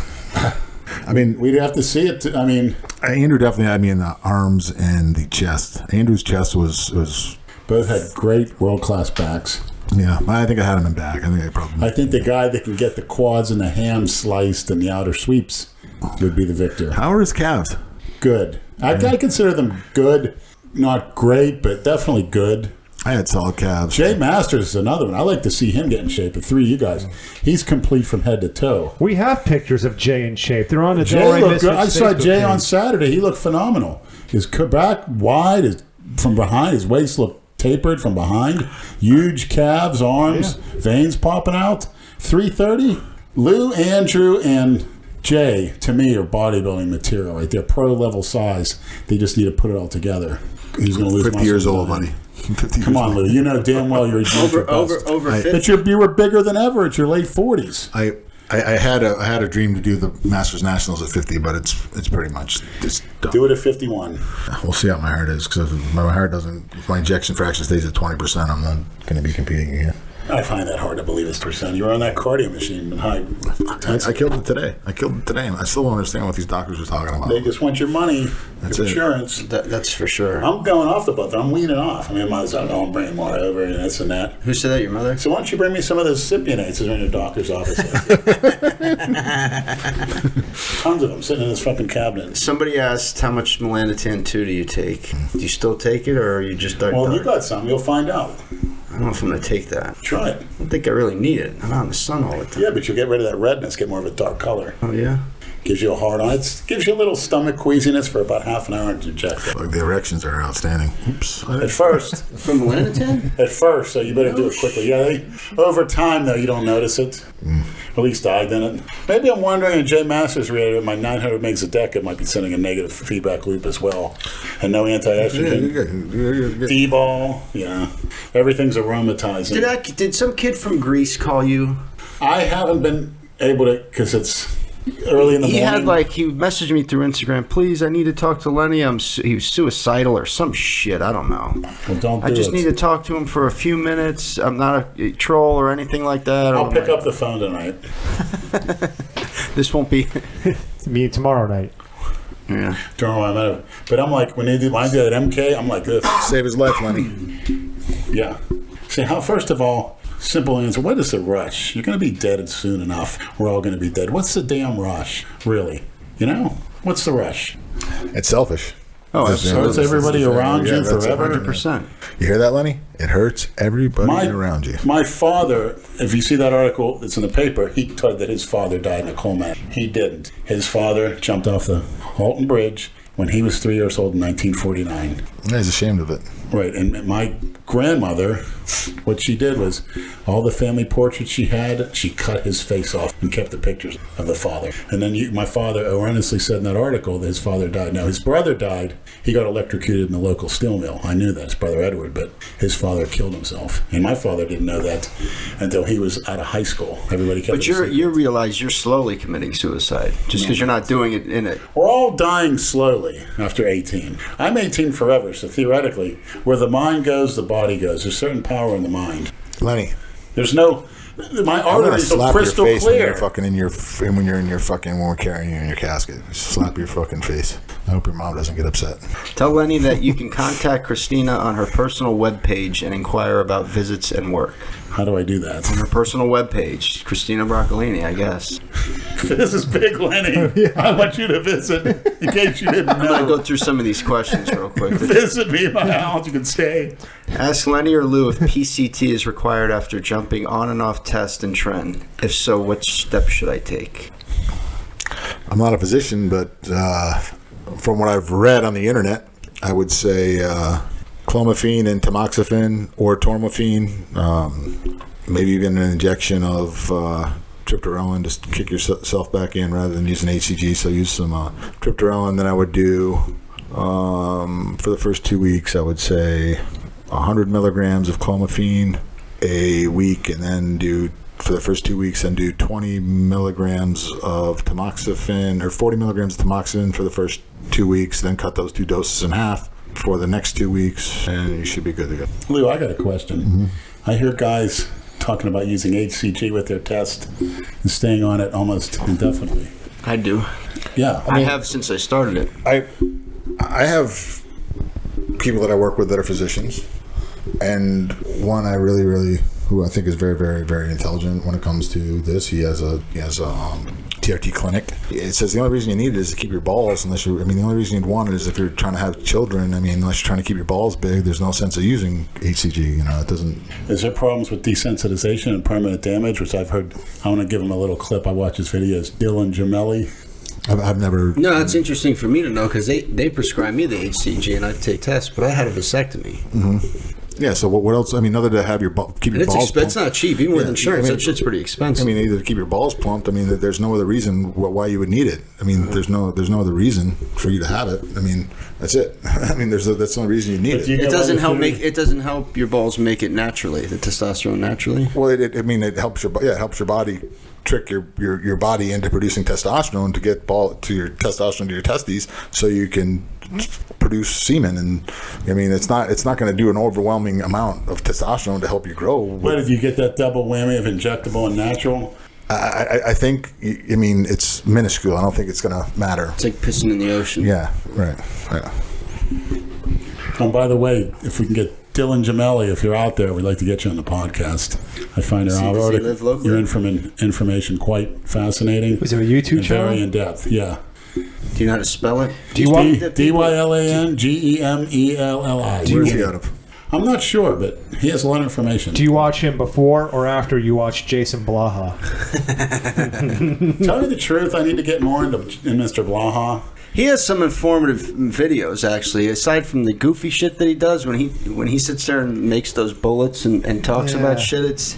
I mean, we'd have to see it. Andrew definitely had me in the arms and the chest. Andrew's chest was Both had great world-class backs. yeah. I think I had him in back. I think I probably. I think the guy that can get the quads and the ham sliced and the outer sweeps would be the victor. How are his calves? Good. I consider them good. Not great, but definitely good. I had solid calves. Jay Masters is another one. I like to see him get in shape. The three of you guys. He's complete from head to toe. We have pictures of Jay in shape. They're on the Jay Delray looked good. I Misfits saw Facebook Jay page. on Saturday. He looked phenomenal. His back wide, from behind. His waist looked tapered from behind. Huge calves, arms, veins popping out. 330. Lou, Andrew, and Jay, to me, are bodybuilding material. Right? They're pro level size. They just need to put it all together. He's going to lose 50 muscle years old, behind. buddy. 50 Come years on, old. Lou. You know damn well you're Over 50. But you were bigger than ever at your late 40s. I had a dream to do the Masters Nationals at 50, but it's pretty much just done. Do it at 51. We'll see how my heart is because if my heart doesn't, if my injection fraction stays at 20%, I'm not going to be competing again. I find that hard to believe it's percent. You were on that cardio machine in high I killed it today. And I still don't understand what these doctors are talking about. They just want your money, That's your it. insurance. That's for sure. I'm going off the book. I'm weaning off. I mean, I might as well I'm bringing more over and this and that. Who said that? Your mother? So why don't you bring me some of those Cypionates that are in your doctor's office? Tons of them sitting in this fucking cabinet. Somebody asked how much melanotan 2 do you take? Do you still take it, or are you just start? Well, you got some. You'll find out. I don't know if I'm going to take that. Try it. I don't think I really need it. I'm out in the sun all the time. Yeah, but you'll get rid of that redness, get more of a dark color. Oh, yeah? Gives you a hard on. It gives you a little stomach queasiness for about half an hour to inject it. Like the erections are outstanding. Oops. At first. From melanotan? At first, so you better do it quickly. Yeah, over time, though, you don't notice it. At least I didn't. Maybe I'm wondering if Jay Masters rated at my 900 megs a deca might be sending a negative feedback loop as well. And no anti-estrogen. D-ball, yeah. Everything's aromatizing. Did some kid from Greece call you? I haven't been able to, because it's early in the He morning. he messaged me through Instagram. Please, I need to talk to Lenny. He was suicidal or some shit. I don't know. Well, don't do I just it. need to talk to him for a few minutes. I'm not a troll or anything like that. I'll pick up the phone tonight. This won't be. Me tomorrow night. Yeah. Don't know why I'm at it. But I'm like, when I do that MK, I'm like this. Save his life, Lenny. Yeah. See, first of all, Simple answer. What is the rush? You're going to be dead soon enough. We're all going to be dead. What's the damn rush, really? You know? What's the rush? It's selfish. Oh, It hurts everybody around you forever. 100%. You hear that, Lenny? It hurts everybody around you. My father, if you see that article that's in the paper, he told that his father died in a coal mine. He didn't. His father jumped off the Halton Bridge when he was 3 years old in 1949. He's ashamed of it. Right, and my grandmother, what she did was all the family portraits she had, she cut his face off and kept the pictures of the father. And then my father erroneously said in that article that his father died. Now, his brother died. He got electrocuted in the local steel mill. I knew that, his brother Edward, but his father killed himself. And my father didn't know that until he was out of high school. Everybody kept But you realize you're slowly committing suicide just because you're not doing it in it. We're all dying slowly after 18. I'm 18 forever, so theoretically, where the mind goes, the body goes. There's certain power in the mind. Lenny. There's no... My arteries are crystal your face clear. When you're fucking when you're in your fucking, when we're carrying you in your casket. Just slap your fucking face. I hope your mom doesn't get upset. Tell Lenny that you can contact Christina on her personal webpage and inquire about visits and work. How do I do that? On her personal webpage, Christina Broccolini, I guess. This is big, Lenny. Yeah. I want you to visit, in case you didn't know. I'm going to go through some of these questions real quick. Visit me in my house. You can stay. Ask Lenny or Lou if PCT is required after jumping on and off test and trend. If so, what steps should I take? I'm not a physician, but from what I've read on the internet, I would say clomiphene and tamoxifen or tormophene, maybe even an injection of triptorelin, just kick yourself back in rather than using HCG. So use some triptorelin. Then I would do, for the first 2 weeks, I would say 100 milligrams of clomiphene a week, and then do, for the first 2 weeks, and do 20 milligrams of tamoxifen, or 40 milligrams of tamoxifen for the first 2 weeks, then cut those two doses in half for the next 2 weeks, and you should be good to go. Lou, I got a question. Mm-hmm. I hear guys talking about using HCG with their test and staying on it almost indefinitely. I do. Yeah. I have since I started it. I have people that I work with that are physicians, and one I really, who I think is very, very, very intelligent when it comes to this. He has a TRT clinic. It says the only reason you need it is to keep your balls, the only reason you'd want it is if you're trying to have children. Unless you're trying to keep your balls big, there's no sense of using HCG. It doesn't. Is there problems with desensitization and permanent damage, which I've heard? I want to give him a little clip. I watch his videos. Dylan Gemelli. I've never. No, it's interesting for me to know because they prescribe me the HCG and I take tests, but I had a vasectomy. Mm-hmm. Yeah, so what else? Other to have keep your balls plump. It's not cheap, even with insurance. That shit's pretty expensive. Either to keep your balls plumped. There's no other reason why you would need it. There's no other reason for you to have it. That's it. That's the only reason you need it. It doesn't help it doesn't help your balls make it naturally, the testosterone naturally. Well, it helps it helps your body trick your body into producing testosterone to get your testosterone to your testes so you can produce semen. And it's not going to do an overwhelming amount of testosterone to help you grow. Why did you get that double whammy of injectable and natural? I think it's minuscule. I don't think it's going to matter. It's like pissing in the ocean. Yeah, right. Yeah. And by the way, if we can get Dylan Gemelli, if you're out there, we'd like to get you on the podcast. I find your information quite fascinating. Is there a YouTube channel? Very in depth, yeah. Do you know how to spell it? DYLANGEMELLI. Where's he out of? I'm not sure, but he has a lot of information. Do you watch him before or after you watch Jason Blaha? Tell you the truth, I need to get more into Mr. Blaha. He has some informative videos, actually. Aside from the goofy shit that he does, when he sits there and makes those bullets and talks about shit, it's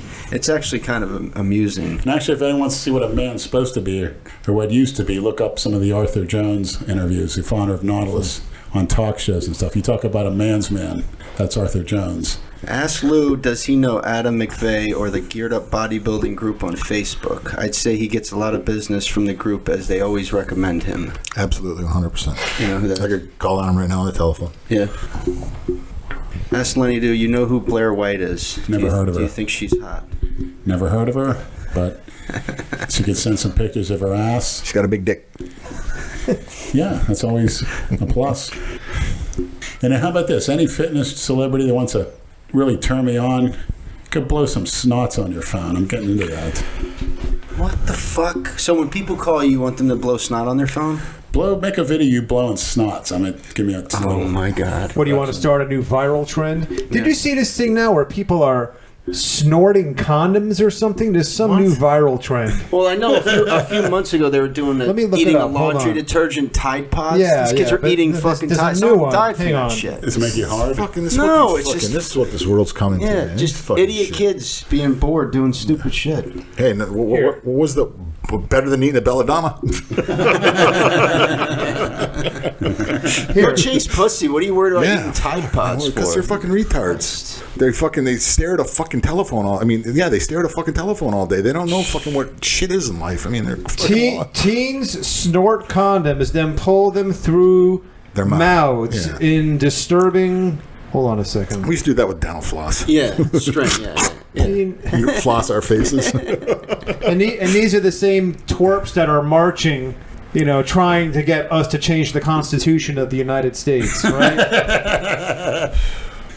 actually kind of amusing. And actually, if anyone wants to see what a man's supposed to be or what used to be, look up some of the Arthur Jones interviews, the founder of Nautilus, on talk shows and stuff. You talk about a man's man, that's Arthur Jones. Ask Lou, does he know Adam McVeigh or the Geared Up Bodybuilding group on Facebook? I'd say he gets a lot of business from the group as they always recommend him. Absolutely, 100%. You know who that is? I could call on him right now on the telephone. Yeah. Ask Lenny, do you know who Blair White is? Never heard of her. Do you think she's hot? Never heard of her, but she could send some pictures of her ass. She's got a big dick. Yeah, that's always a plus. And how about this? Any fitness celebrity that wants to really turn me on, Could blow some snots on your phone. I'm getting into that. What the fuck? So when people call you want them to blow snot on their phone? Make a video you blowing snots. Give me a Oh my god. What, do you want to start a new viral trend? Did you see this thing now where people are snorting condoms or something? There's some new viral trend. Well, I know a few months ago they were doing eating a laundry detergent Tide Pods. Yeah, These kids were eating fucking Tide. Someone died from that shit. Does it make you hard? This is what this world's coming to. Yeah, just idiot shit. Kids being bored doing stupid shit. Hey, what was the better than eating a belladonna? Go chase pussy. What are you worried about eating Tide Pods for? Because they're fucking retards. They stare at a fucking telephone they stare at a fucking telephone all day. They don't know fucking what shit is in life. I mean, they're teens snort condoms, then pull them through their mouths in disturbing. Hold on a second. We used to do that with dental floss. Yeah, straight. Yeah. You floss our faces. and these are the same twerps that are marching, trying to get us to change the Constitution of the United States, right?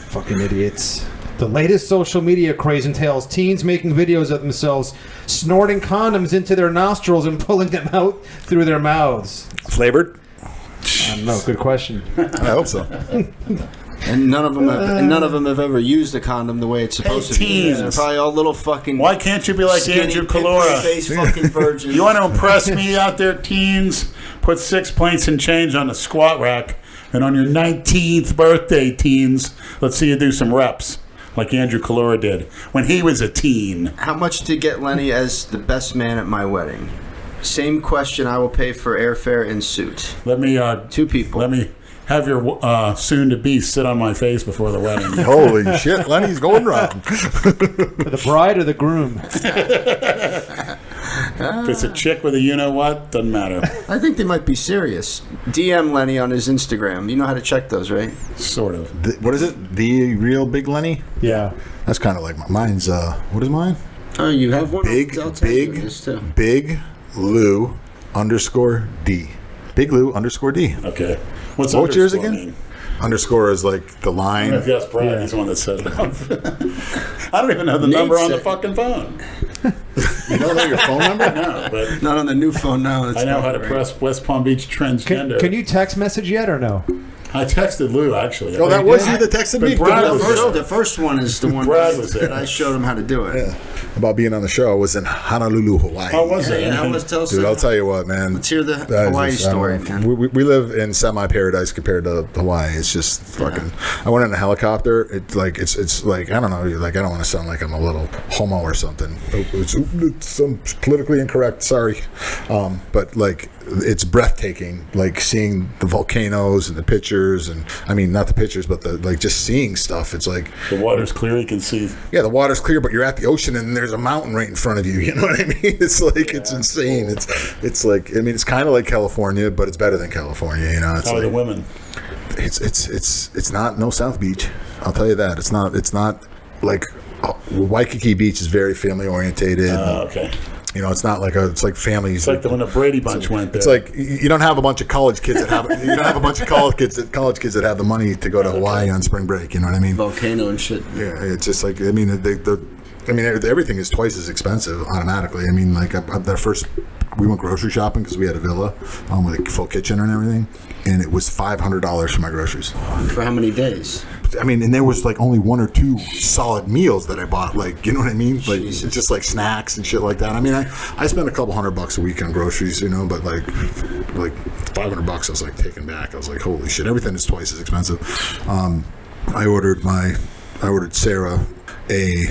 Fucking idiots. The latest social media craze entails teens making videos of themselves snorting condoms into their nostrils and pulling them out through their mouths. Flavored? I don't know. Good question. I hope so. And none of them have ever used a condom the way it's supposed to be. They're probably all little fucking. Why can't you be like Andrew Calora? Face fucking virgins. You want to impress me out there, teens? Put 6 pints and change on the squat rack, and on your 19th birthday, teens, let's see you do some reps. Like Andrew Calora did when he was a teen. How much to get Lenny as the best man at my wedding? Same question. I will pay for airfare and suit. Let me 2 people. Let me have your soon-to-be sit on my face before the wedding. Holy shit, Lenny's going wrong. The bride or the groom? If it's a chick with a you-know-what, doesn't matter. I think they might be serious. DM Lenny on his Instagram. You know how to check those, right? Sort of. What is it? The Real Big Lenny? Yeah. That's kind of like mine's. What is mine? Oh, you have one? Big Lou _D. Big Lou _D. Okay. What's yours again? Mean? Underscore is like the line. I guess Brad, he's the one that set it up. I don't even know the number on the fucking phone. You don't know your phone number? No, but not on the new phone now. I know how to press West Palm Beach transgender. Can you text message yet or no? I texted Lou, actually. Oh, that was you that texted me? The first one is the one Brad was there. that I showed him how to do it. Yeah. About being on the show. I was in Honolulu, Hawaii. How was it? Yeah, Dude, I'll tell you what, man. Let's hear the Hawaii story, man. We live in semi-paradise compared to Hawaii. It's just fucking... I went in a helicopter. It's like, I don't know, like, I don't want to sound like I'm a little homo or something. It's some politically incorrect, sorry. But, like, it's breathtaking, like, seeing the volcanoes and the pictures, and, I mean, not the pictures, but just seeing stuff. It's like... The water's clear, you can see... Yeah, the water's clear, but you're at the ocean, and there's a mountain right in front of you. You know what I mean? It's like it's insane. It's like, I mean, it's kind of like California, but it's better than California. You know, it's how are like, the women? It's not no South Beach. I'll tell you that. It's not like Waikiki Beach is very family orientated. Okay. You know, it's not like it's like families. It's like when the Brady Bunch went there. It's like you don't have a bunch of college kids that have college kids that have the money to go to Hawaii on spring break. You know what I mean? Volcano and shit. Yeah, it's just like, I mean, everything is twice as expensive automatically. I mean, like we went grocery shopping because we had a villa with a full kitchen and everything, and it was $500 for my groceries. For how many days? I mean, and there was like only 1 or 2 solid meals that I bought. Like, you know what I mean? Like, just like snacks and shit like that. I mean, I spent a couple $100 a week on groceries, you know, but like $500 I was like taken back. I was like, holy shit, everything is twice as expensive. I ordered Sarah a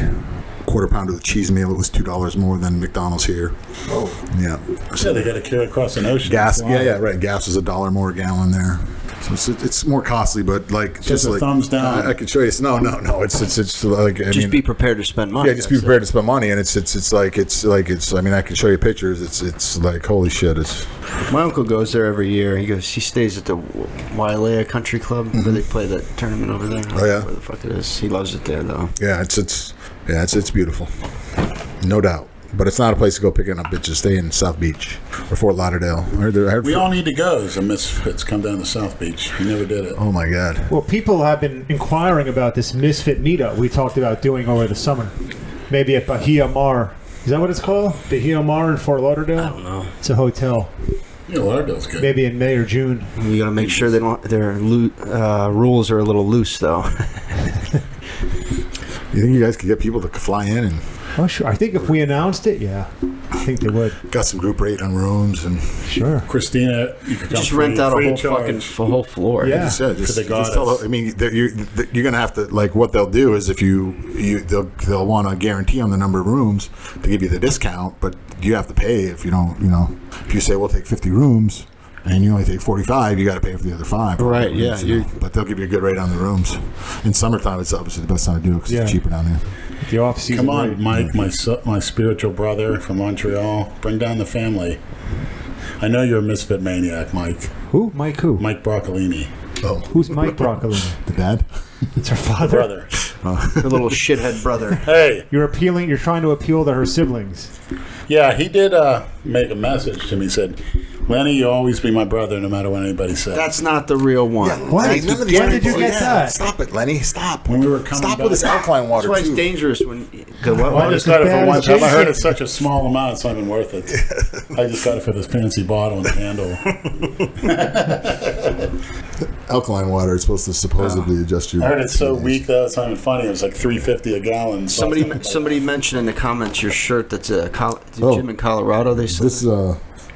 quarter pounder of the cheese meal. It was $2 more than McDonald's here. Oh, yeah. So they got to carry across an ocean. Gas, yeah, right. Gas is $1 more a gallon there. So it's more costly, but like just like thumbs down. I can show you. No. It's like be prepared to spend money. Yeah, just be prepared to spend money, and it's. I mean, I can show you pictures. It's like holy shit. My uncle goes there every year. He stays at the Wailea Country Club where they play that tournament over there. Oh yeah, where the fuck it is. He loves it there though. Yeah, it's beautiful, no doubt. But it's not a place to go picking up bitches. Stay in South Beach or Fort Lauderdale. We all need to go as a Misfits come down to South Beach. We never did it. Oh, my God. Well, people have been inquiring about this Misfit meetup we talked about doing over the summer. Maybe at Bahia Mar. Is that what it's called? Bahia Mar in Fort Lauderdale? I don't know. It's a hotel. Yeah, Lauderdale's good. Maybe in May or June. You got to make sure their rules are a little loose, though. You think you guys could get people to fly in and Oh, sure. I think if we announced it, yeah. I think they would. got some group rate on rooms and Sure. Christina, you could come Just rent out a free whole of charge. fucking whole floor. Yeah. just said, Because they got tell us. them- I mean, you're gonna have to like what they'll do is if they'll want to guarantee on the number of rooms to give you the discount, but you have to pay if you don't. If you say we'll take 50 rooms. And you only take 45, you got to pay for the other 5. Right, yeah, But they'll give you a good rate on the rooms. In summertime, it's obviously the best time to do it because it's cheaper down there. The off season. Come on, rate. Mike, my spiritual brother from Montreal. Bring down the family. I know you're a misfit maniac, Mike. Who? Mike who? Mike Broccolini. Oh, Who's Mike Broccolini? the dad? It's her father. Brother. The little shithead brother. Hey, You're trying to appeal to her siblings. yeah, he did make a message to me. He said, Lenny, you'll always be my brother no matter what anybody says. That's not the real one. What? Lenny, none of these Where did you people- get that? Stop it, Lenny. Stop. When we were coming Stop back. with this alkaline water, That's why it's too. dangerous when... Well, I just got it bad for one as time. I heard Jason. it's such a small amount, it's not even worth it. I just got it for this fancy bottle and the handle. Alkaline water is supposed to supposedly adjust your... I heard it's so weak, though, it's not even funny. It was like $3.50 a gallon. Somebody mentioned in the comments your shirt that's a Oh. gym in Colorado. They said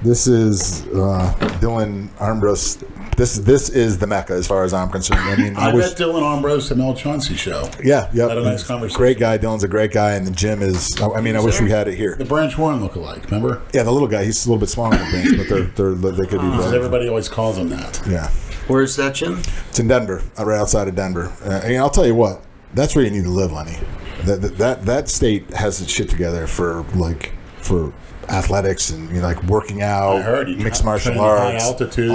This is Dylan Armbrust. This is the Mecca as far as I'm concerned. I mean, I met Dylan Armbrust at Mel Chauncey show. Yeah. Had a nice conversation. Great guy. Dylan's a great guy, and the gym is. I mean, I wish we had it here. The Branch Warren lookalike, remember? Yeah, the little guy. He's a little bit smaller than Vince, but they could be Because better. everybody always calls him that. Yeah, Where's that gym? it's in Denver, right outside of Denver. And I'll tell you what, that's where you need to live, Lenny. That state has its shit together for athletics and like working out, I heard you mixed martial train high arts, altitude.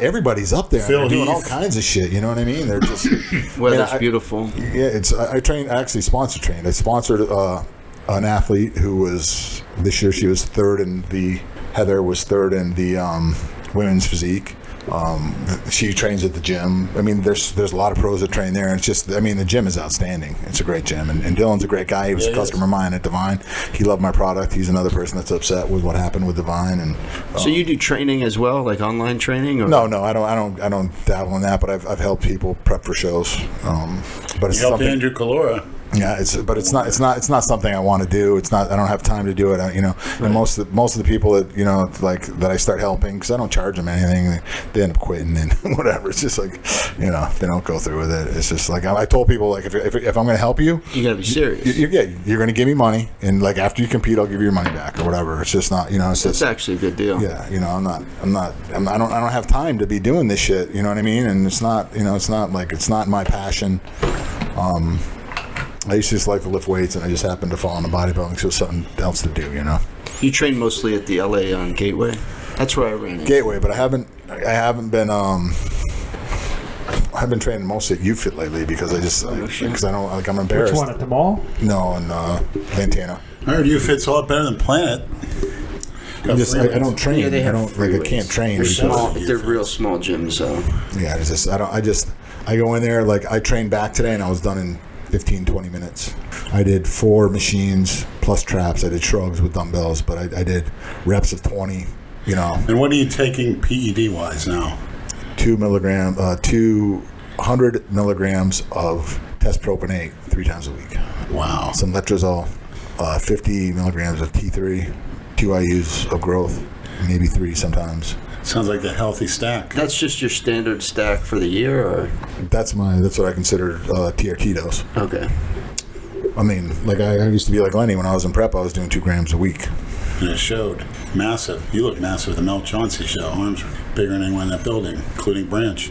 everybody's up there. Phil They're doing all Heath. kinds of shit. You know what I mean? They're just Weather's I- beautiful. Yeah, it's. I actually sponsor trained. I sponsored an athlete who was this year. She was Heather was third in the women's physique. She trains at the gym. I mean, there's a lot of pros that train there. And it's just, I mean, the gym is outstanding. It's a great gym, and Dylan's a great guy. He was a customer of mine at Divine. He loved my product. He's another person that's upset with what happened with Divine. And So you do training as well, like online training? Or? no, I don't dabble in that. But I've helped people prep for shows. But it's You helped something. Andrew Calora. Yeah, it's not something I want to do. It's not. I don't have time to do it. And most of the people that that I start helping, because I don't charge them anything, they end up quitting and whatever. It's just like they don't go through with it. It's just like I told people, like if I'm going to help you, You gotta be serious. you're going to give me money, and like after you compete, I'll give you your money back or whatever. It's just not. It's That's just. actually a good deal. Yeah, I don't have time to be doing this shit. You know what I mean? And it's not. It's not my passion. I used to just like to lift weights, and I just happened to fall into bodybuilding, so it was something else to do, You train mostly at the LA on Gateway? That's where I ran it. Gateway, but I haven't been I've been training mostly at UFIT lately because because I don't like I'm embarrassed. Which one, at the mall? No, in Lantana. I heard you fit's a lot better than Planet. I don't train. Yeah, they have I don't free I weights. can't train. They're because- small. They're real small gyms, so. Yeah, it's just I go in there, like I trained back today and I was done in 15-20 minutes. I did 4 machines plus traps. I did shrugs with dumbbells, but I did reps of 20. And what are you taking PED wise now? 200 milligrams of test propionate 3 times a week. Wow. Some letrozole, 50 milligrams of T3, 2 IUs of growth, maybe 3 sometimes. Sounds like the healthy stack. That's just your standard stack for the year, or? That's what I consider TRT dose. Okay. I mean, like I used to be like Lenny when I was in prep. I was doing 2 grams a week. And it showed. Massive. You look massive at the Mel Chauncey show. Arms bigger than anyone in that building, including Branch.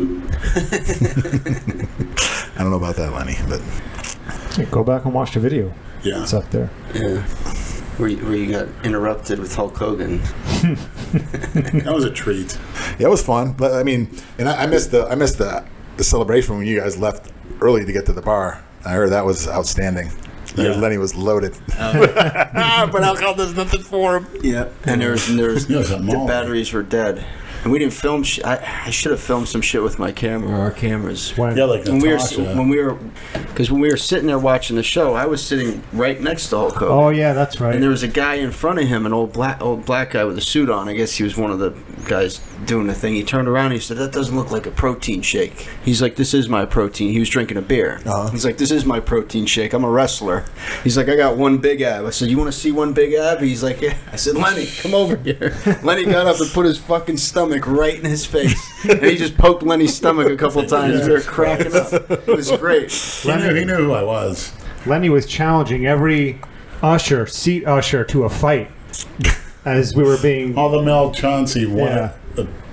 I don't know about that, Lenny, but Hey, go back and watch the video. Yeah. It's up there. Yeah. Where you got interrupted with Hulk Hogan. That was a treat. yeah, it was fun. But I mean, and I missed the celebration when you guys left early to get to the bar. I heard that was outstanding. I heard Yeah. Lenny was loaded. But how come there's nothing for him? Yeah. And there's Yeah, it's a the mall. batteries were dead. And we didn't film. I should have filmed some shit with my camera, or our cameras. Yeah, like when we were, because when we were sitting there watching the show, I was sitting right next to Hulk Hogan. Oh yeah, that's right. And there was a guy in front of him, an old black guy with a suit on. I guess he was one of the guys doing the thing. He turned around and he said, "That doesn't look like a protein shake." He's like, "This is my protein." He was drinking a beer. He's like, "This is my protein shake. I'm a wrestler." He's like, "I got one big ab." I said, "You want to see one big ab?" He's like, "Yeah." I said, "Lenny, come over here." Lenny got up and put his fucking stomach right in his face. And he just poked Lenny's stomach a couple times. We were cracking up. It was great. He knew who I was. Lenny was challenging every seat usher to a fight as we were being... All the Mel Chauncey what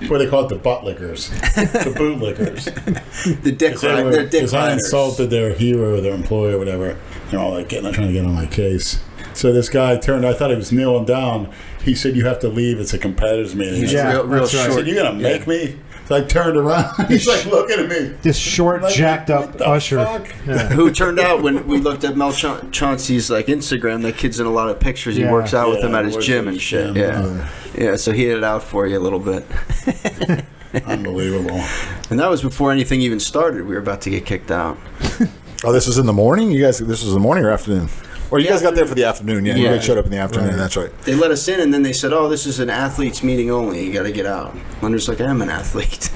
do they call it? The butt lickers. The boot lickers. The dick riders. Because I insulted their hero or their employee or whatever. They're all like trying to get on my case. So this guy I thought he was kneeling down. He said, "You have to leave. It's a competitor's meeting." He's real short. I said, "You're going to make me?" So I turned around. He's like looking at me. This short, like, jacked up usher. Yeah. Who turned out, when we looked at Mel Chauncey's like Instagram, that kid's in a lot of pictures. He works out with him at his gym and shit. Yeah, so he hit it out for you a little bit. Unbelievable. And that was before anything even started. We were about to get kicked out. Oh, this was in the morning? This was the morning or afternoon? Or you guys got there for the afternoon? Yeah, you guys showed up in the afternoon. Right. That's right. They let us in, and then they said, "Oh, this is an athletes meeting only. You got to get out." Lender's like, "I am an athlete."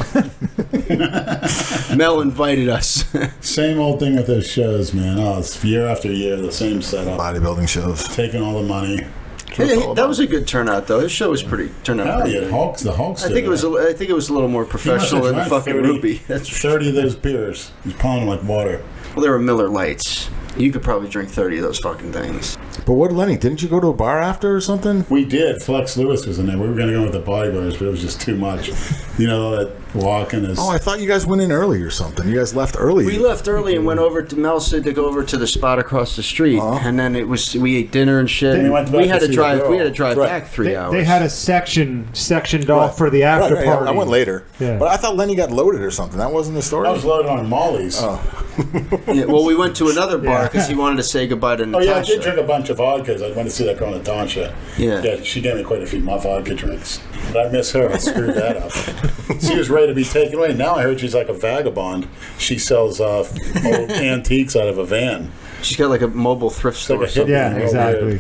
Mel invited us. Same old thing with those shows, man. Oh, it's year after year, the same setup. Bodybuilding shows. Taking all the money. Hey, that was a good turnout, though. His show was turned out pretty good. The Hulks. I think it was a little more professional than the fucking Ruby. That's 30 of those beers. He's pounding like water. Well, they were Miller Lights. You could probably drink 30 of those fucking things. But what, Lenny? Didn't you go to a bar after or something? We did. Flex Lewis was in there. We were going to go with the bodybuilders, but it was just too much. You know, that walking is... Oh, I thought you guys went in early or something. You guys left early. We left early and went over to... Mel said to go over to the spot across the street. And then we ate dinner and shit. We had to drive back 3 hours. They had a sectioned off for the after party. I went later. Yeah. But I thought Lenny got loaded or something. That wasn't the story? I was loaded on Molly's. Well, we went to another bar because he wanted to say goodbye to Natasha. Oh, yeah, I did drink a bunch of vodkas. I went to see that girl, Natasha. Yeah, she gave me quite a few vodka drinks. But I miss her. I screwed that up. She was ready to be taken away. Now I heard she's like a vagabond. She sells old antiques out of a van. She's got like a mobile thrift store. Yeah, exactly.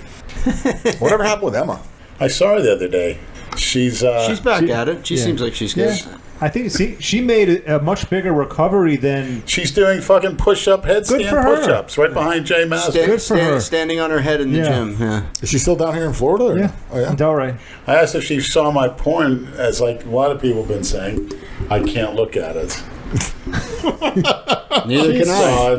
Whatever happened with Emma? I saw her the other day. She's back at it. She seems like she's good. Yeah. I think she made a much bigger recovery than... She's doing fucking push-up headstand push-ups right behind Jay Master. Good for her. Standing on her head in the gym. Yeah. Is she still down here in Florida? Or yeah. Oh, yeah. Delray. I asked if she saw my porn, as like a lot of people have been saying. I can't look at it. Neither can I.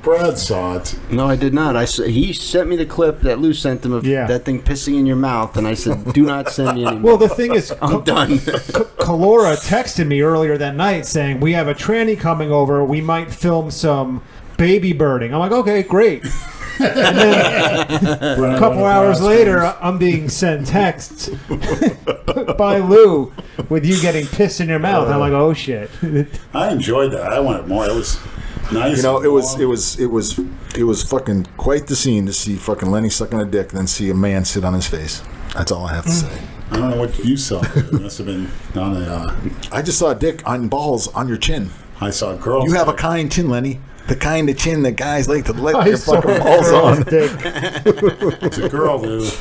Brad saw it. No, I did not. He sent me the clip that Lou sent him of that thing pissing in your mouth, and I said, "Do not send me anymore." Well, the thing is, I'm done. Kalora texted me earlier that night saying, "We have a tranny coming over. We might film some baby birding." I'm like, "Okay, great." And then a couple hours later, I'm being sent texts by Lou with you getting pissed in your mouth. I'm like, "Oh shit!" I enjoyed that. I wanted more. It was nice. You know, it was fucking quite the scene to see fucking Lenny sucking a dick, and then see a man sit on his face. That's all I have to say. I don't know what you saw. It must have been on a. I just saw a dick on balls on your chin. I saw a girl. You have a kind chin, Lenny. The kind of chin that guys like to let your fucking balls on. It's a girl, dude.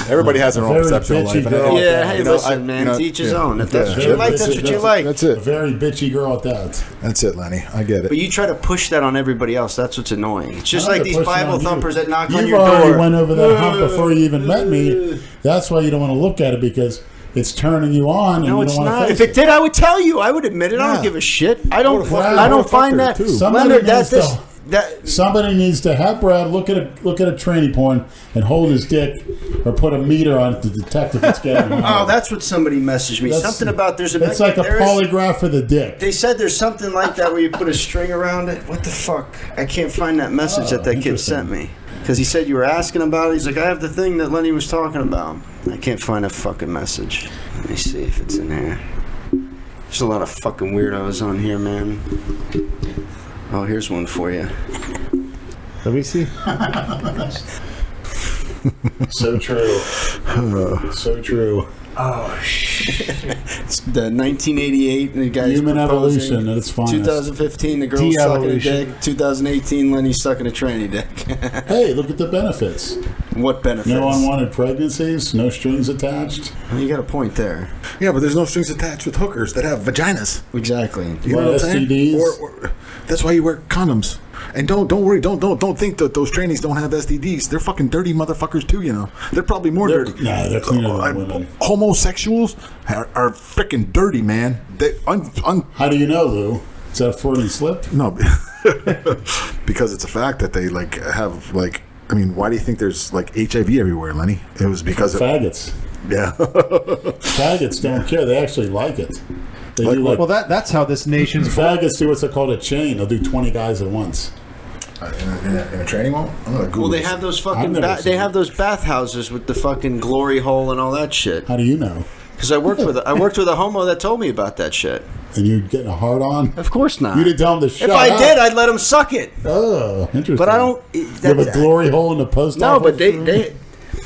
Everybody has their own perception of life. Hey, listen, man. To each his own. If that's what you like, that's what you like. That's it. A very bitchy girl at that. That's it, Lenny. I get it. But you try to push that on everybody else. That's what's annoying. It's just like these Bible thumpers that knock on your door. You already went over that hump before you even met me. That's why you don't want to look at it, because it's turning you on. No, and it's you don't not. Want to if it did, I would tell you. I would admit it. I don't give a shit. I don't find that. Somebody needs to have Brad look at a tranny porn and hold his dick, or put a meter on it to detect if it's getting. Oh, that's what somebody messaged me. Something about it's like a polygraph for the dick. They said there's something like that where you put a string around it. What the fuck? I can't find that message that kid sent me. Because he said you were asking about it. He's like, I have the thing that Lenny was talking about. I can't find a fucking message. Let me see if it's in here. There's a lot of fucking weirdos on here, man. Oh, here's one for you. Let me see. So true. So true. Oh shit! It's the 1988, the guy's Human proposing. evolution at its finest. 2015, the girl's sucking a dick. 2018, Lenny's sucking a tranny dick. Hey, look at the benefits. What benefits? No unwanted pregnancies, no strings attached. Well, you got a point there. Yeah, but there's no strings attached with hookers that have vaginas. Exactly. You know what I'm saying? STDs. Or that's why you wear condoms. And don't worry, don't think that those trannies don't have STDs. They're fucking dirty motherfuckers too, you know. They're probably more dirty. Nah, they're cleaner than women. Homosexuals are freaking dirty, man. How do you know, Lou? Is that a Freudian slip? No, because it's a fact that they like have like. I mean, why do you think there's like HIV everywhere, Lenny? It was because of faggots. Yeah. Faggots don't care. They actually like it. They do like. Well, that's how this nation's. Faggots do what's called a chain. They'll do 20 guys at once. In a training room? I'm gonna Google Well, they this. have those fucking they have those bathhouses with the fucking glory hole and all that shit. How do you know? Because I worked with a homo that told me about that shit. And you getting a hard on? Of course not. You didn't tell him to shut If up. I did, I'd let him suck it. Oh, interesting. But I don't. You have a glory hole in the post No, office? but they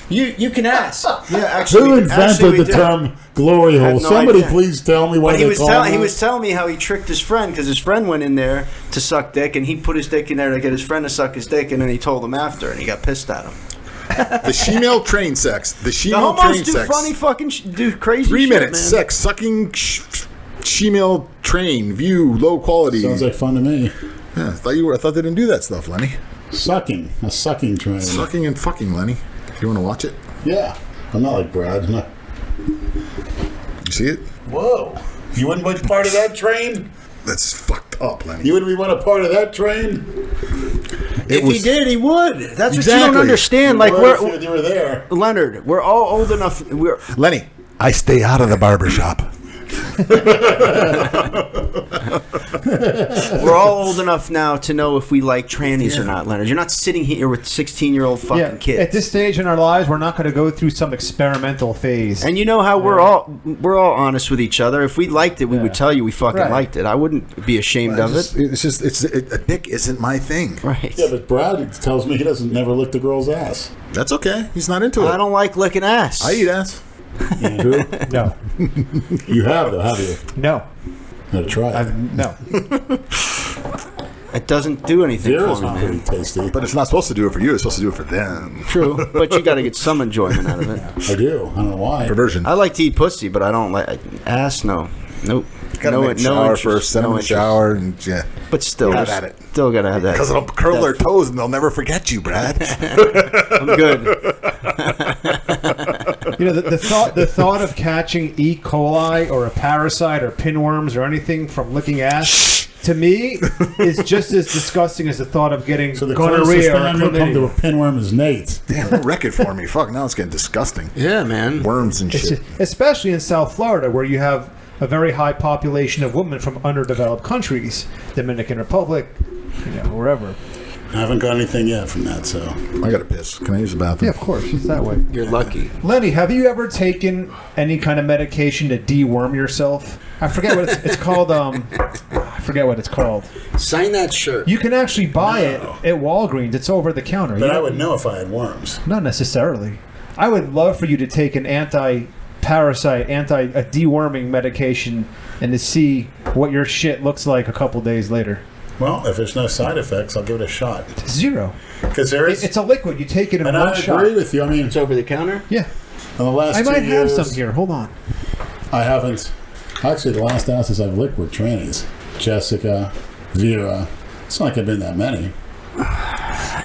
you can ask. Yeah, actually. Who invented the term glory hole? no Somebody idea. please tell me why But they call it. he was telling me how he tricked his friend because his friend went in there to suck dick and he put his dick in there to get his friend to suck his dick and then he told him after and he got pissed at him. The shemale train sex. The The shemale homos train do sex. funny fucking do crazy 3 shit, minutes. man. Sex. Sucking. Shemale train. View. Low quality. Sounds like fun to me. Yeah, I thought they didn't do that stuff, Lenny. Sucking. A sucking train. Sucking and fucking, Lenny. You want to watch it? Yeah. I'm not like Brad. I'm not. You see it? Whoa. You wouldn't be part of that train? That's fucked up, Lenny. You wouldn't want a part of that train? If he did, he would. That's what you Exactly. don't understand. Like You were there. Leonard, we're all old enough. Lenny, I stay out of the barber shop. We're all old enough now to know if we like trannies or not, Leonard. You're not sitting here with 16-year-old fucking kids. At this stage in our lives, we're not going to go through some experimental phase. And you know how we're all honest with each other. If we liked it, we would tell you we fucking liked it. I wouldn't be ashamed of it. A dick isn't my thing. Right. Yeah, but Brad tells me he doesn't never lick the girl's ass. That's okay. He's not into it. I don't like licking ass. I eat ass. Andrew? No. You have, though, have you? No. Gotta try it. No. It doesn't do anything Vera's for me, pretty man. tasty. But it's not supposed to do it for you. It's supposed to do it for them. True, but you got to get some enjoyment out of it. I do. I don't know why. Perversion. I like to eat pussy, but I don't like ass. No, nope. Gotta make shower interest. first, send them in the interest. shower, and yeah. But still, Have at it. still gotta have that. Because it'll curl their toes and they'll never forget you, Brad. I'm good. You know, the thought of catching E. coli or a parasite or pinworms or anything from licking ass, to me, is just as disgusting as the thought of getting So the closest gonorrhea thing or I'm going to come to a chlamydia. pinworm is Nate. Damn, don't wreck it for me. Fuck, now it's getting disgusting. Yeah, man. Worms and shit. Especially in South Florida, where you have a very high population of women from underdeveloped countries, Dominican Republic, wherever. I haven't got anything yet from that, so. I gotta piss. Can I use the bathroom? Yeah, of course, it's that way. You're lucky. Lenny, have you ever taken any kind of medication to deworm yourself? I forget what it's called. I forget what it's called. Sign that shirt. You can actually buy it at Walgreens. It's over the counter. But I would know if I had worms. Not necessarily. I would love for you to take an anti-parasite, a deworming medication, and to see what your shit looks like a couple days later. Well, if there's no side effects, I'll give it a shot. Zero. Because there is. It's a liquid. You take it in and one I shot. agree with you. I mean, It's over the counter? Yeah. in the last I 2 might have years, some here. Hold on. I haven't. Actually, the last asses I've licked were trannies. Jessica, Vera. It's not like I've been that many.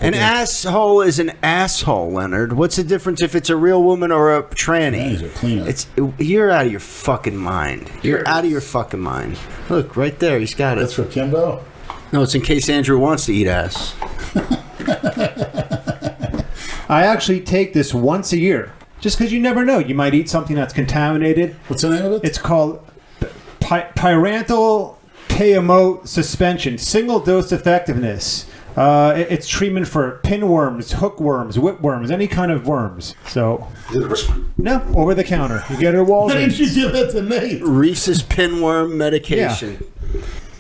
An asshole is an asshole, Leonard. What's the difference if it's a real woman or a tranny? Trannies are cleaner. You're out of your fucking mind. You're out of your fucking mind. Look, right there. He's got That's it. for Kimbo? No, it's in case Andrew wants to eat ass. I actually take this once a year. Just because you never know. You might eat something that's contaminated. What's the name of it? It's called pyrantyl payamote suspension. Single dose effectiveness. It's treatment for pinworms, hookworms, whipworms, any kind of worms. So, no, over the counter. You get it at Why didn't you Walgreens. give that to Nate? Reese's pinworm medication.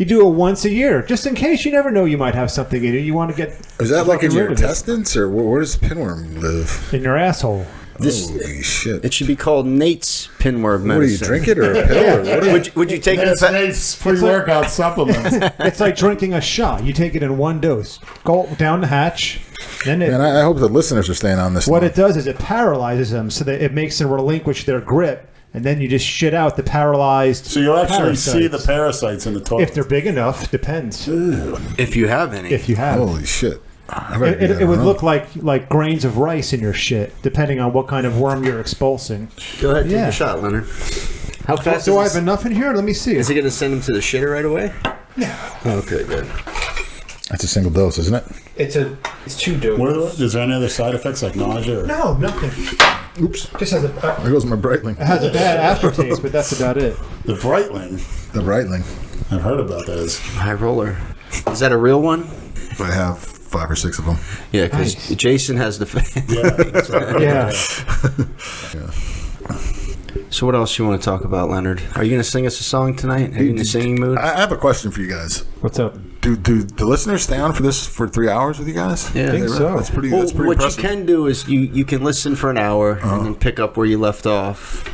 You do it once a year, just in case. You never know, you might have something in it. You want to get. Is that like in your rid of it. intestines, or where does pinworm live? In your asshole. Holy shit! It should be called Nate's pinworm medicine. What do you drink it or a pill? Or what Would you take it? That's Nate's pre-workout supplements. It's like drinking a shot. You take it in one dose. Go down the hatch. Then And I hope the listeners are staying on this. what it does is it paralyzes them, so that it makes them relinquish their grip, and then you just shit out the paralyzed. So you'll actually parasites. see the parasites in the toilet. If they're big enough, depends. If you have any. If you have. Holy shit! It would look like grains of rice in your shit, depending on what kind of worm you're expulsing. Go ahead, take Yeah. a shot, Leonard. How fast Do I is have enough in here? Let me see. Is it going to send him to the shitter right away? Yeah. Okay, good. That's a single dose, isn't it? It's 2 doses. Is there any other side effects like nausea? Or? No, nothing. Oops! Just has There goes my Breitling. it has a bad aftertaste, but that's about it. The Breitling. The Breitling. I've heard about those. High roller. Is that a real one? I have 5 or 6 of them. Yeah, because Nice. Jason has the. Yeah, that's right. Yeah. So what else you want to talk about, Leonard? Are you going to sing us a song tonight? Are you in the singing mood? I have a question for you guys. What's up? Do the listeners stay on for this for 3 hours with you guys? Yeah. I think so. That's pretty. Well, That's pretty what impressive. you can do is you can listen for an hour and then pick up where you left off.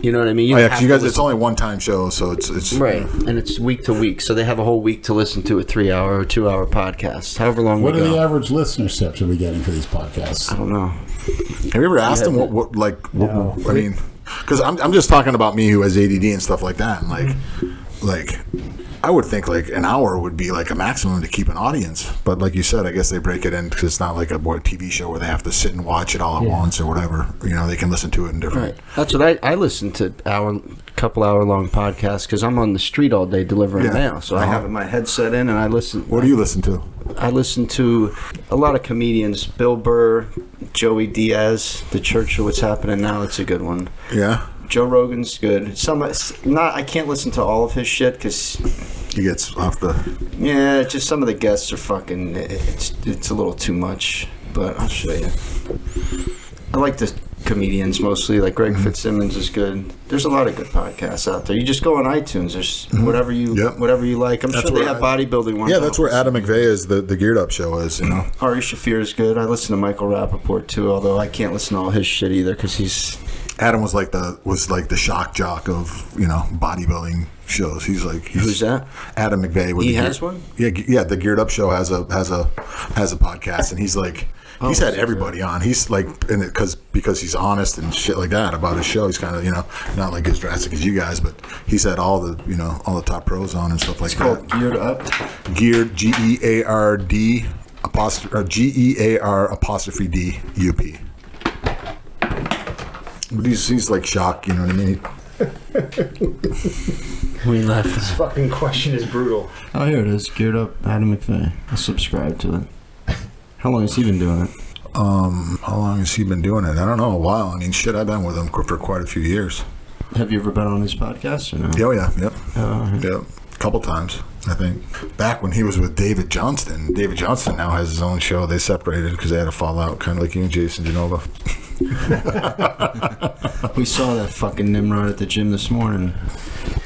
You know what I mean? Oh, yeah, don't because have you to guys, it's listen- only one time show, so it's right, and it's week to week, so they have a whole week to listen to a 3-hour or 2-hour podcast, however long What we are go. the average listenership are we getting for these podcasts? I don't know. Have you ever asked them what No. I mean, because I'm just talking about me who has ADD and stuff like that, and like I would think like an hour would be like a maximum to keep an audience, but like you said, I guess they break it in because it's not like a TV show where they have to sit and watch it all at once or whatever. You know, they can listen to it in different. Right, that's what I listen to couple hour long podcasts because I'm on the street all day delivering mail, so I have my headset in and I listen. What do you listen to? I listen to a lot of comedians. Bill Burr, Joey Diaz, The Church of What's Happening Now. It's a good one. Yeah, Joe Rogan's good. I can't listen to all of his shit because he gets off the. yeah, just some of the guests are fucking. It's a little too much, but I'll show you. I like the comedians mostly. Like Greg Fitzsimmons is good. There's a lot of good podcasts out there. You just go on iTunes. There's whatever you like. I'm sure they have bodybuilding ones. Yeah, that's where Adam McVeigh is. The Geared Up show is. You know, Ari Shaffir is good. I listen to Michael Rappaport too, although I can't listen to all his shit either because he's. Adam was like the shock jock of bodybuilding shows. Who's that? Adam McVeigh. He has one. Yeah. The Geared Up show has a podcast, and he's like. He's had everybody on. He's like, because he's honest and shit like that about his show. He's kind of, not like as drastic as you guys, but he's had all the top pros on and stuff like It's that. called Geared Up. Geared, GEARD _D UP. But he's like shocked, you know what I mean? We left. This fucking question is brutal. Oh, here it is. Geared Up, Adam McVeigh. I'll subscribe to it. How long has he been doing it? How long has he been doing it? I don't know, a while. I mean, shit, I've been with him for quite a few years. Have you ever been on his podcast or no? Oh, yeah, yep. Right. Yep. A couple times, I think. Back when he was with David Johnston. David Johnston now has his own show. They separated because they had a fallout, kind of like you and Jason Genova. We saw that fucking Nimrod at the gym this morning.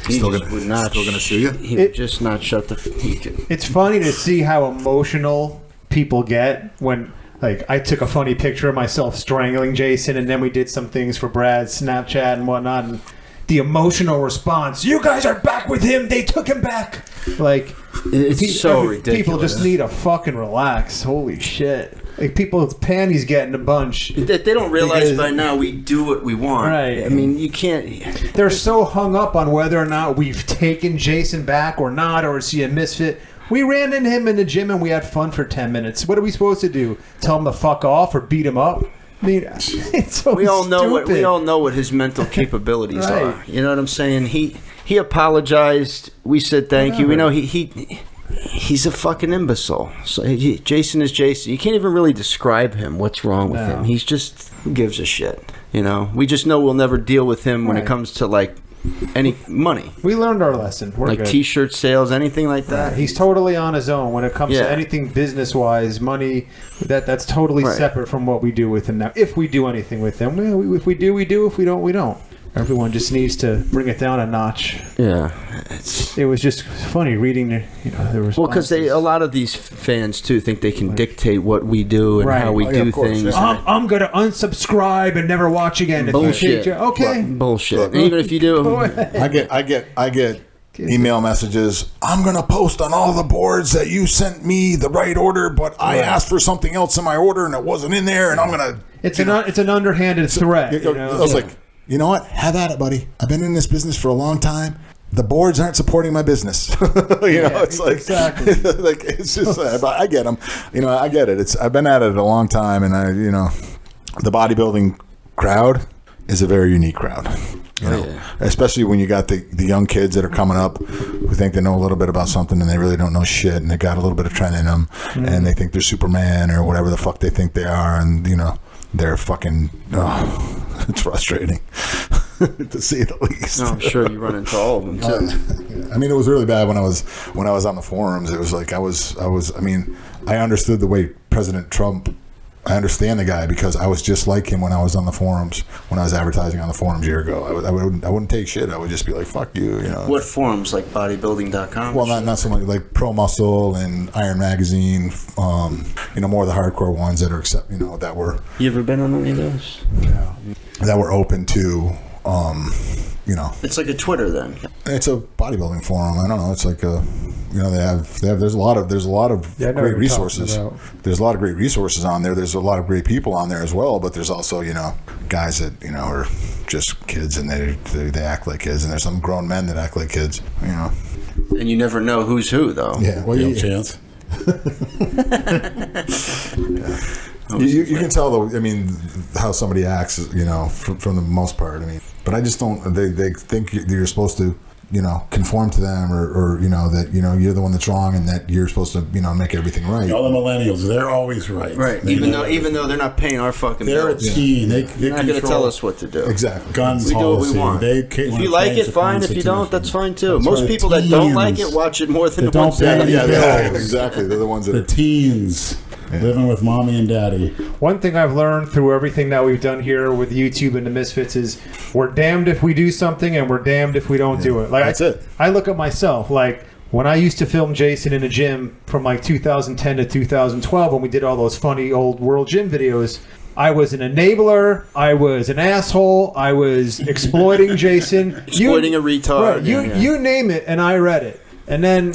He Still just gonna- would not still gonna sue you? He would just not shut the. He could, It's funny to see how emotional people get when, like, I took a funny picture of myself strangling Jason, and then we did some things for Brad's Snapchat and whatnot, and the emotional response, you guys are back with him, they took him back. Like, it's so ridiculous. People just need to fucking relax. Holy shit. Like, people's panties get in a bunch. They don't realize Because- by now we do what we want. Right. I mean, you can't. They're so hung up on whether or not we've taken Jason back or not, or is he a misfit. We ran into him in the gym and we had fun for 10 minutes. What are we supposed to do? Tell him to fuck off or beat him up? I mean, it's so We all know what his mental capabilities Right. are. You know what I'm saying? He apologized. We said thank you. We know he's a fucking imbecile. So Jason is Jason. You can't even really describe him. What's wrong with him? He's just, who gives a shit? We just know we'll never deal with him when it comes to like any money. We learned our lesson. We're Like good. T-shirt sales, anything like that. He's totally on his own when it comes Yeah. to anything business-wise, money. That's totally Right. separate from what we do with him now. If we do anything with him, if we do, we do. If we don't, we don't. Everyone just needs to bring it down a notch. Yeah, it was just funny reading. There was because a lot of these fans too think they can dictate what we do and how we do things. Yeah. I'm gonna unsubscribe and never watch again. Bullshit. Okay. Bullshit. Look, even if you do, I get email messages. I'm gonna post on all the boards that you sent me the right order, but I asked for something else in my order and it wasn't in there, and I'm gonna. It's an underhanded threat. I was like, you know what? Have at it, buddy. I've been in this business for a long time. The boards aren't supporting my business. It's like exactly. Like it's just. I get them. I get it. I've been at it a long time, and the bodybuilding crowd is a very unique crowd. Especially when you got the young kids that are coming up who think they know a little bit about something and they really don't know shit, and they got a little bit of trend in them, and they think they're Superman or whatever the fuck they think they are, and they're fucking. It's frustrating to say the least. No, I'm sure you run into all of them too. I mean, it was really bad when I was on the forums. It was like I understood the way President Trump. I understand the guy because I was just like him when I was on the forums, when I was advertising on the forums a year ago. I wouldn't take shit. I would just be like, fuck you, What forums, like bodybuilding.com? Well, not so much like Pro Muscle and Iron Magazine, more of the hardcore ones that are that were. You ever been on any of those? Yeah. That were open to, It's like a Twitter then. It's a bodybuilding forum. I don't know. It's like a. There's a lot of great resources. There's a lot of great resources on there. There's a lot of great people on there as well. But there's also guys that are just kids and they act like kids, and there's some grown men that act like kids. And you never know who's who though. Yeah, well, no chance. You can tell though. I mean, how somebody acts. From the most part. I mean, but I just don't. They think you're supposed to. Conform to them or that you're the one that's wrong and that you're supposed to make everything right. All the millennials, they're always right. Right. Even though they're not paying our fucking they're bills. A team. They're not going to tell us what to do. Exactly. Guns we policy. Do what we want. If you like it, fine. If you don't, that's fine too. That's Most right. people that don't like it watch it more than the ones that exactly. They're the ones that the teens. Living with mommy and daddy. One thing I've learned through everything that we've done here with YouTube and the Misfits is we're damned if we do something and we're damned if we don't do it. Like that's it. I look at myself like when I used to film Jason in a gym from like 2010 to 2012 when we did all those funny old World Gym videos. I was an enabler. I was an asshole. I was exploiting Jason. Exploiting a retard. Right, you name it, and I read it. And then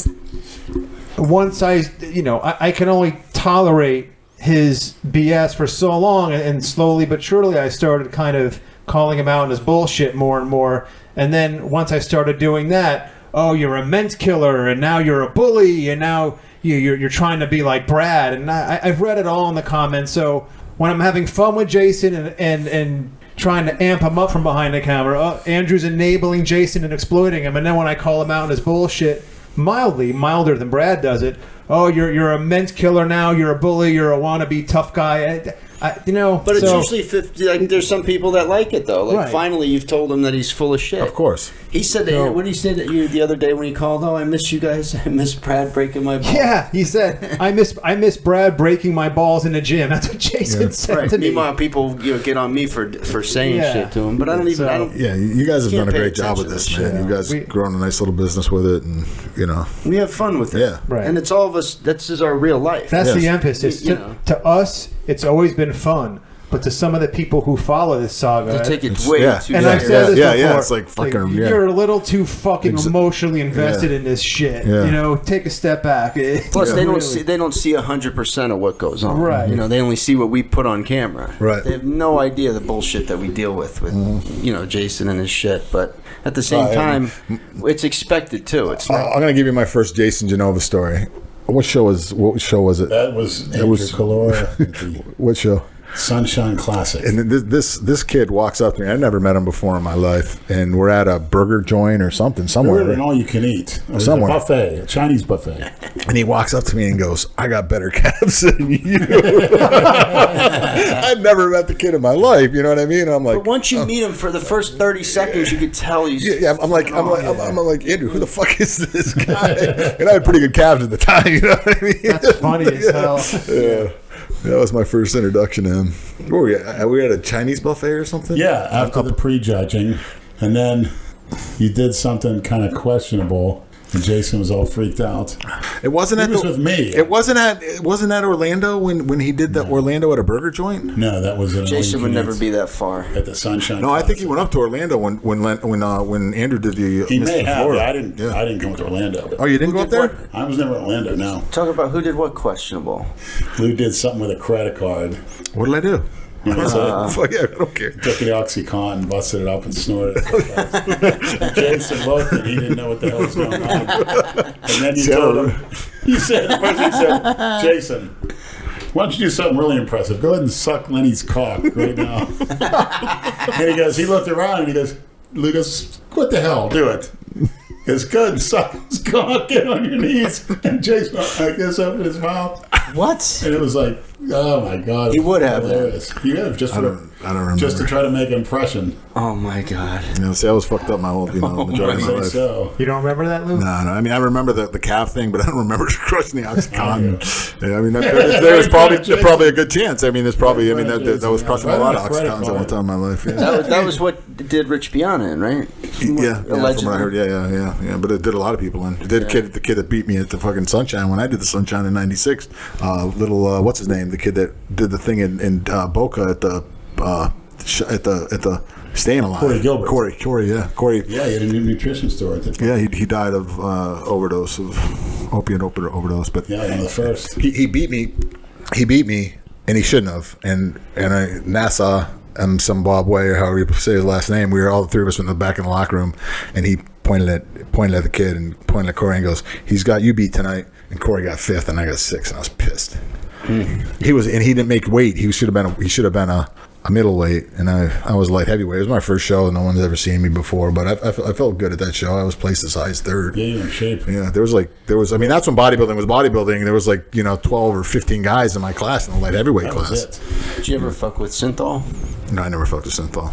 once I can only tolerate his BS for so long, and slowly but surely I started kind of calling him out on his bullshit more and more. And then once I started doing that, oh, you're a ment killer, and now you're a bully, and now you're trying to be like Brad. And I've read it all in the comments. So when I'm having fun with Jason and trying to amp him up from behind the camera, Andrew's enabling Jason and exploiting him. And then when I call him out on his bullshit, milder than Brad does it. Oh, you're a ment killer now. You're a bully. You're a wannabe tough guy. But it's usually 50. Like, there's some people that like it though. Like finally, you've told him that he's full of shit. Of course. He said that. What did he say that you the other day when he called? Oh, I miss you guys. I miss Brad breaking my balls. Yeah, he said I miss Brad breaking my balls in the gym. That's what Jason said to me. Meanwhile, people get on me for saying shit to him, but I don't even. I don't. Yeah, you guys have done a great job with this, man. You guys grown a nice little business with it, and we have fun with it. Yeah, right. And it's all of us. This is our real life. That's the emphasis. To us, it's always been fun. But to some of the people who follow this saga, they take it way too. And I've said this before. It's like fucking. You're a little too fucking emotionally invested in this shit. Yeah. Take a step back. Plus, they don't see 100% of what goes on. Right. They only see what we put on camera. Right. They have no idea the bullshit that we deal with Jason and his shit. But at the same time, it's expected too. It's not. I'm gonna give you my first Jason Genova story. What show was it? That was Andrew Calora. What show? Sunshine Classic. And this kid walks up to me. I never met him before in my life, and we're at a burger joint or something somewhere. We're at an all-you-can-eat. Somewhere. A buffet, a Chinese buffet. And he walks up to me and goes, "I got better calves than you." I'd never met the kid in my life. You know what I mean? I'm like, but once you meet him for the first 30 seconds, you could tell he's. Yeah, I'm like Andrew, who the fuck is this guy? And I had pretty good calves at the time. You know what I mean? That's funny as hell. Yeah. That was my first introduction to him. Where were we at? We were at a Chinese buffet or something? Yeah, after the prejudging. And then you did something kind of questionable. And Jason was all freaked out. It wasn't He was with me. It wasn't at Orlando when he did that Orlando at a burger joint. No, that was an Jason would never be that far. at the Sunshine. No, I think he went up to Orlando when Andrew did the. He may Mr. have. Florida. I didn't come to Orlando. Oh, you didn't go up there? I was never in Orlando. No, Talk about who did what questionable. Lou did something with a credit card. What did I do? Fuck yeah, I don't care. Took the OxyContin, busted it up, and snorted it. And Jason looked, and he didn't know what the hell was going on. And then you told him, you said, Jason, why don't you do something really impressive? Go ahead and suck Lenny's cock right now. And he looked around, and he goes, Lou goes, what the hell? Do it. He goes, good, suck his cock, get on your knees. And Jason, I guess, opened his mouth. What? And it was like, oh my God. He would have. Hilarious. He would have, I don't remember. just to try to make an impression. Oh my God. See, I was fucked up my whole, majority I of my say life. so. You don't remember that, Lou? No. I mean, I remember the calf thing, but I don't remember crushing the OxyContin. Yeah, I mean, there was probably a good chance. I mean, there's probably. I mean, that was crushing a lot of OxyContins all the time in my life. Yeah. That was what did Rich Biana in, right? Yeah, from Allegedly. what I heard. Yeah. But it did a lot of people in. It did the kid that beat me at the fucking Sunshine when I did the Sunshine in '96. What's his name? The kid that did the thing in Boca at the Staying Alive. Corey Gilbert. Corey, yeah. Corey. Yeah, he had a new nutrition store at the time. Yeah, he died of opiate overdose. But Yeah, one of the first. he beat me. He beat me, and he shouldn't have. And NASA, some Bob Way or however you say his last name. We were all the three of us in the back in the locker room, and he pointed at the kid and pointed at Corey and goes, "He's got you beat tonight." And Corey got 5th, and I got 6th, and I was pissed. He didn't make weight. He should have been a middleweight, and I was light heavyweight. It was my first show, and no one's ever seen me before. But I felt good at that show. I was placed as high as 3rd. Yeah, you're in shape. Yeah, there was. I mean, that's when bodybuilding was bodybuilding. There was 12 or 15 guys in my class in the light heavyweight That was class. it. Did you ever fuck with synthol? No, I never fucked with synthol.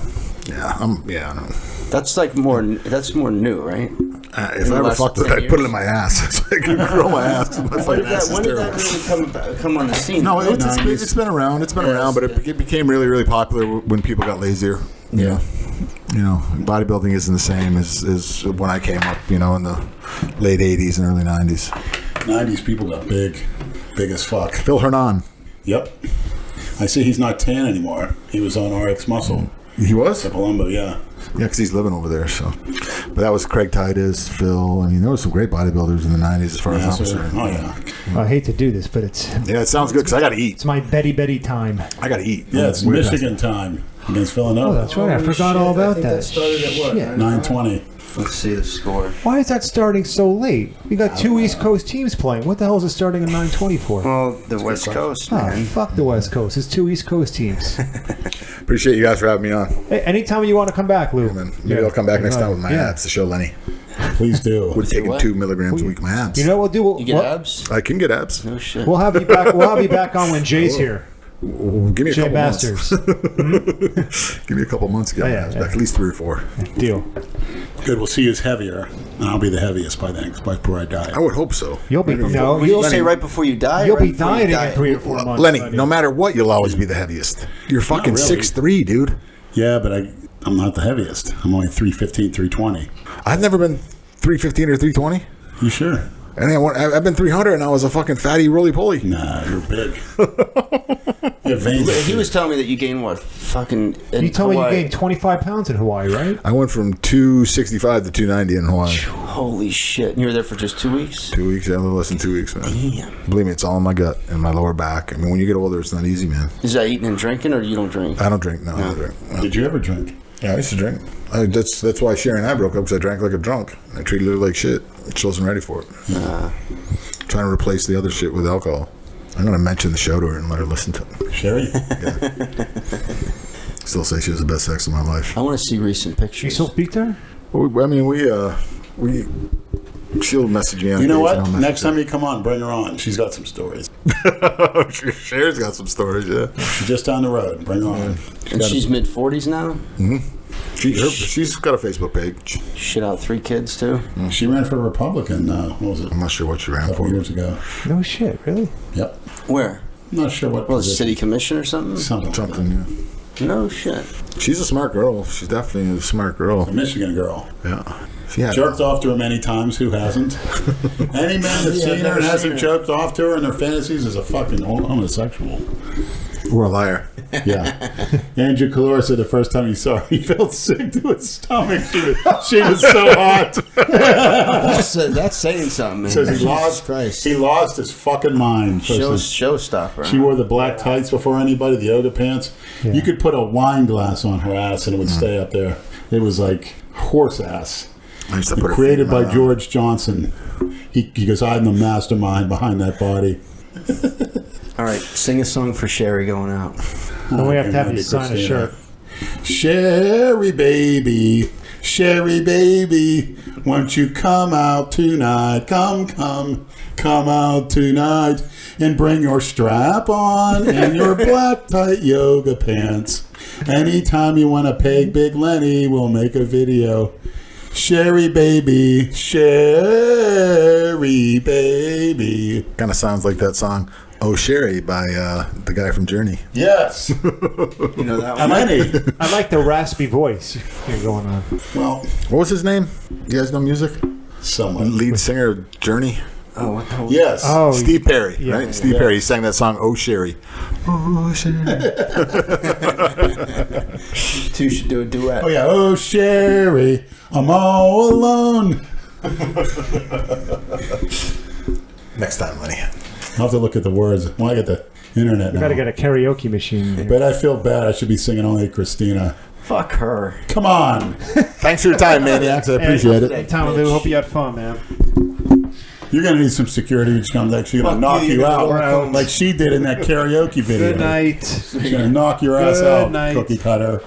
Yeah, I know. That's more new, right? If I ever last fucked it, 10 I'd put it years? in my ass. So I could grow my ass. My fucking ass is When did terrible. that really come on the scene? No, it's been around. It's been around, but it became really, really popular when people got lazier. Yeah. Bodybuilding isn't the same as when I came up. In the late '80s and early '90s. 90s people got big as fuck. Phil Hernan. Yep. I see he's not tan anymore. He was on RX Muscle. He was. At Palumbo, yeah. Yeah, because he's living over there. So, but that was Craig Titus, Phil. I mean, there were some great bodybuilders in the '90s, as far as I'm concerned. Oh yeah. I hate to do this, but it's Yeah, it sounds good because I got to eat. my Betty time. I got to eat. Yeah, it's Weird. Michigan time against Villanova. Oh, that's right. I forgot all about that. started at what? Shit. 9:20. Let's see the score. Why is that starting so late? You got two East Coast teams playing. What the hell is it starting at 9:20 for? Well, the West Coast, man. Fuck the West Coast. It's two East Coast teams. Appreciate you guys for having me on. Hey, anytime you want to come back, Lou. Maybe I'll come back next time with my Yeah. abs to show Lenny. Please do. Would have taken what? 2 milligrams a week of my abs. You know what we'll do? You get abs? I can get abs. No shit. We'll have you back. We'll have you back on when Jay's here. Give me a Jay couple Masters. months. Give me a couple months to get my abs back. At least 3 or 4. Deal. Good. We'll see who's heavier, and I'll be the heaviest by then, before I die. I would hope so. You'll be What did you say right before you die? You'll Right be before you dieting die? in 3 or 4 months. Lenny, no matter what, you'll always be the heaviest. You're fucking really. 6'3", dude. Yeah, but I'm not the heaviest. I'm only 315, 320. I've never been 315 or 320. You sure? And I've been 300, and I was a fucking fatty roly-poly. Nah, you're big. You have veins. He was telling me that you gained what? Fucking. You told me you gained 25 pounds in Hawaii, right? I went from 265 to 290 in Hawaii. Holy shit! And you were there for just 2 weeks? 2 weeks, yeah, a little less than 2 weeks, man. Damn. Believe me, it's all in my gut and my lower back. I mean, when you get older, it's not easy, man. Is that eating and drinking, or you don't drink? I don't drink. No, I don't drink. No. Did you ever drink? Yeah, I used to drink. That's why Sherry and I broke up, because I drank like a drunk. I treated her like shit. She wasn't ready for it. Trying to replace the other shit with alcohol. I'm going to mention the show to her and let her listen to it. Sherry? Still say she was the best sex of my life. I want to see recent You pictures. still speak to her? I mean, she'll message me on You know page and what? I'll Next message time you come on, bring her on. She's got some stories. her. Sherry's got some stories, yeah. She's just down the road. Bring her on. And she's mid-40s now? She's got a Facebook page. Shit out 3 kids, too? She ran for Republican, what was it? I'm not sure what she A ran couple for. years ago. No shit, really? Yep. Where? I'm not sure what Well, position. city commission or something? Something like that. Something, yeah. No shit. She's a smart girl. She's definitely a smart girl. A Michigan girl. Yeah. She had Jerked off to her many times. Who hasn't? Any man that's seen her and hasn't jerked off to her in their fantasies is a fucking homosexual. Or a liar. Yeah. Andrew Calora said the first time he saw her, he felt sick to his stomach. She was so hot. That's saying something, man. Says he Jesus lost his fucking mind. Showstopper. She wore the black tights before anybody, the yoga pants. Yeah. You could put a wine glass on her ass and it would stay up there. It was like horse ass. Created by George Johnson. He goes, I'm the mastermind behind that body. All right, sing a song for Sherry going out. And we have to have you sign a shirt. Sherry baby, won't you come out tonight? Come out tonight and bring your strap on and your black tight yoga pants. Anytime you want to peg Big Lenny, we'll make a video. Sherry baby. Kind of sounds like that song "Oh Sherry" by the guy from Journey. Yes. You know that one? Lenny. I like the raspy voice you're going on. Well, what was his name? You guys know music? Someone. Lead singer of Journey. Oh, what the hell? Yes. Oh, Steve Perry, yeah, right? Steve Perry. He sang that song "Oh Sherry." Oh Sherry. Two should do a duet. Oh yeah. Oh Sherry, I'm all alone. Next time, Lenny. I'll have to look at the words. Well, I get the internet now. Got to get a karaoke machine here. But I feel bad. I should be singing only Christina. Fuck her. Come on. Thanks for your time, Maniacs. I appreciate it. Tom, I hope you had fun, man. You're going to need some security which comes actually going to knock you out like she did in that karaoke video. Good night. She's going to knock your ass out, cookie cutter.